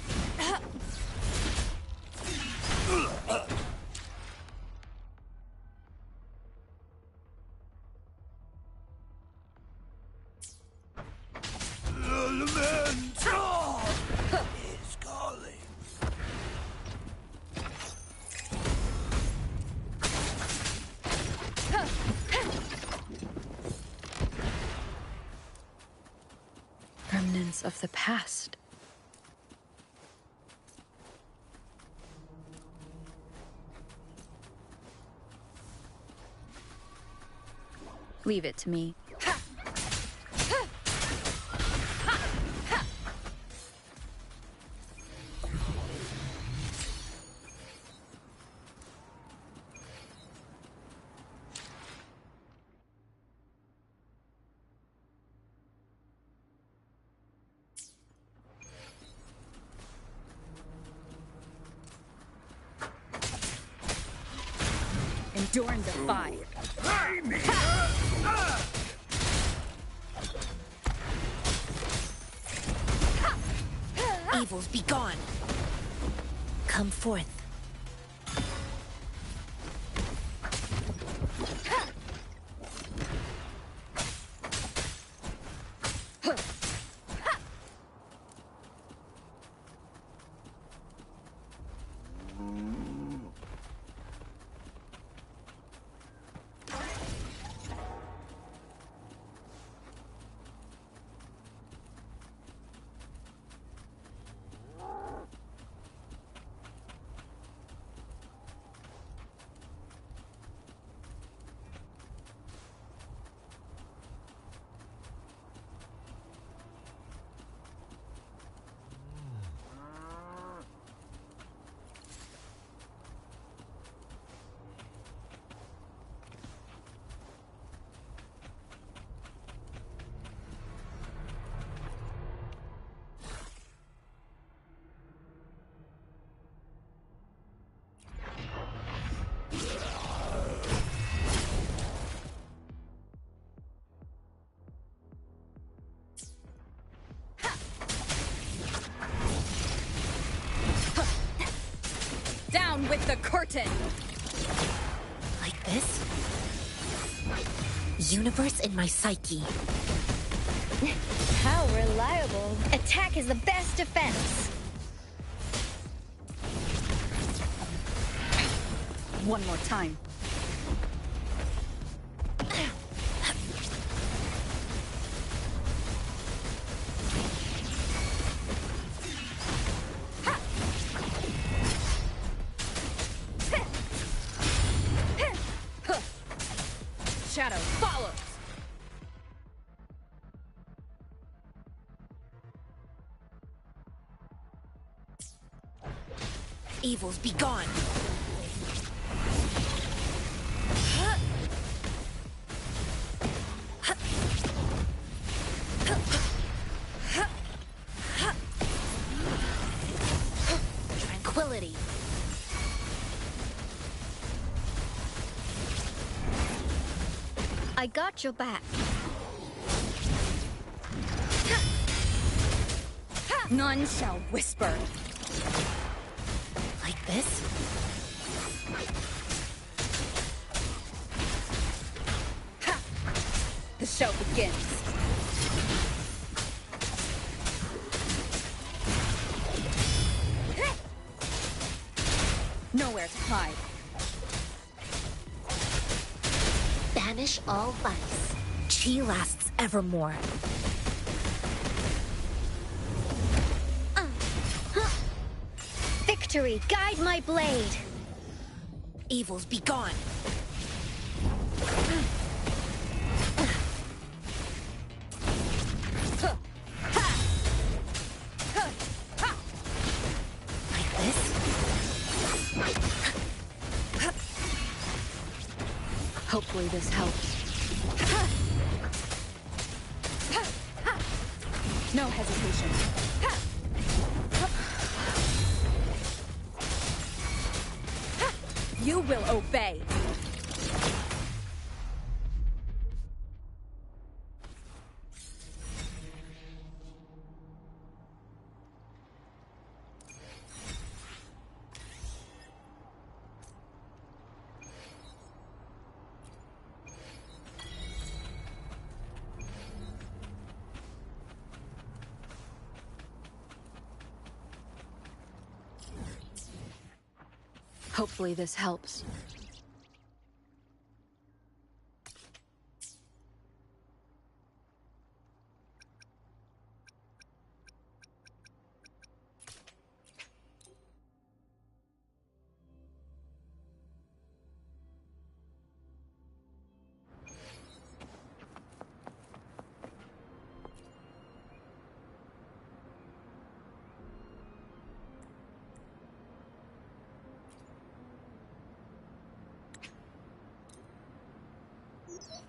Remnants of the past. Leave it to me. Endure and defy. Evils be gone. Come forth. Down with the curtain! Like this? Universe in my psyche. How reliable. Attack is the best defense. One more time. Shadow follows! Evils be gone! Tranquility! I got your back. None shall whisper. this? Ha! The show begins. Nowhere to hide. Banish all vice. Chi lasts evermore. Victory, guide my blade! Evils be gone. Like this? Hopefully this helps. No hesitation. You will obey. Hopefully this helps.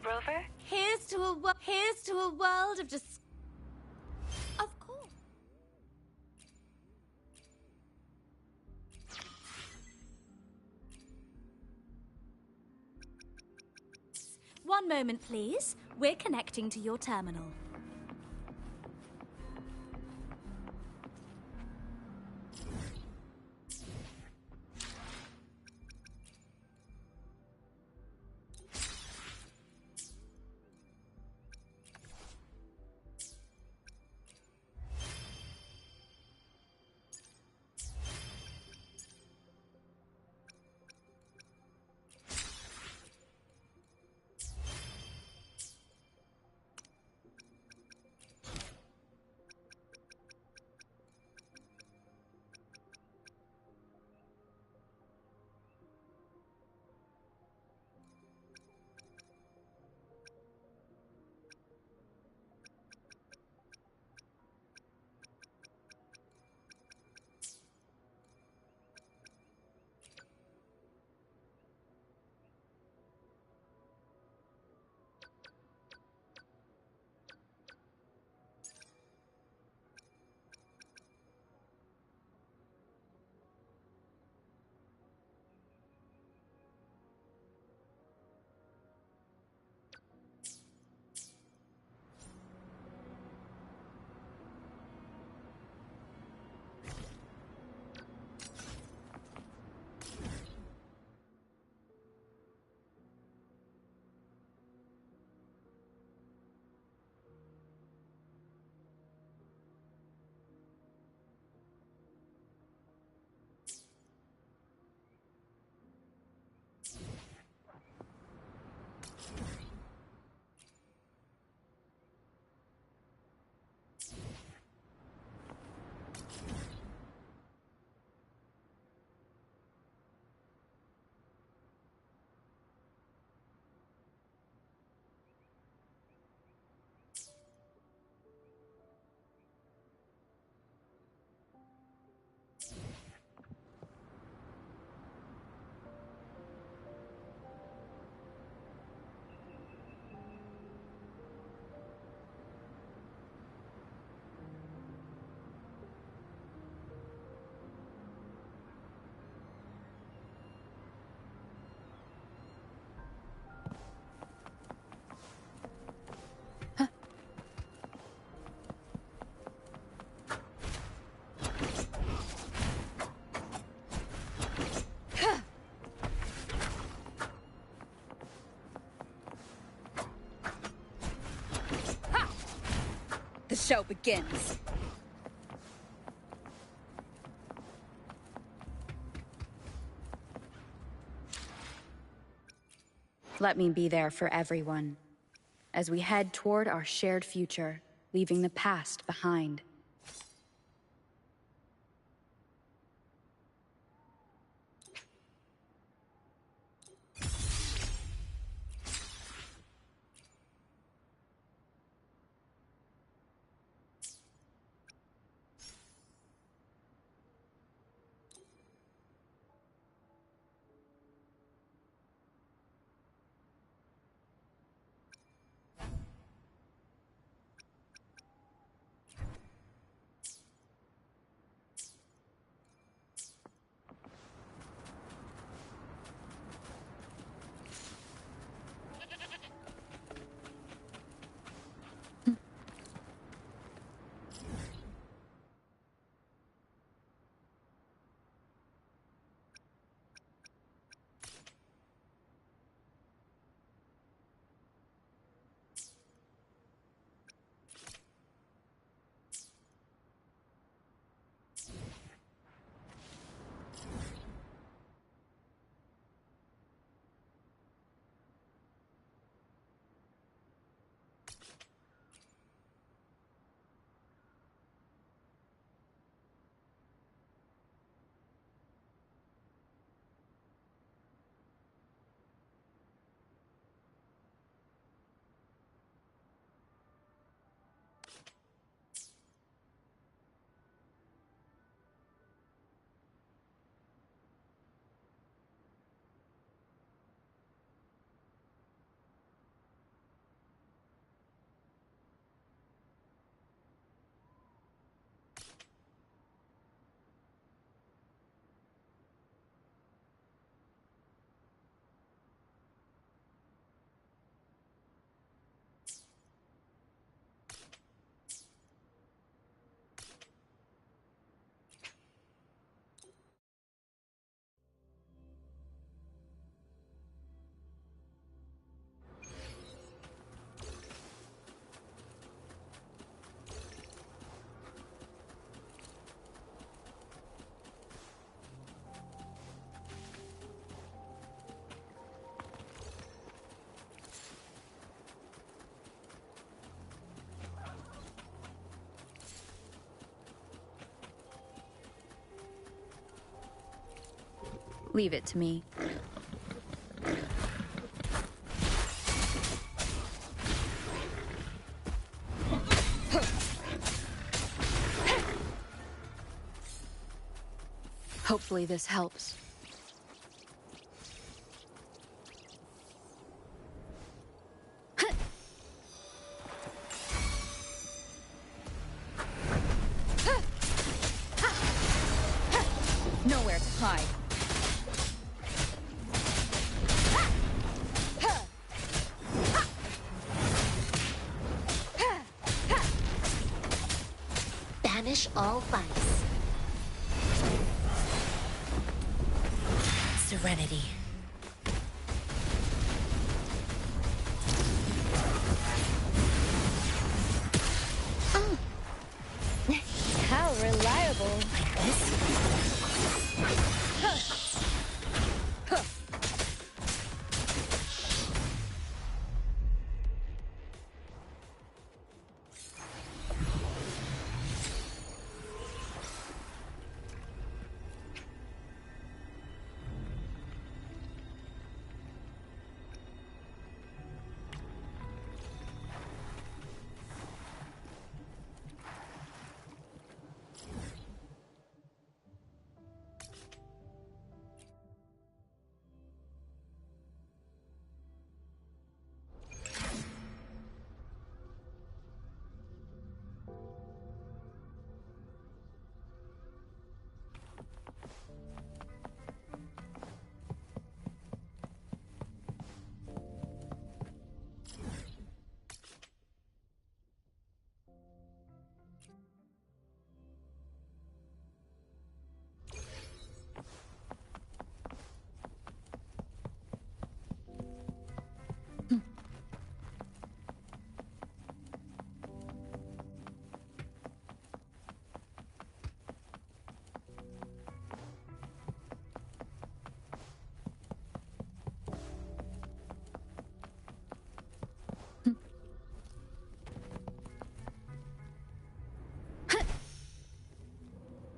Rover? Here's to a world of just. Of course. One moment, please. We're connecting to your terminal. the show begins. Let me be there for everyone, as we head toward our shared future, leaving the past behind. Leave it to me. Hopefully this helps. Nowhere to hide. Banish all vice. Serenity. Oh. How reliable. Like this?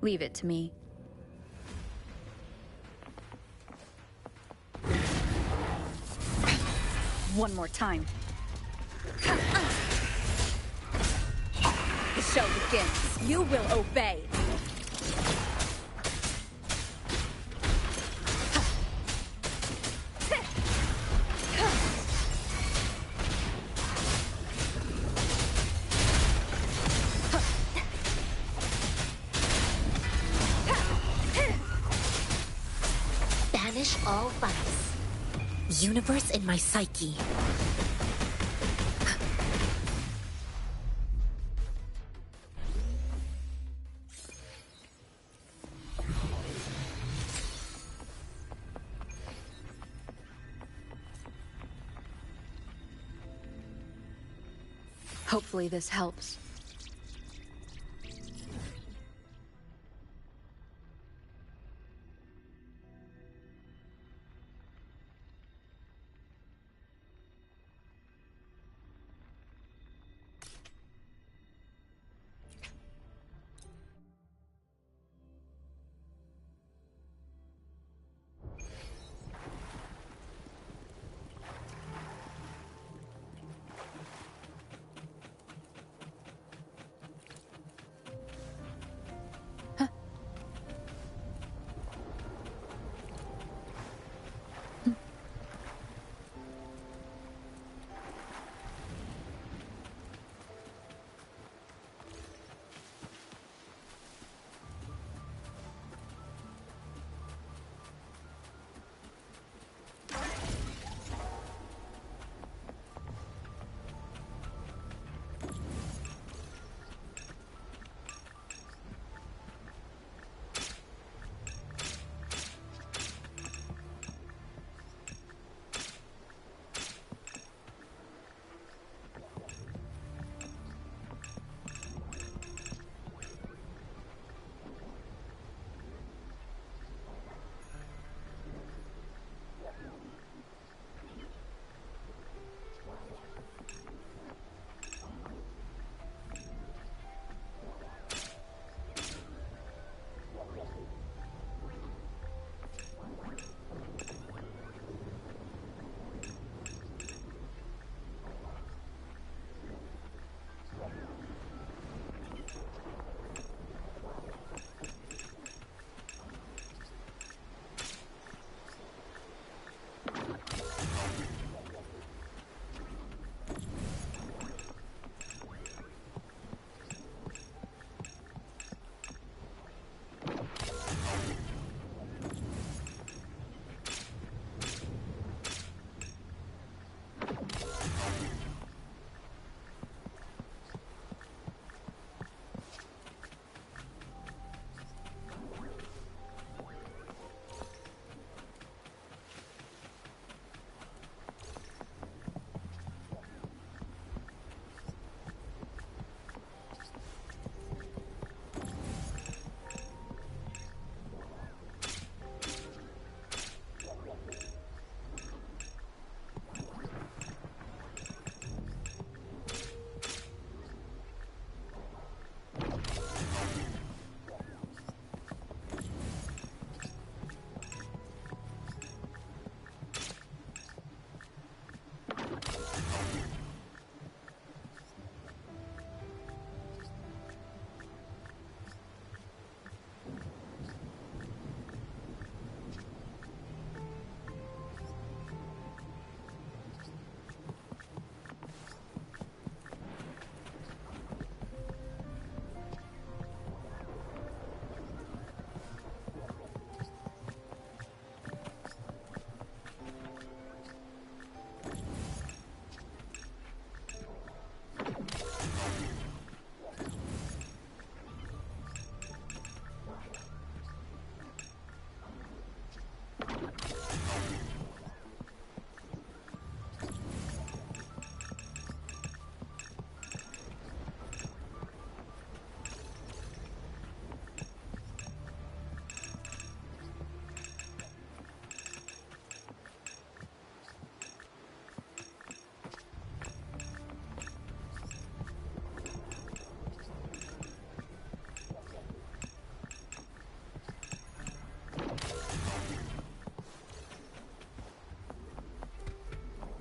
Leave it to me. One more time. The show begins. You will obey. Banish all vice. Universe in my psyche. Hopefully this helps.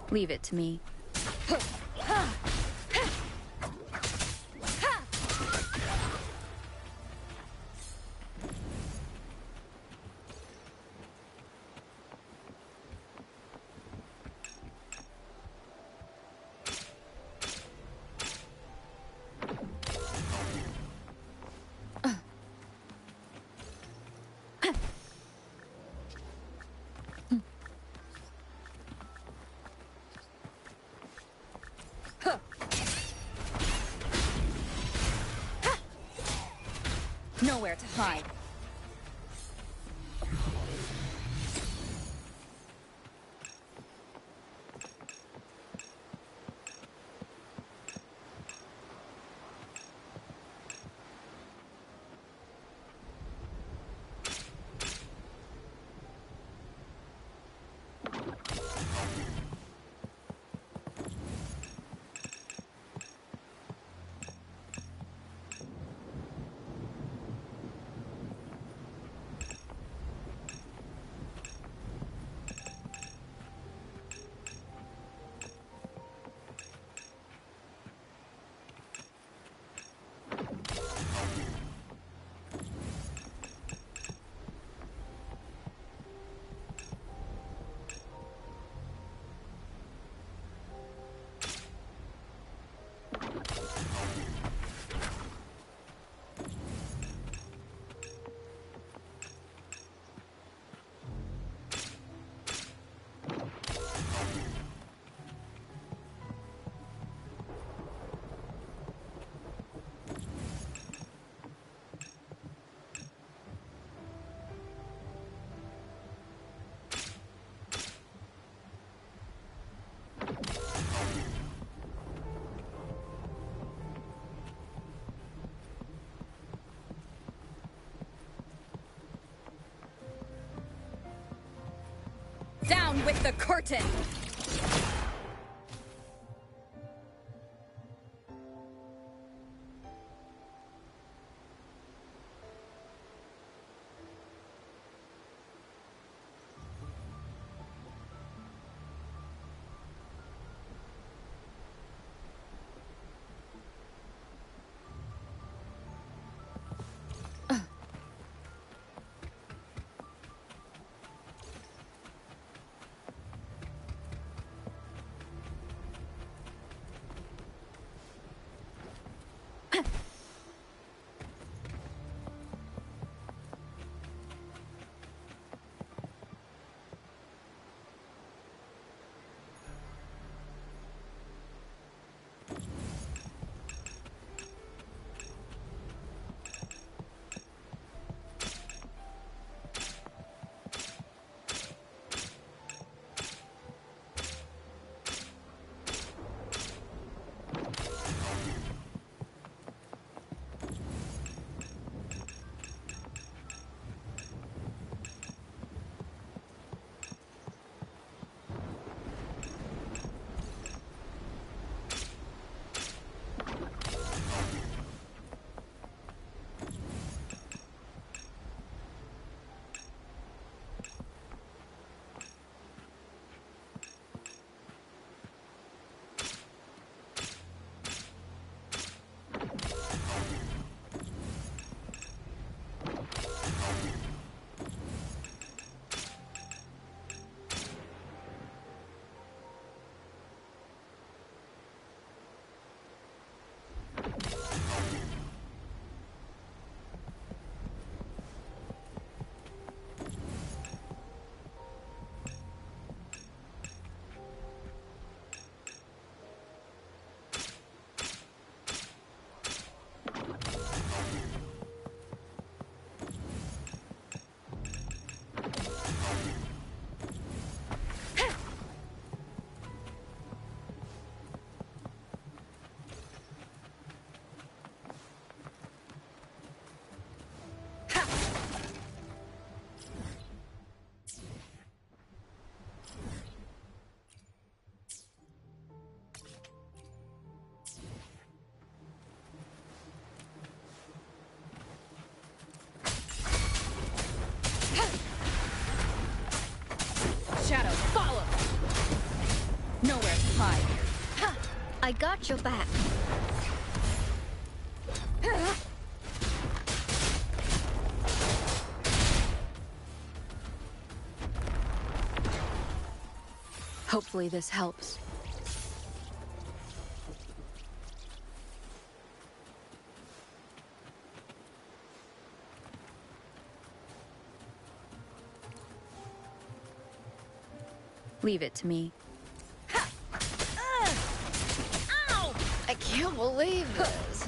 Leave it to me. Nowhere to hide. Down with the curtain! Nowhere to hide. I got your back. Hopefully this helps. Leave it to me. Ow! I can't believe this.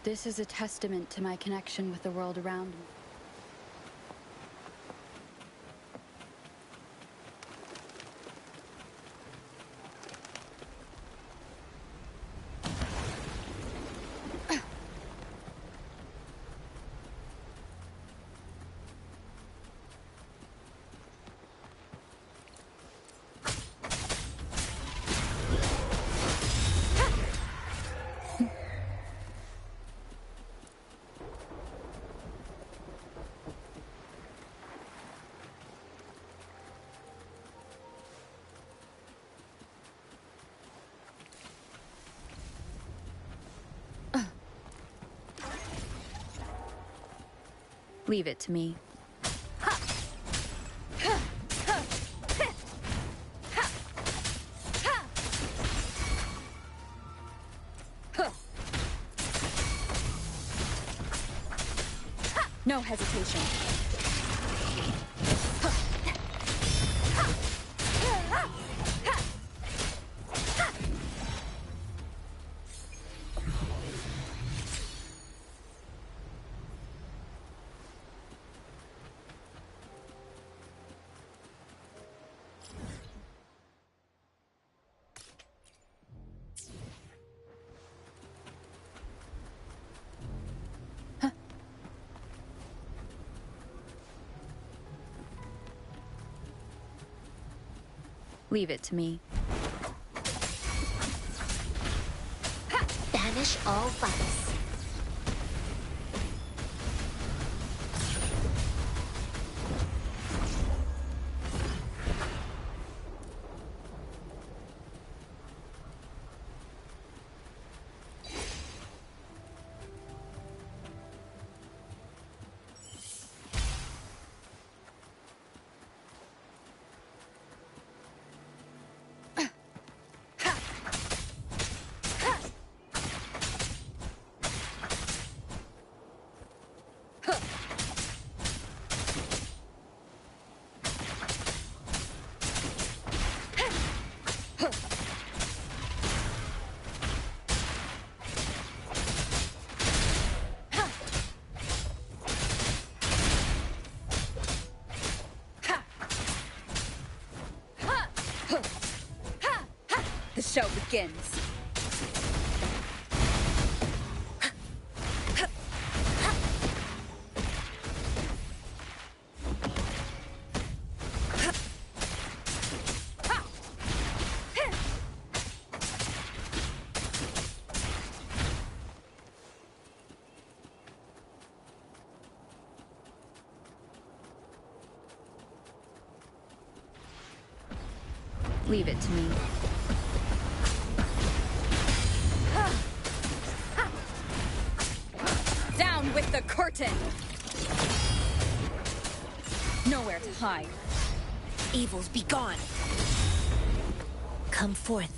This is a testament to my connection with the world around me. Leave it to me. No hesitation. Leave it to me. Banish all vice. The show begins. Leave it to me. Down with the curtain! Nowhere to hide. Evils be gone. Come forth.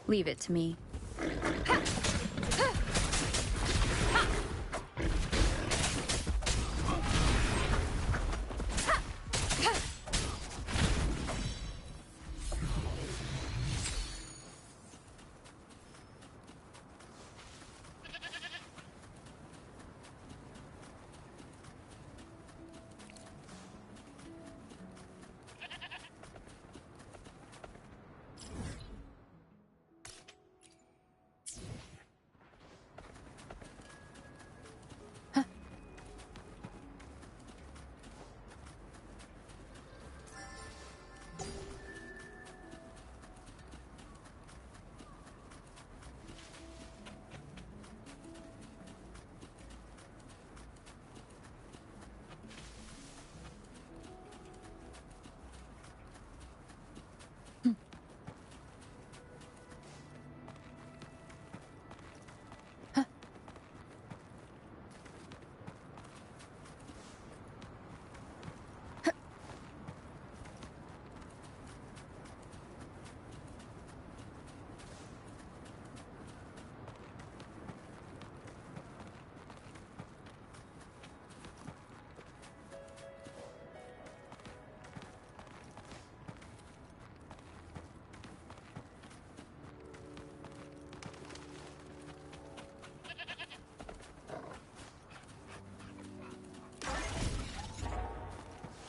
Leave it to me.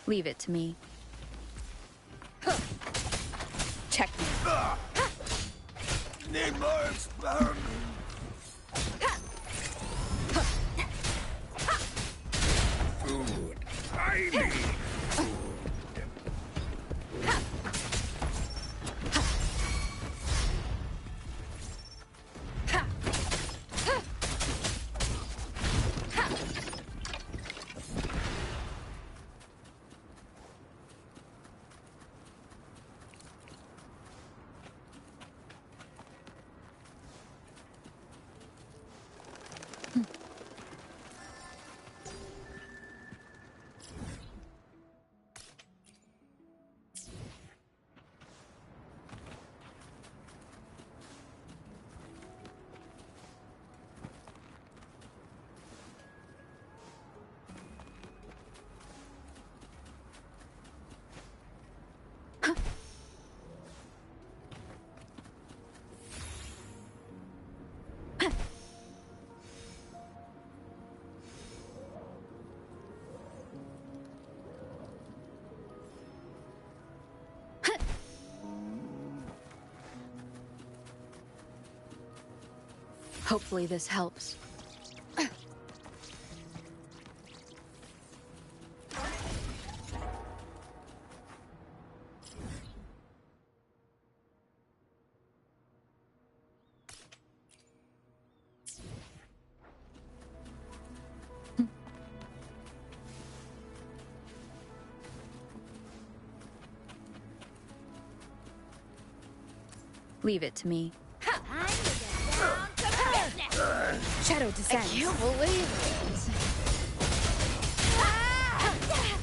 Leave it to me. Check me. Need more experiments. Food. I need food. Hopefully this helps. Leave it to me. Shadow descends. I can't believe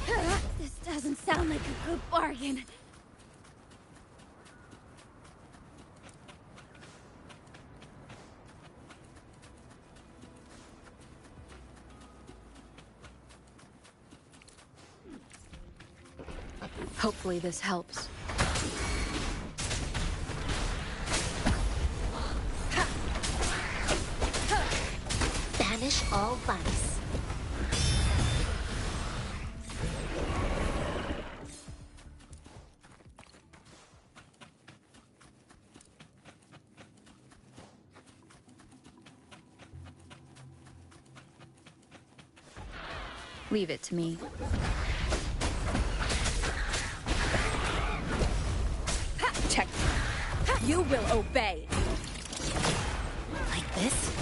it. This doesn't sound like a good bargain. Hopefully this helps. Banish all vice. Leave it to me. Check. You will obey. Like this?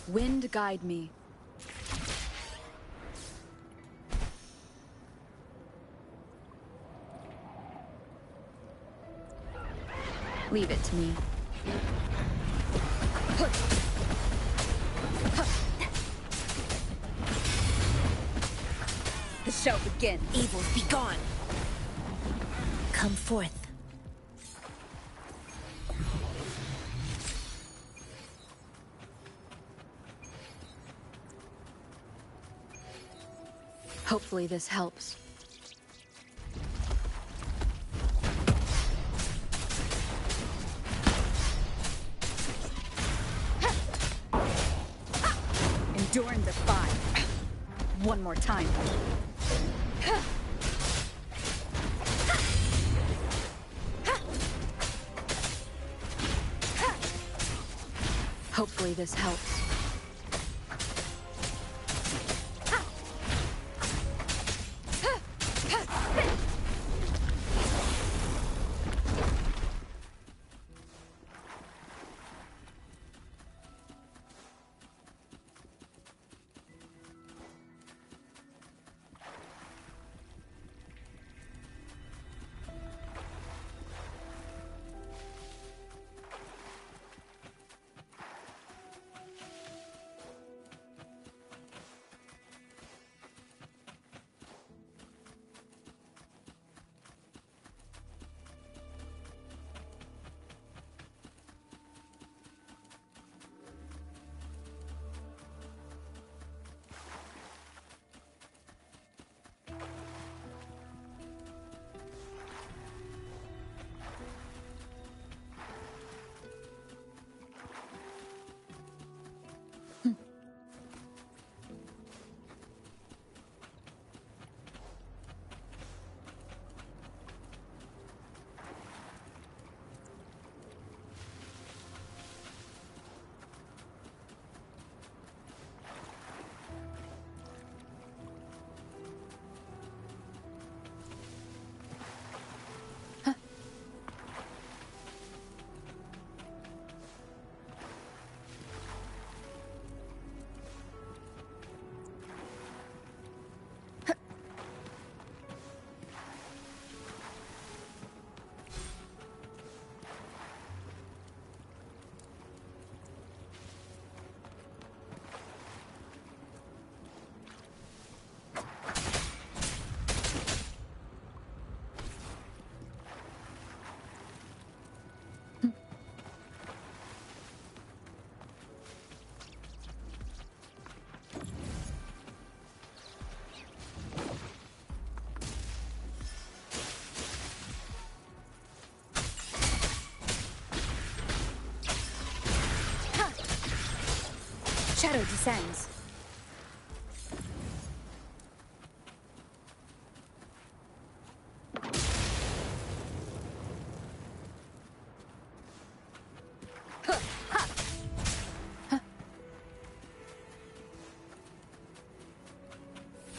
Wind guide me. Leave it to me. The show begins. Evil be gone. Come forth. Hopefully this helps. Endure and defy. One more time. Hopefully this helps. Shadow descends.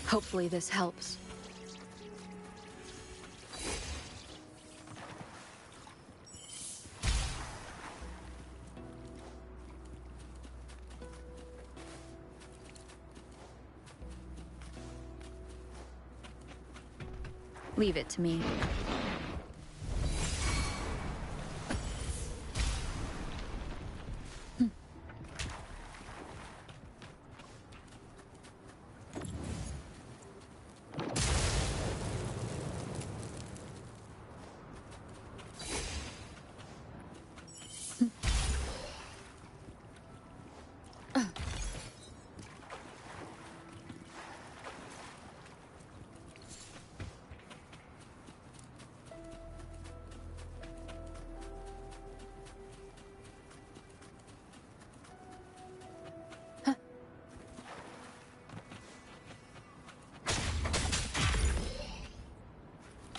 Hopefully this helps. Leave it to me.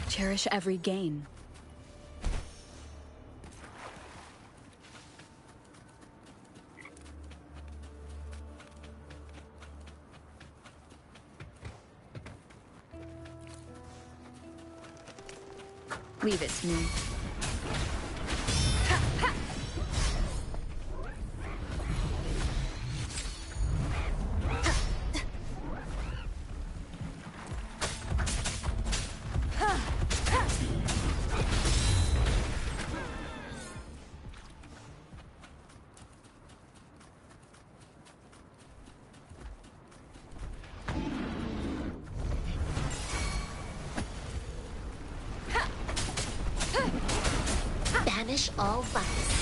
Cherish every gain. Leave it to me. Banish all vice.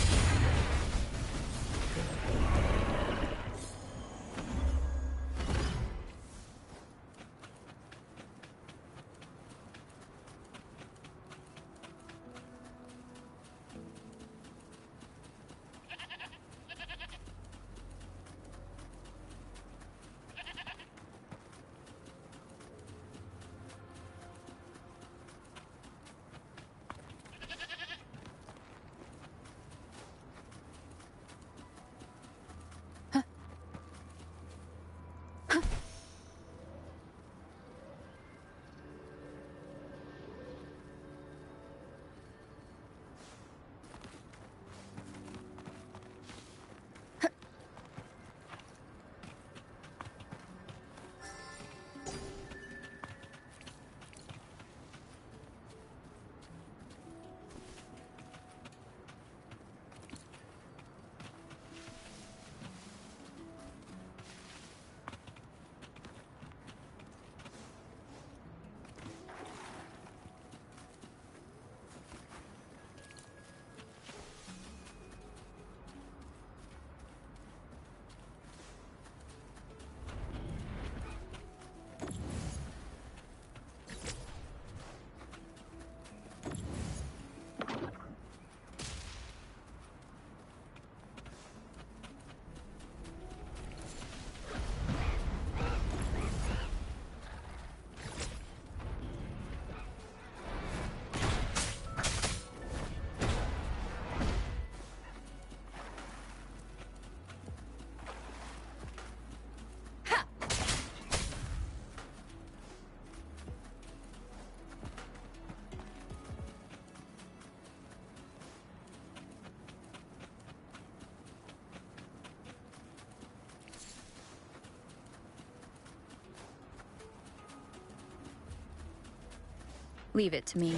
Leave it to me.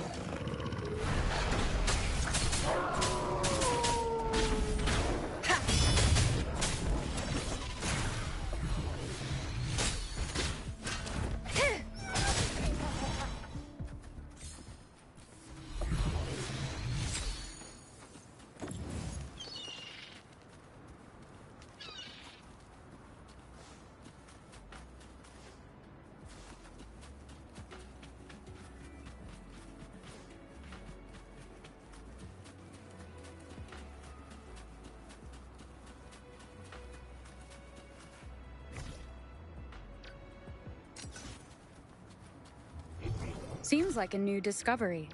Seems like a new discovery.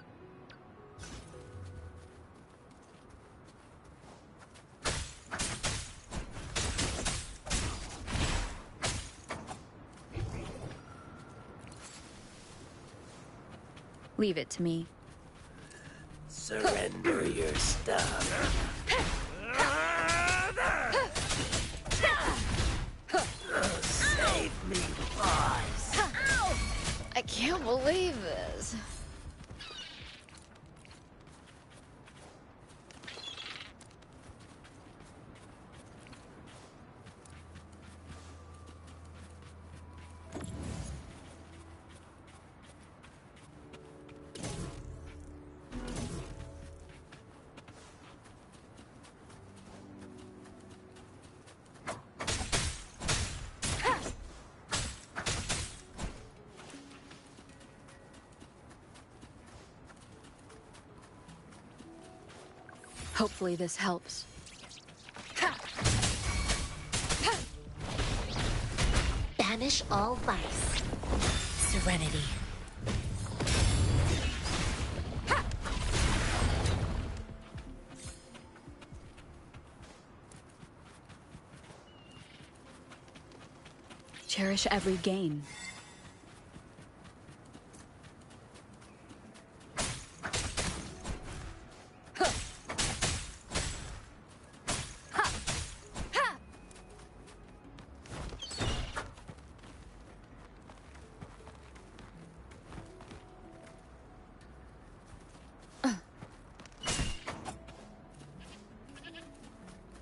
Leave it to me. Surrender your stuff. Save me, boss. Ow! I can't believe this. Hopefully this helps. Banish all vice. Serenity. cherish every gain.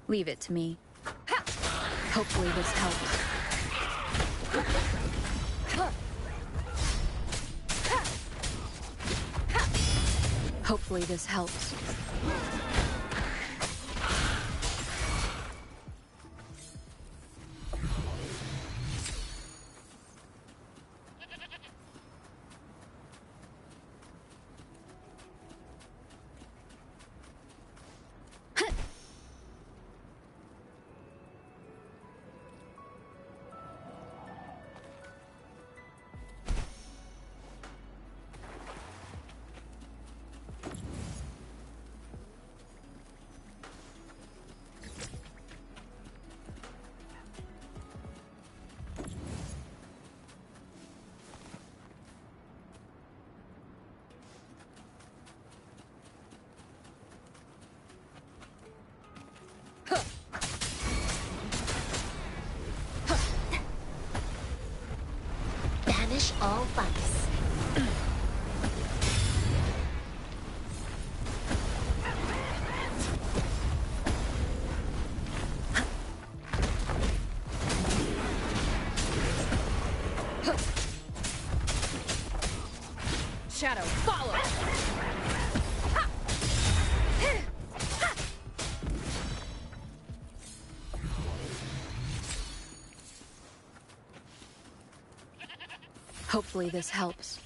Leave it to me. Hopefully this helps. Hopefully this helps. Banish all vice. Shadow, follow! Hopefully this helps.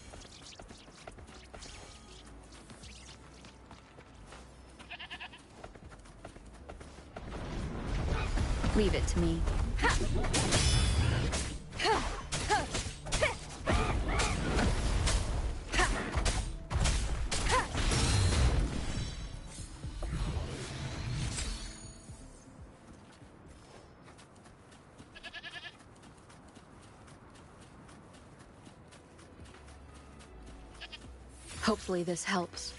Leave it to me. Hopefully this helps.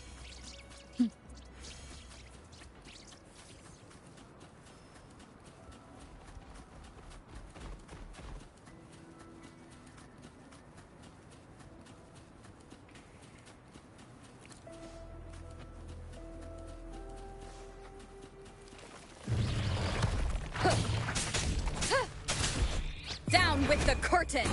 Down with the curtain!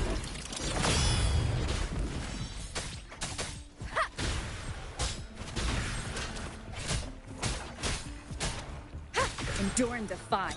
Endure and defy.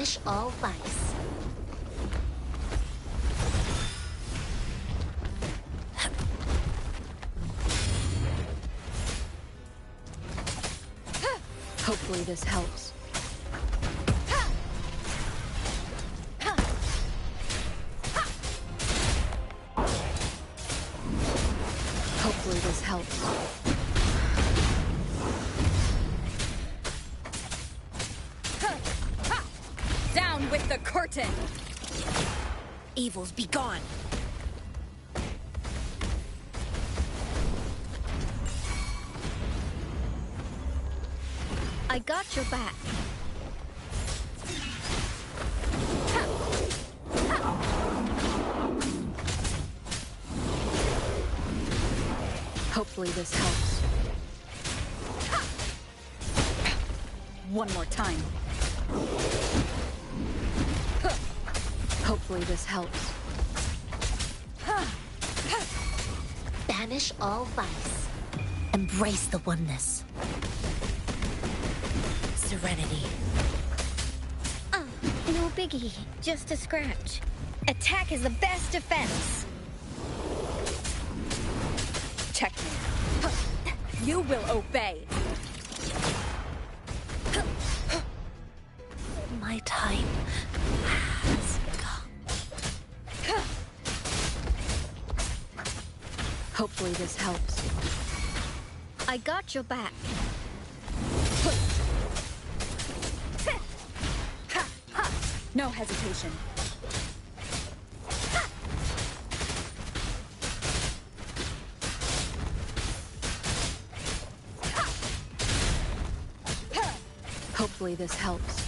Banish all vice. Hopefully this helps. Hopefully this helps. Down with the curtain! Evils be gone. I got your back. Hopefully this helps. One more time. Hopefully this helps. Banish all vice. Embrace the oneness. Serenity. No biggie. Just a scratch. Attack is the best defense. Checkmate. You will obey. My time has come. Hopefully this helps. I got your back. No hesitation. Hopefully this helps.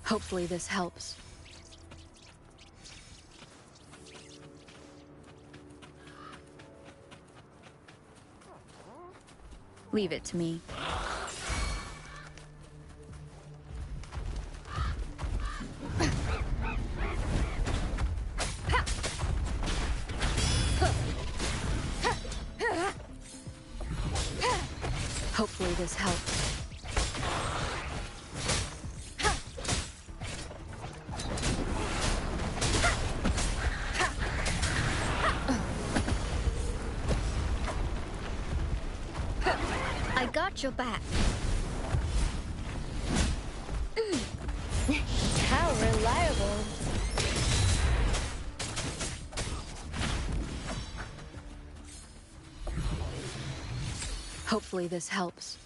Hopefully this helps. Leave it to me. Hopefully this helps. I got your back. How reliable. Hopefully this helps.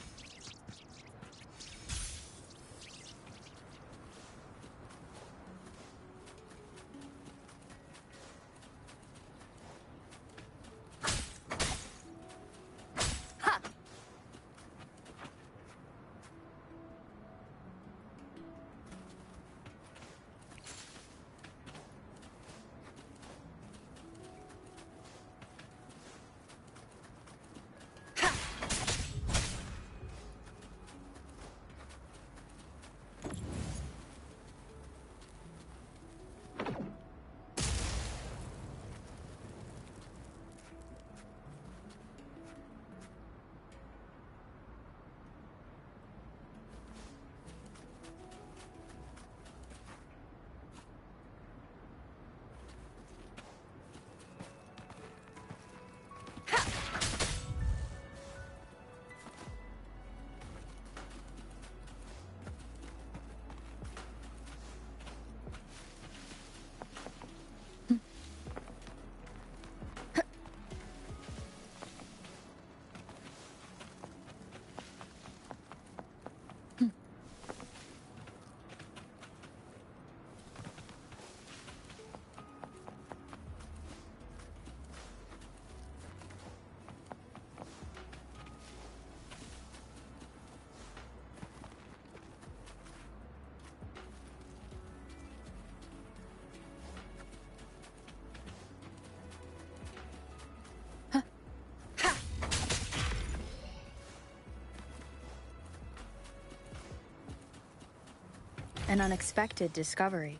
An unexpected discovery.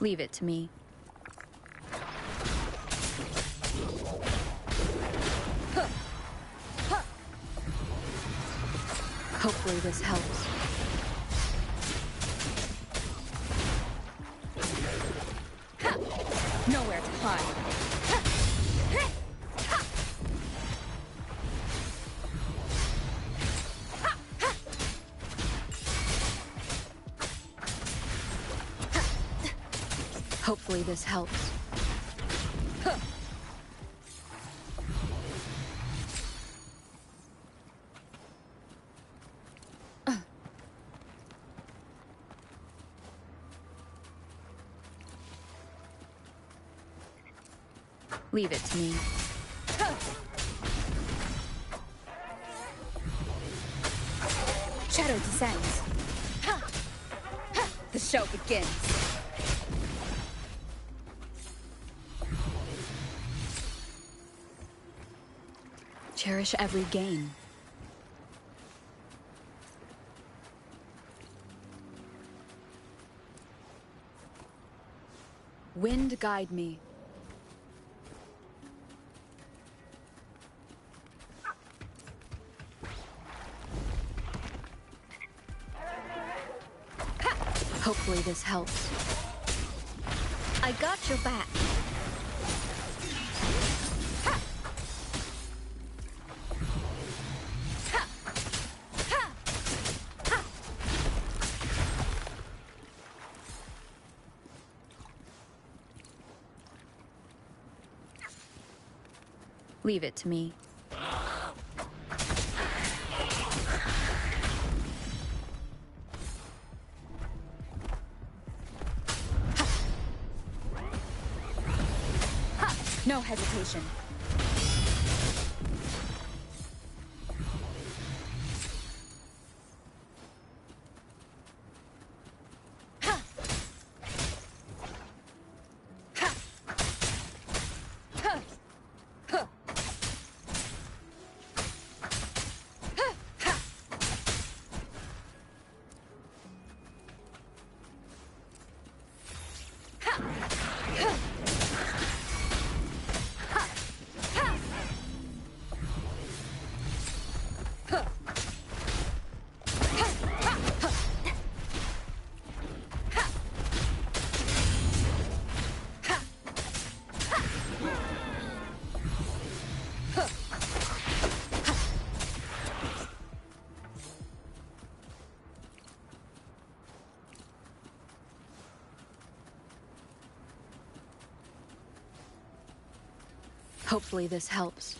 Leave it to me. Hopefully this helps. Nowhere to hide. Hopefully this helps. Leave it to me. Shadow descends. The show begins. Cherish every gain. Wind guide me. Hopefully this helps. I got your back. Leave it to me. No hesitation. Hopefully this helps.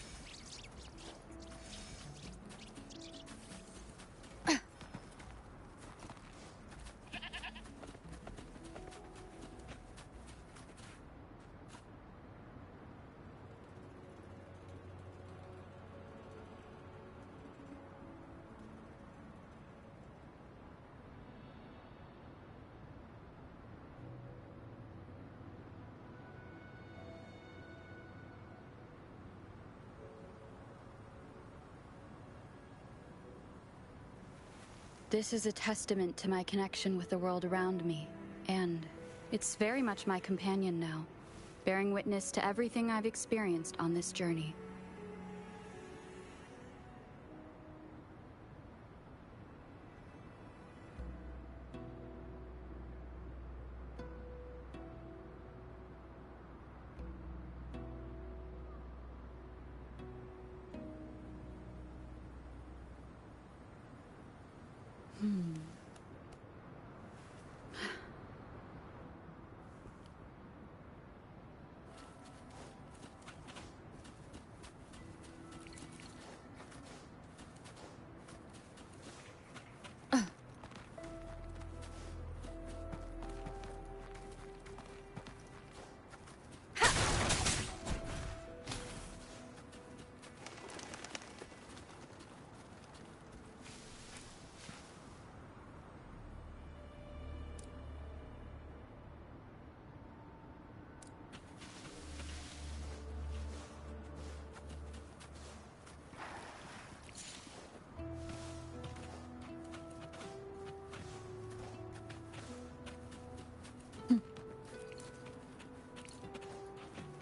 This is a testament to my connection with the world around me, and it's very much my companion now, bearing witness to everything I've experienced on this journey.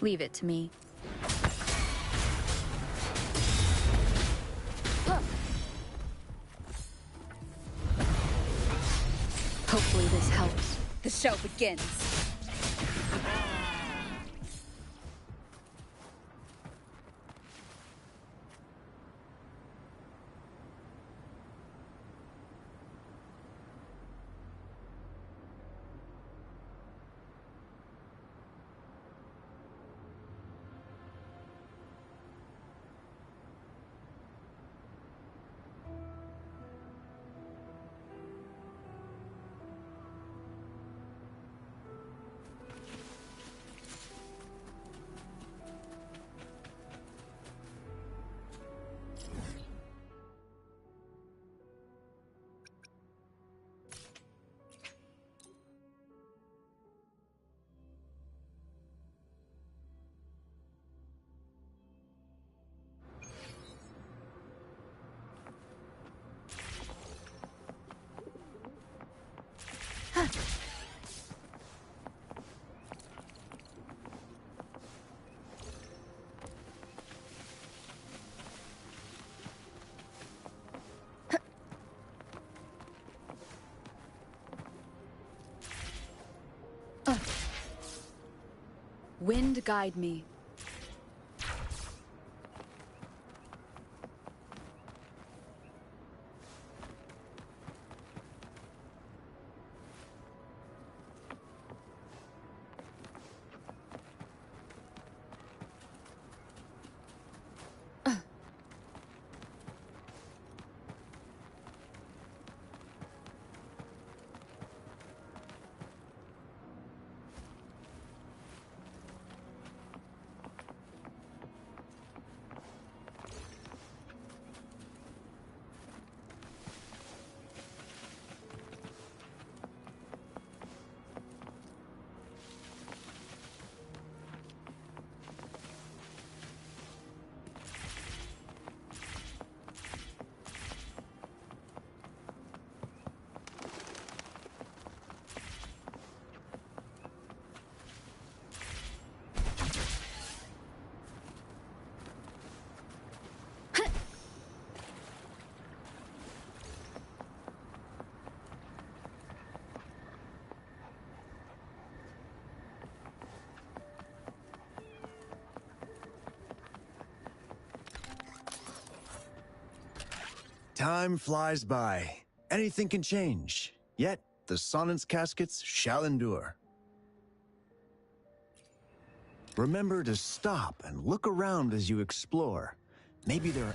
Leave it to me. Hopefully this helps. The show begins. Wind guide me. Time flies by. Anything can change. Yet, the Sonnet's caskets shall endure. Remember to stop and look around as you explore. Maybe there are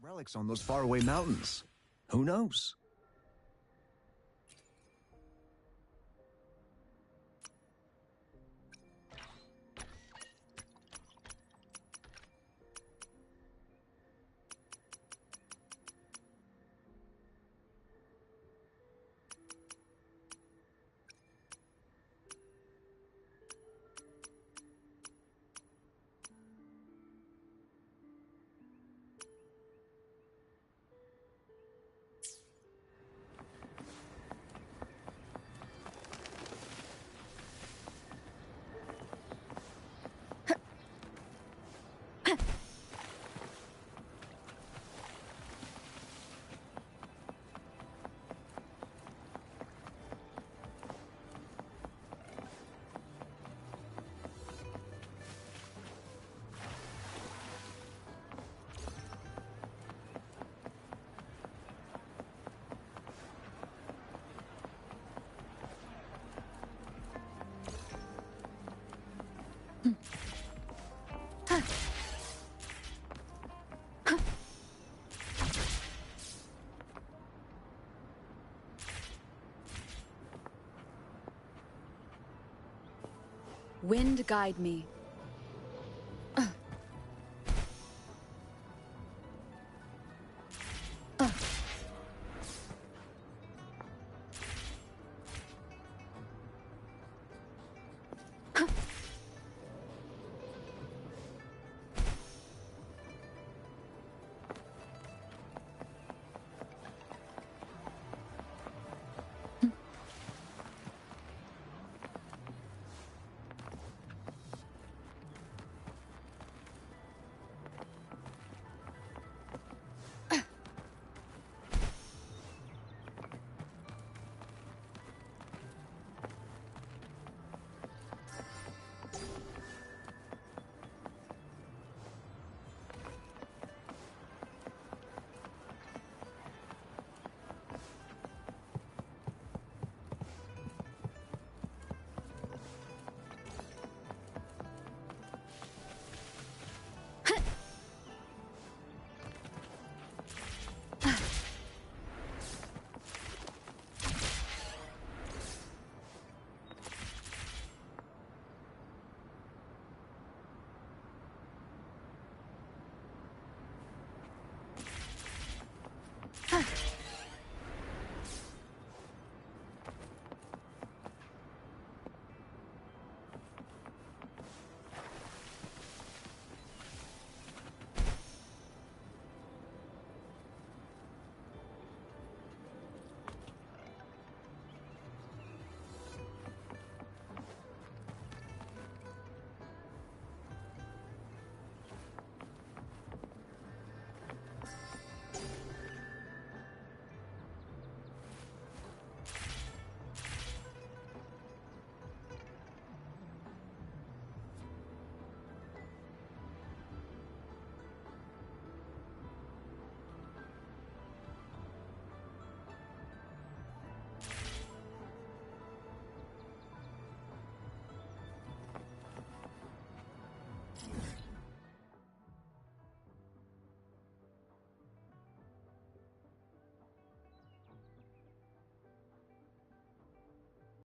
relics on those faraway mountains. Who knows? Wind guide me.